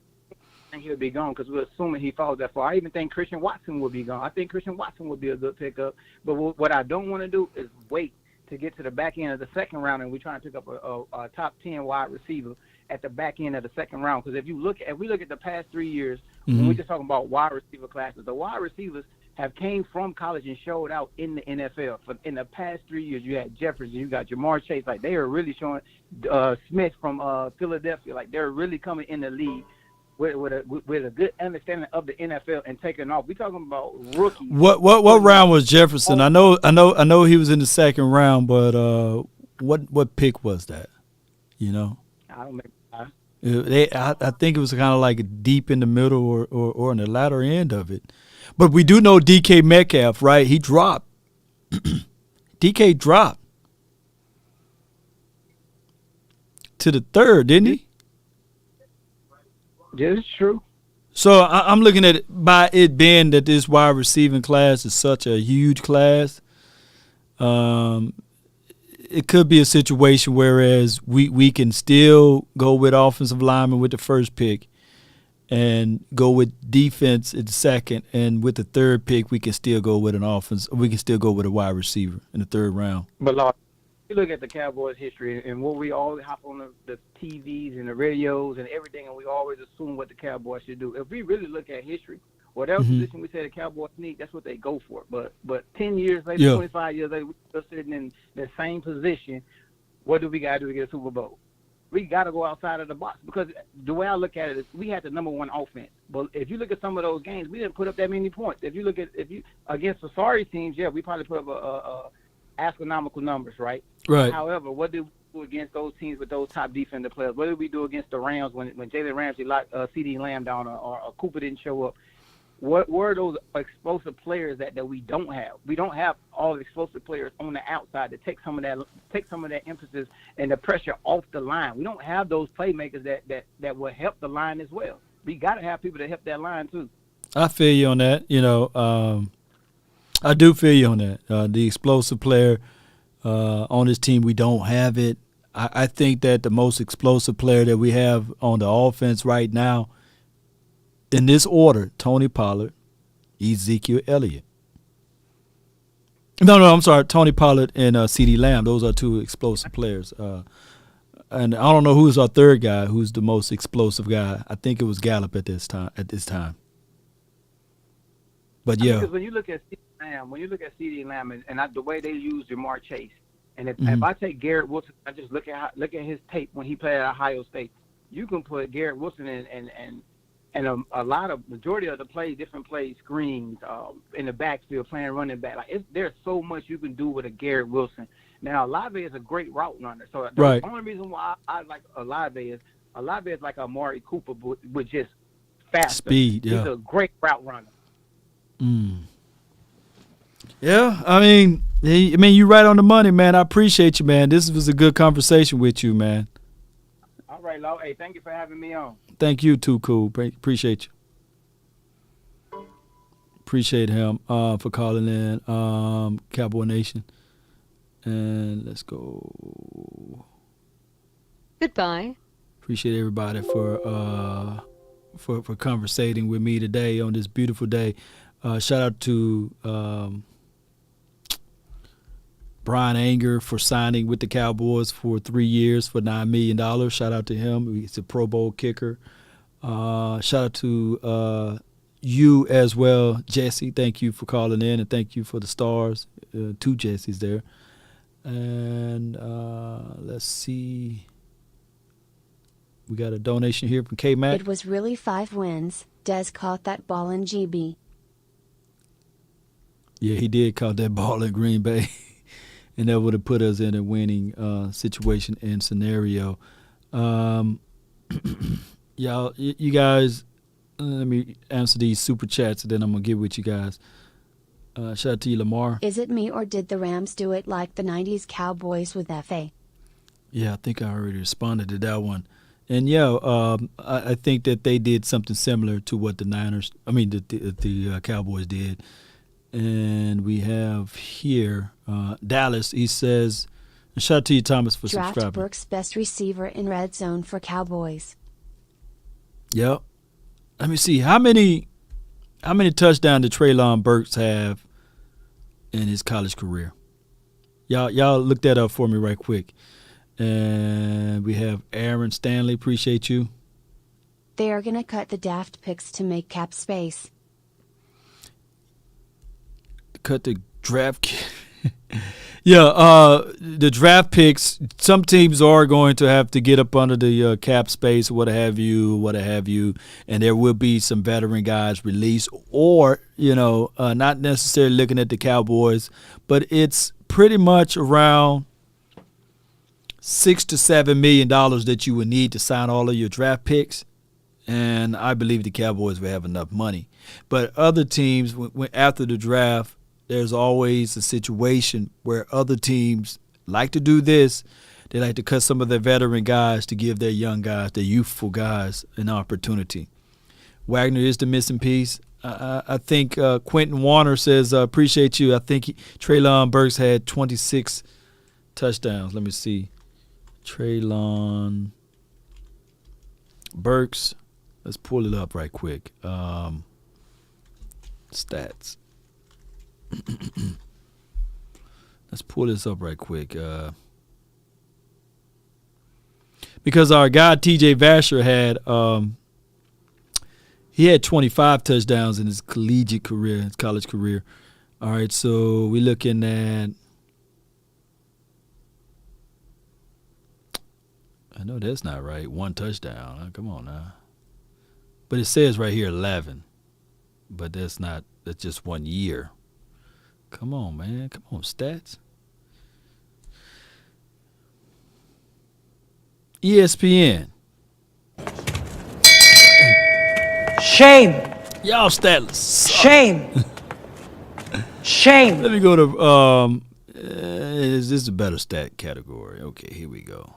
I think he'll be gone because we're assuming he falls that far. I even think Christian Watson will be gone. I think Christian Watson would be a good pickup. But what I don't want to do is wait to get to the back end of the second round and we're trying to pick up a top 10 wide receiver at the back end of the second round. Because if we look at the past 3 years, when we're just talking about wide receiver classes, the wide receivers have came from college and showed out in the NFL. In the past 3 years, you had Jefferson, you got Jamar Chase. Like, they are really showing Smith from Philadelphia. Like, they're really coming in the league with a good understanding of the NFL and taking off. We're talking about rookies. What round was Jefferson? I know he was in the second round, but what pick was that? You know, I don't know. I think it was kind of like deep in the middle or in the latter end of it. But we do know DK Metcalf, right? He dropped. DK dropped to the third, didn't he? Yeah, it's true. So I'm looking at it by it being that this wide receiving class is such a huge class. It could be a situation whereas we can still go with offensive lineman with the first pick and go with defense at the second, and with the third pick we can still go with an offense. We can still go with a wide receiver in the third round. But Lord, you look at the Cowboys' history and what we always hop on the TVs and the radios and everything, and we always assume what the Cowboys should do. If we really look at history, whatever position we say the Cowboys need, that's what they go for. But 10 years later, 25 years later, we're still sitting in the same position. What do we got to do to get a Super Bowl? We got to go outside of the box, because the way I look at it is we had the number 1 offense. But if you look at some of those games, we didn't put up that many points. If you against the sorry teams, we probably put up astronomical numbers, right? Right. However, what did we do against those teams with those top defensive players? What did we do against the Rams when Jalen Ramsey locked CeeDee Lamb down or Cooper didn't show up? what were those explosive players that we don't have? We don't have all the explosive players on the outside to take some of that emphasis and the pressure off the line. We don't have those playmakers that will help the line as well. We got to have people to help that line too. I feel you on that. I do feel you on that. The explosive player on this team, we don't have it. I think that the most explosive player that we have on the offense right now, in this order, Tony Pollard, Ezekiel Elliott. No, I'm sorry, Tony Pollard and CeeDee Lamb. Those are two explosive players. And I don't know who's our third guy, who's the most explosive guy. I think it was Gallup at this time. But yeah, because when you look at CeeDee Lamb, and the way they use Jamar Chase, and if I take Garrett Wilson, I just look at his tape when he played at Ohio State. You can put Garrett Wilson and a lot of majority of the plays, different plays, screens in the backfield, playing running back. Like there's so much you can do with a Garrett Wilson. Now Olave is a great route runner. So the only reason why I like Olave is like Amari Cooper, with just faster speed. Yeah, he's a great route runner. Yeah, I mean, you're right on the money, man. I appreciate you, man. This was a good conversation with you, man. All right, Lo. Hey, thank you for having me on. Thank you, too, Cool. Appreciate you. Appreciate him for calling in, Cowboy Nation. And let's go. Goodbye. Appreciate everybody for conversating with me today on this beautiful day. Shout out to Bryan Anger for signing with the Cowboys for 3 years for $9 million. Shout out to him. He's a Pro Bowl kicker. Shout out to you as well, Jesse. Thank you for calling in, and thank you for the stars. 2 Jessies there. And let's see. We got a donation here from K-Mac. It was really 5 wins. Des caught that ball in GB. Yeah, he did caught that ball in Green Bay. And that would have put us in a winning situation and scenario. Y'all, you guys, let me answer these super chats, and then I'm going to get with you guys. Shout out to you, Lamar. Is it me, or did the Rams do it like the 90s Cowboys with FA? Yeah, I think I already responded to that one. And, I think that they did something similar to what the Cowboys did. And we have here Dallas. He says, shout out to you, Thomas, for Draft subscribing. Burks best receiver in red zone for Cowboys. Yep. Let me see. How many touchdowns did Treylon Burks have in his college career? Y'all look that up for me right quick. And we have Aaron Stanley. Appreciate you. They are going to cut the draft picks to make cap space. Cut the draft. The draft picks. Some teams are going to have to get up under the cap space, what have you, and there will be some veteran guys released, or not necessarily looking at the Cowboys, but it's pretty much around $6 to $7 million that you would need to sign all of your draft picks, and I believe the Cowboys will have enough money. But other teams, after the draft, there's always a situation where other teams like to do this. They like to cut some of their veteran guys to give their young guys, their youthful guys, an opportunity. Wagner is the missing piece. I think Quentin Warner says, appreciate you. I think Treylon Burks had 26 touchdowns. Let me see. Treylon Burks. Let's pull it up right quick. Stats. Let's pull this up right quick. Because our guy TJ Vasher had he had 25 touchdowns in his collegiate career, his college career. All right, so we're looking at, I know that's not right. 1 touchdown. Come on now. But it says right here 11. But that's not, that's just 1 year. Come on, man. Come on, stats. ESPN. Shame. Y'all stats suck. Shame. Shame. Let me go to is this a better stat category? Okay, here we go.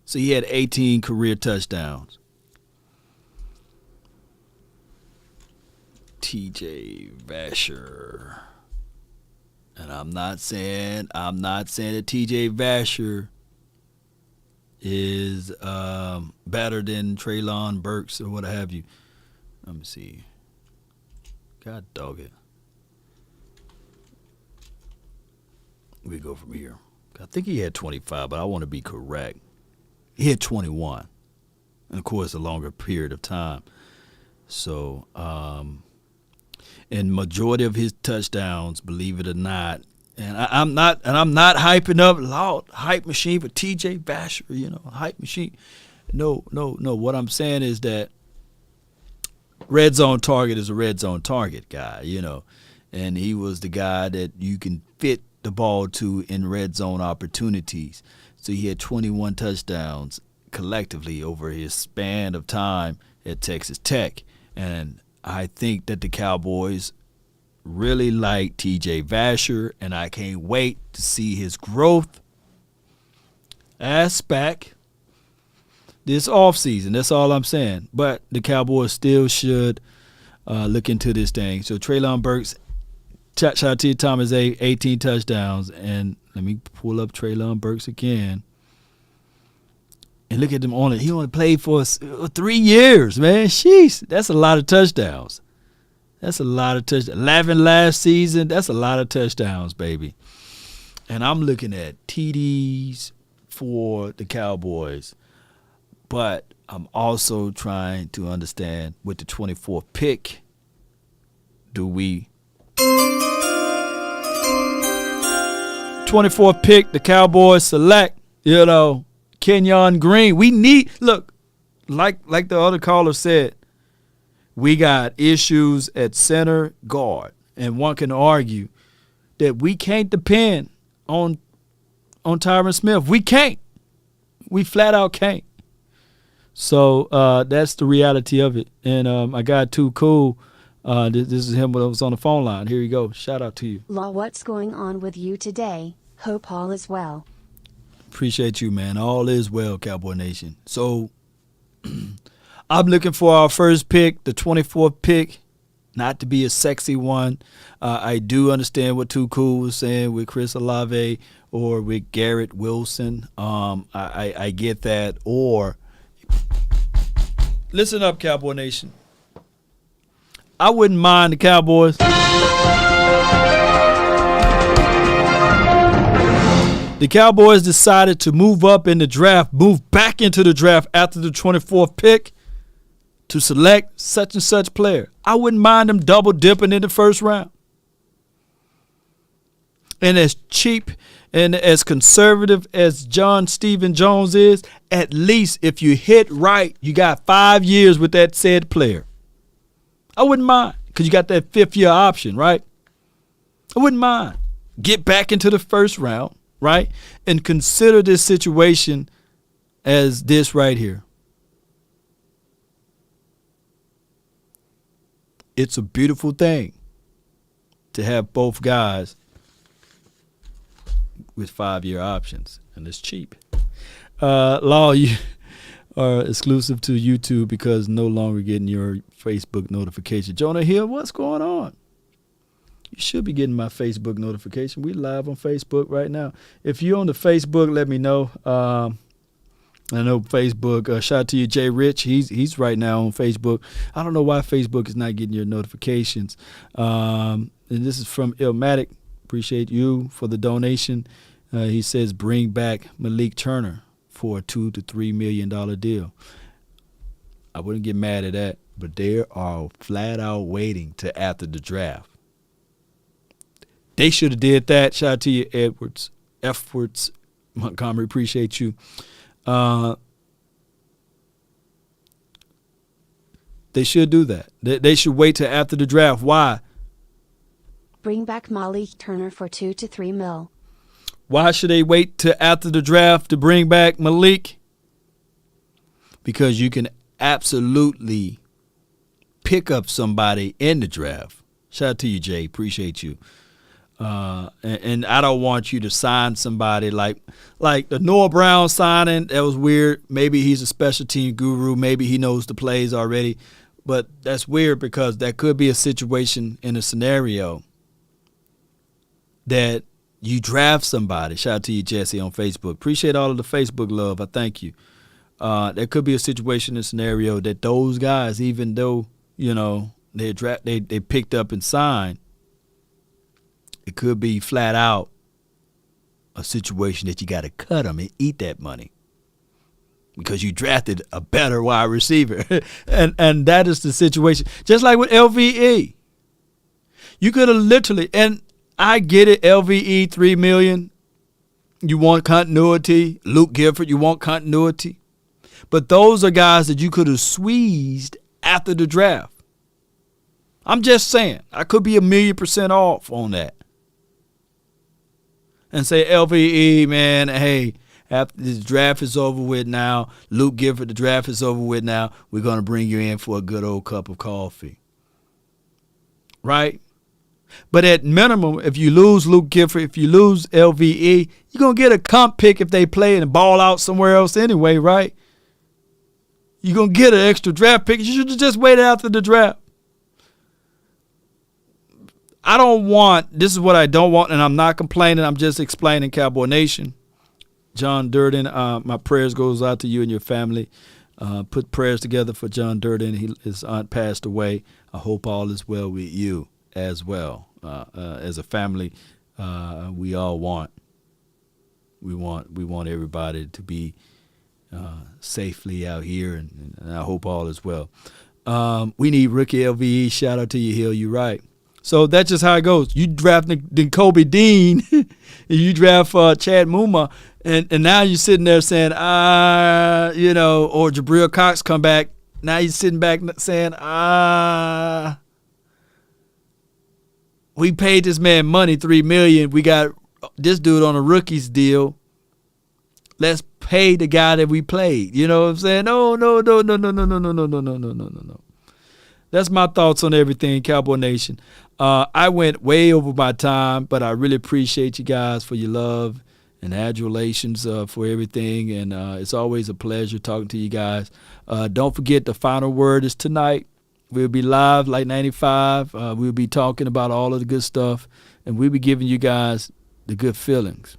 So he had 18 career touchdowns. TJ Vasher. And I'm not saying that TJ Vasher is better than Treylon Burks or what have you. Let me see. God dog it. We go from here. I think he had 25, but I want to be correct. He had 21. And of course, a longer period of time. So, and majority of his touchdowns, believe it or not, and I'm not hyping up loud hype machine for TJ Vasher, hype machine. No. What I'm saying is that red zone target is a red zone target guy, and he was the guy that you can fit the ball to in red zone opportunities. So he had 21 touchdowns collectively over his span of time at Texas Tech. And I think that the Cowboys really like TJ Vasher, and I can't wait to see his growth aspect this offseason. That's all I'm saying. But the Cowboys still should look into this thing. So Treylon Burks, shout out to you, Thomas A, 18 touchdowns. And let me pull up Treylon Burks again. And look at him on it. He only played for 3 years, man. Sheesh, that's a lot of touchdowns. 11 last season. That's a lot of touchdowns, baby. And I'm looking at TDs for the Cowboys. But I'm also trying to understand with the 24th pick, do we 24th pick, the Cowboys select, Kenyon Green. We need, look, like the other caller said, we got issues at center guard. And one can argue that we can't depend on Tyron Smith. We can't. We flat out can't. So that's the reality of it. And I got Too Cool. This is him that was on the phone line. Here you go. Shout out to you. Law, what's going on with you today? Hope all is well. Appreciate you, man. All is well, Cowboy Nation. So I'm looking for our first pick, the 24th pick, not to be a sexy one. I do understand what Too Cool was saying with Chris Olave or with Garrett Wilson. I get that. Or listen up, Cowboy Nation. I wouldn't mind the Cowboys. The Cowboys decided to move up in the draft, move back into the draft after the 24th pick to select such and such player. I wouldn't mind them double dipping in the first round. And as cheap and as conservative as John Stephen Jones is, at least if you hit right, you got 5 years with that said player. I wouldn't mind because you got that 5th year option, right? I wouldn't mind. Get back into the first round, right? And consider this situation as this right here. It's a beautiful thing to have both guys with 5 year options, and it's cheap. Law, you are exclusive to YouTube because no longer getting your Facebook notification. Jonah Hill, what's going on? You should be getting my Facebook notification. We live on Facebook right now. If you're on the Facebook, let me know. I know Facebook. Shout out to you, Jay Rich. He's right now on Facebook. I don't know why Facebook is not getting your notifications. And this is from Illmatic. Appreciate you for the donation. He says bring back Malik Turner for a $2 to $3 million deal. I wouldn't get mad at that, but they are flat out waiting to after the draft. They should have did that. Shout out to you, Edwards Montgomery. Appreciate you. They should do that. They should wait till after the draft. Why? Bring back Malik Turner for $2 to $3 million. Why should they wait till after the draft to bring back Malik? Because you can absolutely pick up somebody in the draft. Shout out to you, Jay. Appreciate you. And I don't want you to sign somebody like the Noah Brown signing. That was weird. Maybe he's a special team guru. Maybe he knows the plays already. But that's weird because that could be a situation in a scenario that you draft somebody. Shout out to you, Jesse, on Facebook. Appreciate all of the Facebook love. I thank you. There could be a situation, a scenario that those guys, even though, they picked up and signed, it could be flat out a situation that you got to cut them and eat that money because you drafted a better wide receiver. and that is the situation. Just like with LVE. You could have literally, and I get it, LVE, $3 million. You want continuity. Luke Gifford, you want continuity. But those are guys that you could have squeezed after the draft. I'm just saying, I could be 1,000,000% off on that. And say, LVE, man, hey, after this draft is over with now, Luke Gifford, the draft is over with now, we're going to bring you in for a good old cup of coffee. Right? But at minimum, if you lose Luke Gifford, if you lose LVE, you're going to get a comp pick if they play and ball out somewhere else anyway, right? You're going to get an extra draft pick. You should have just waited after the draft. This is what I don't want, and I'm not complaining. I'm just explaining, Cowboy Nation. John Durden, my prayers goes out to you and your family. Put prayers together for John Durden. His aunt passed away. I hope all is well with you as well. As a family, we all want everybody to be safely out here, and I hope all is well. We need rookie LVE. Shout out to you, Hill. You're right. So that's just how it goes. You draft Kobe Dean, and you draft Chad Muma, and now you're sitting there saying, or Jabril Cox come back. Now you're sitting back saying, we paid this man money, $3 million. We got this dude on a rookie's deal. Let's pay the guy that we played. You know what I'm saying? No. That's my thoughts on everything, Cowboy Nation. I went way over my time, but I really appreciate you guys for your love and adulations for everything. And it's always a pleasure talking to you guys. Don't forget the final word is tonight. We'll be live like 95. We'll be talking about all of the good stuff, and we'll be giving you guys the good feelings.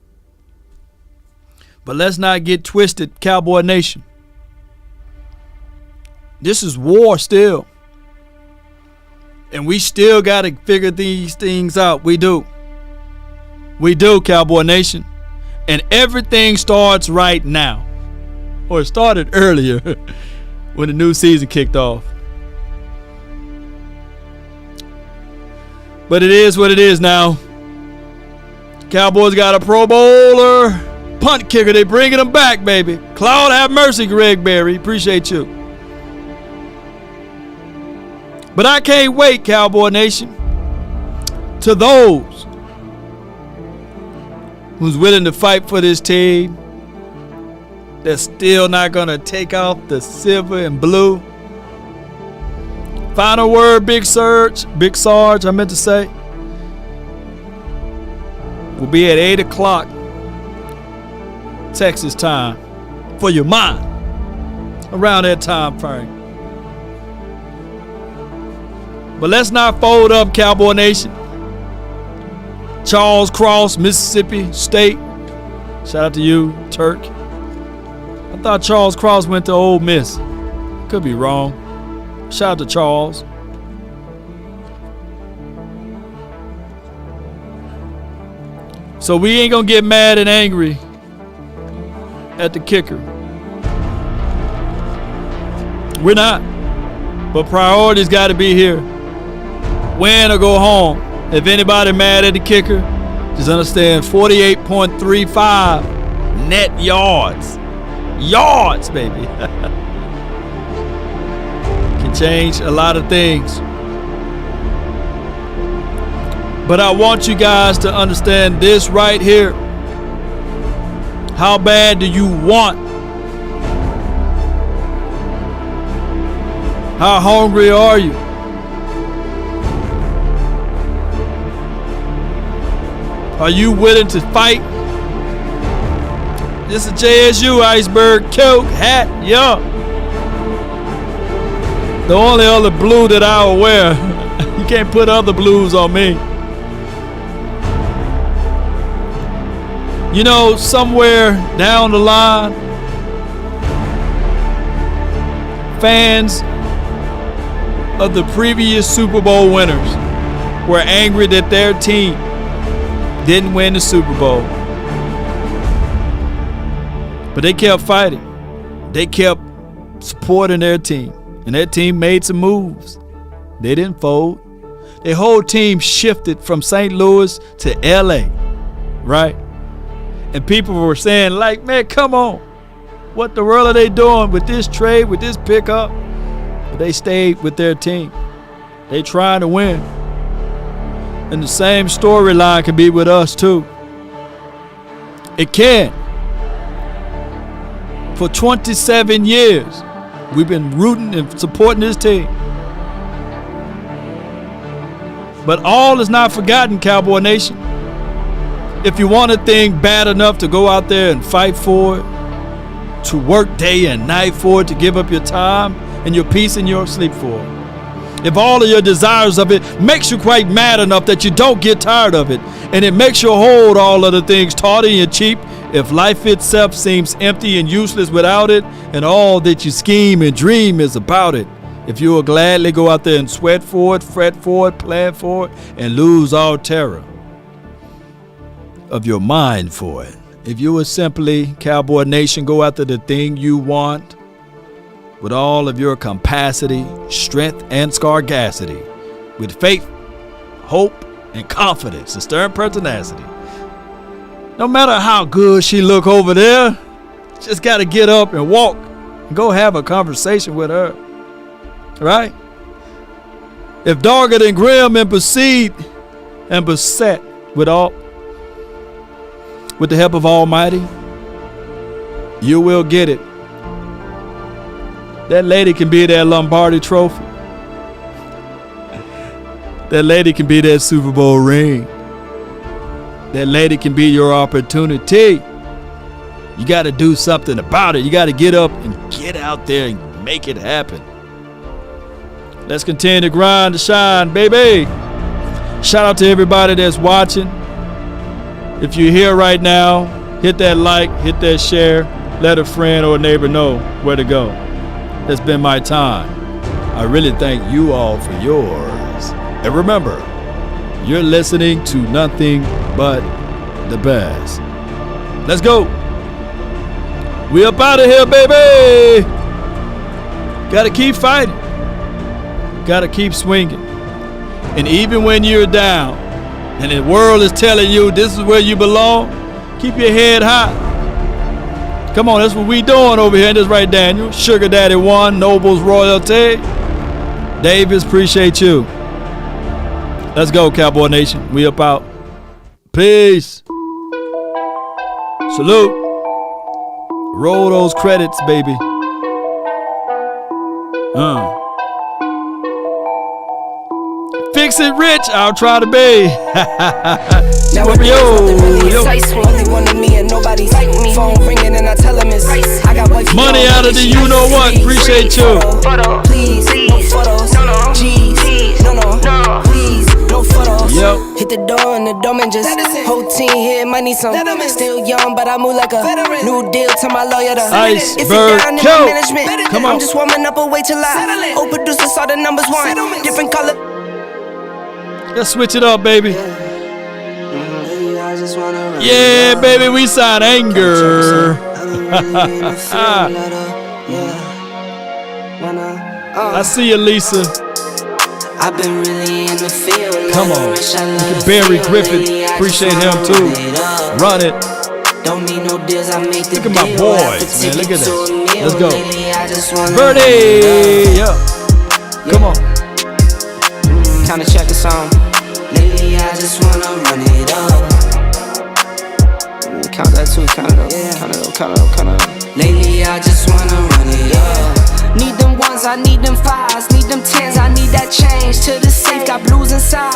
But let's not get twisted, Cowboy Nation. This is war still. And we still got to figure these things out. We do. We do, Cowboy Nation. And everything starts right now. Or it started earlier when the new season kicked off. But it is what it is now. Cowboys got a Pro Bowler, punt kicker. They bringing him back, baby. Claude, have mercy, Greg Berry. Appreciate you. But I can't wait, Cowboy Nation, to those who's willing to fight for this team that's still not going to take off the silver and blue. Final word, Big Sarge, I meant to say, will be at 8 o'clock Texas time for your mind around that time frame. But let's not fold up, Cowboy Nation. Charles Cross, Mississippi State. Shout out to you, Turk. I thought Charles Cross went to Ole Miss. Could be wrong. Shout out to Charles. So we ain't going to get mad and angry at the kicker. We're not. But priorities got to be here. Win or go home. If anybody mad at the kicker, just understand 48.35 net yards. Yards, baby. Can change a lot of things. But I want you guys to understand this right here. How bad do you want? How hungry are you? Are you willing to fight? This is JSU iceberg coat hat, yeah. The only other blue that I will wear. You can't put other blues on me. You know, somewhere down the line, fans of the previous Super Bowl winners were angry that their team didn't win the Super Bowl. But they kept fighting. They kept supporting their team. And their team made some moves. They didn't fold. Their whole team shifted from St. Louis to LA, right? And people were saying, like, man, come on. What the world are they doing with this trade, with this pickup? But they stayed with their team. They trying to win. And the same storyline can be with us too. It can. For 27 years, we've been rooting and supporting this team. But all is not forgotten, Cowboy Nation. If you want a thing bad enough to go out there and fight for it, to work day and night for it, to give up your time and your peace and your sleep for it. If all of your desires of it makes you quite mad enough that you don't get tired of it, and it makes you hold all of the things tawdry and cheap, if life itself seems empty and useless without it, and all that you scheme and dream is about it, if you will gladly go out there and sweat for it, fret for it, plan for it, and lose all terror of your mind for it. If you will simply, Cowboy Nation, go after the thing you want with all of your capacity, strength, and scargacity, with faith, hope, and confidence, and stern pertinacity. No matter how good she look over there, just got to get up and walk and go have a conversation with her, right? If darker than grim and beset with the help of Almighty, you will get it. That lady can be that Lombardi trophy. That lady can be that Super Bowl ring. That lady can be your opportunity. You got to do something about it. You got to get up and get out there and make it happen. Let's continue to grind to shine, baby. Shout out to everybody that's watching. If you're here right now, hit that like, hit that share, let a friend or a neighbor know where to go. It's been my time. I really thank you all for yours. And remember, you're listening to nothing but the best. Let's go. We up out of here, baby. Gotta keep fighting. Gotta keep swinging. And even when you're down and the world is telling you this is where you belong, keep your head high. Come on, that's what we doing over here. And this right, Daniel. Sugar Daddy 1, Nobles Royalty. Davis, appreciate you. Let's go, Cowboy Nation. We up out. Peace. Salute. Roll those credits, baby. Fix it rich, I'll try to be. Money out of the you know what, appreciate you. Please, no photos. G's, no, please, no photos. Yep. Hit the door and the domain just whole team here, might need some. Still young, but I move like a new deal to my lawyer. Iceberg Kill. Come on. I'm just warming up, wait till I old producer saw the numbers one. Different color. Let's switch it up, baby. Yeah, baby, we signed Anger. I see you, Lisa. I've been really in the field. Come on. Look at Barry Griffith. Appreciate him too. Run it. Don't need no deals, I make the Look at my deal. boys, man. Look at that. Let's go. Birdie. Yeah. Come on. Kinda check the song. Lately I just wanna run it up. Count that too, count it up, count it up. Lately I just wanna run it up. Need them ones, I need them fives, need them tens, I need that change. To the safe, got blues inside.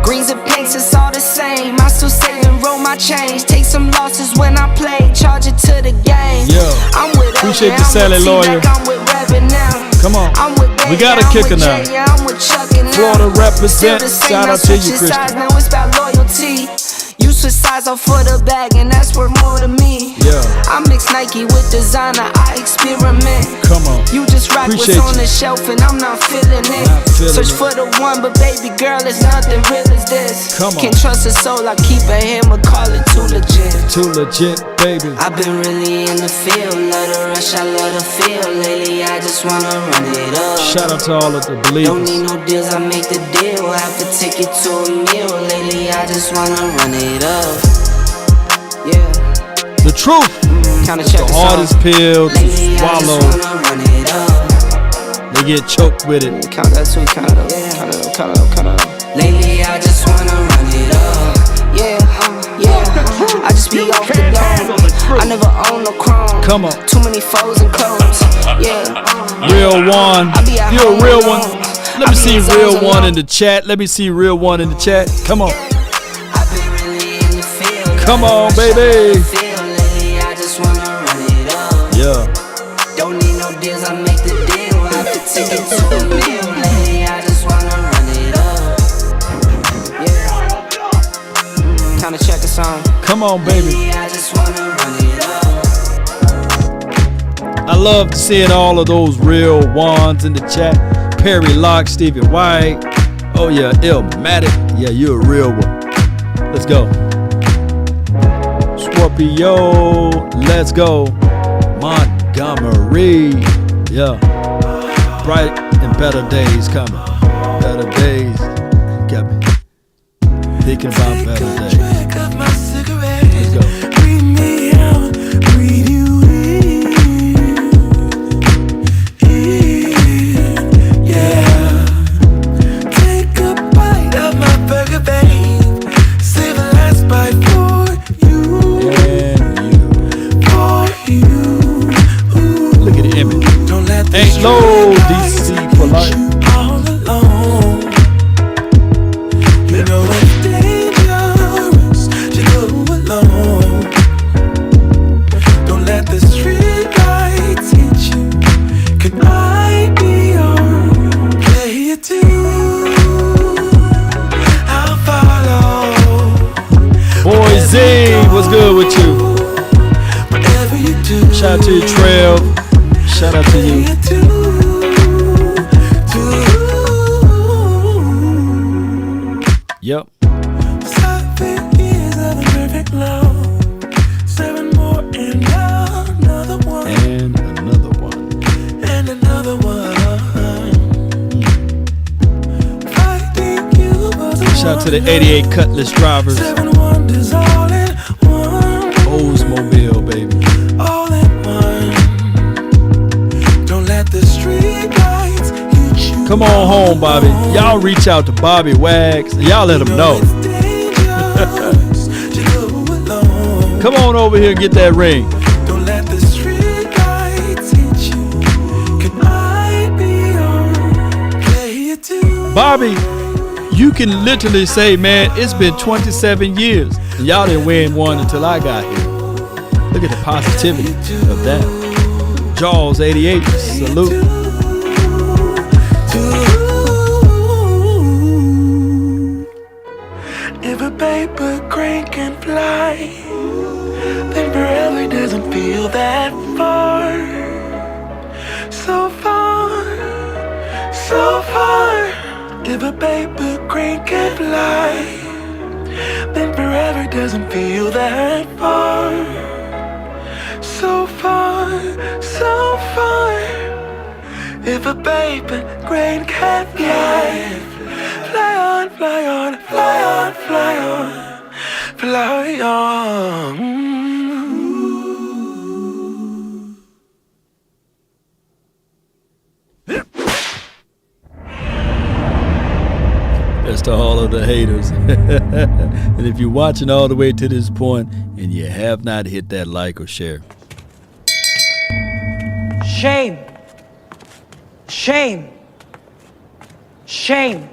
Greens and pinks, it's all the same. I still save and roll my change. Take some losses when I play, charge it to the game. Yo, I'm with appreciate Evan, the Sally Lawyer. I'm with Revan now. Come on, I'm with we got a kicker now. I'm with Chuck and Florida represent. Still the same, Shout I out to switch you, your Christian. sides, now it's about loyalty. You switch sides off for the bag, and that's worth more to me. Yeah. I mix Nike with designer, I experiment. Come on. You just rock Appreciate what's on you. the shelf, and I'm not feeling it. Search for the one, but baby girl, it's nothing real as this. Come on. Can't trust a soul, I keep a hammer, call it too legit. Too legit, baby. I've been really in the field, love the rush, I love the feel. Lately, I just wanna run it up. Shout out to all of the Don't believers. need no deals, I make the deal. Have to take it to a meal. Lately, I just wanna run it up. Yeah. The truth. Kinda It's check the this hardest out. pill to Lately, I just swallow. wanna run it up. They get choked with it. Count that too, count it up, count it up, count it up, count it up. Lately, I just wanna run it up. Yeah, yeah. I just be off the dome. I never own no chrome. Come on. Too many foes and clones. Yeah. Real one. I be at You a home real alone. one. Let I me be see in zones real one alone. in the chat. Let me see real one in the chat. Come on. I've been really in the field. Come on, baby. Feel lately, I just wanna run it up. Yeah. Don't need no deals, I make the deal. I have to take it to a meal. Lately, I just wanna run it up. Yeah. Kinda check a song. Come on, baby. Lately, I just wanna run it up. I love seeing all of those real ones in the chat. Perry Locke, Stevie White. Oh yeah, Illmatic. Yeah, you're a real one. Let's go. Scorpio. Let's go. Montgomery. Yeah. Bright and better days coming. Better days. Got me thinking about better days. Let's go. Look at the image. Ain't low DC for life. You know it's dangerous to go alone. Don't let the street lights hit you. Can I be your player too? I'll follow. Boy Z, what's good with you? Whatever you do. Shout out to you, Trail. Shout out to you. Yep. 7 years of perfect love. 7 more and another one. And another one. And another one. Fighting you was a Shout out to the 88 Cutlass drivers. 7 wonders all in one. Oldsmobile, baby. All in one. Don't let the street lights hit you. Come on home, Bobby. Y'all reach out to Bobby Wags. Y'all let him know. Come on over here and get that ring. Don't let the street lights hit you. Can I be your player too? Bobby, you can literally say, man, it's been 27 years. And y'all didn't win one until I got here. Look at the positivity of that. Jaws 88, salute. If a paper crane can fly, then forever doesn't feel that far. So far, so far. If a paper crane can fly, then forever doesn't feel that far. So far, so far. If a paper crane can fly, fly on, fly on, fly on, fly on, fly on. That's to all of the haters. And if you're watching all the way to this point and you have not hit that like or share. Shame. Shame. Shame.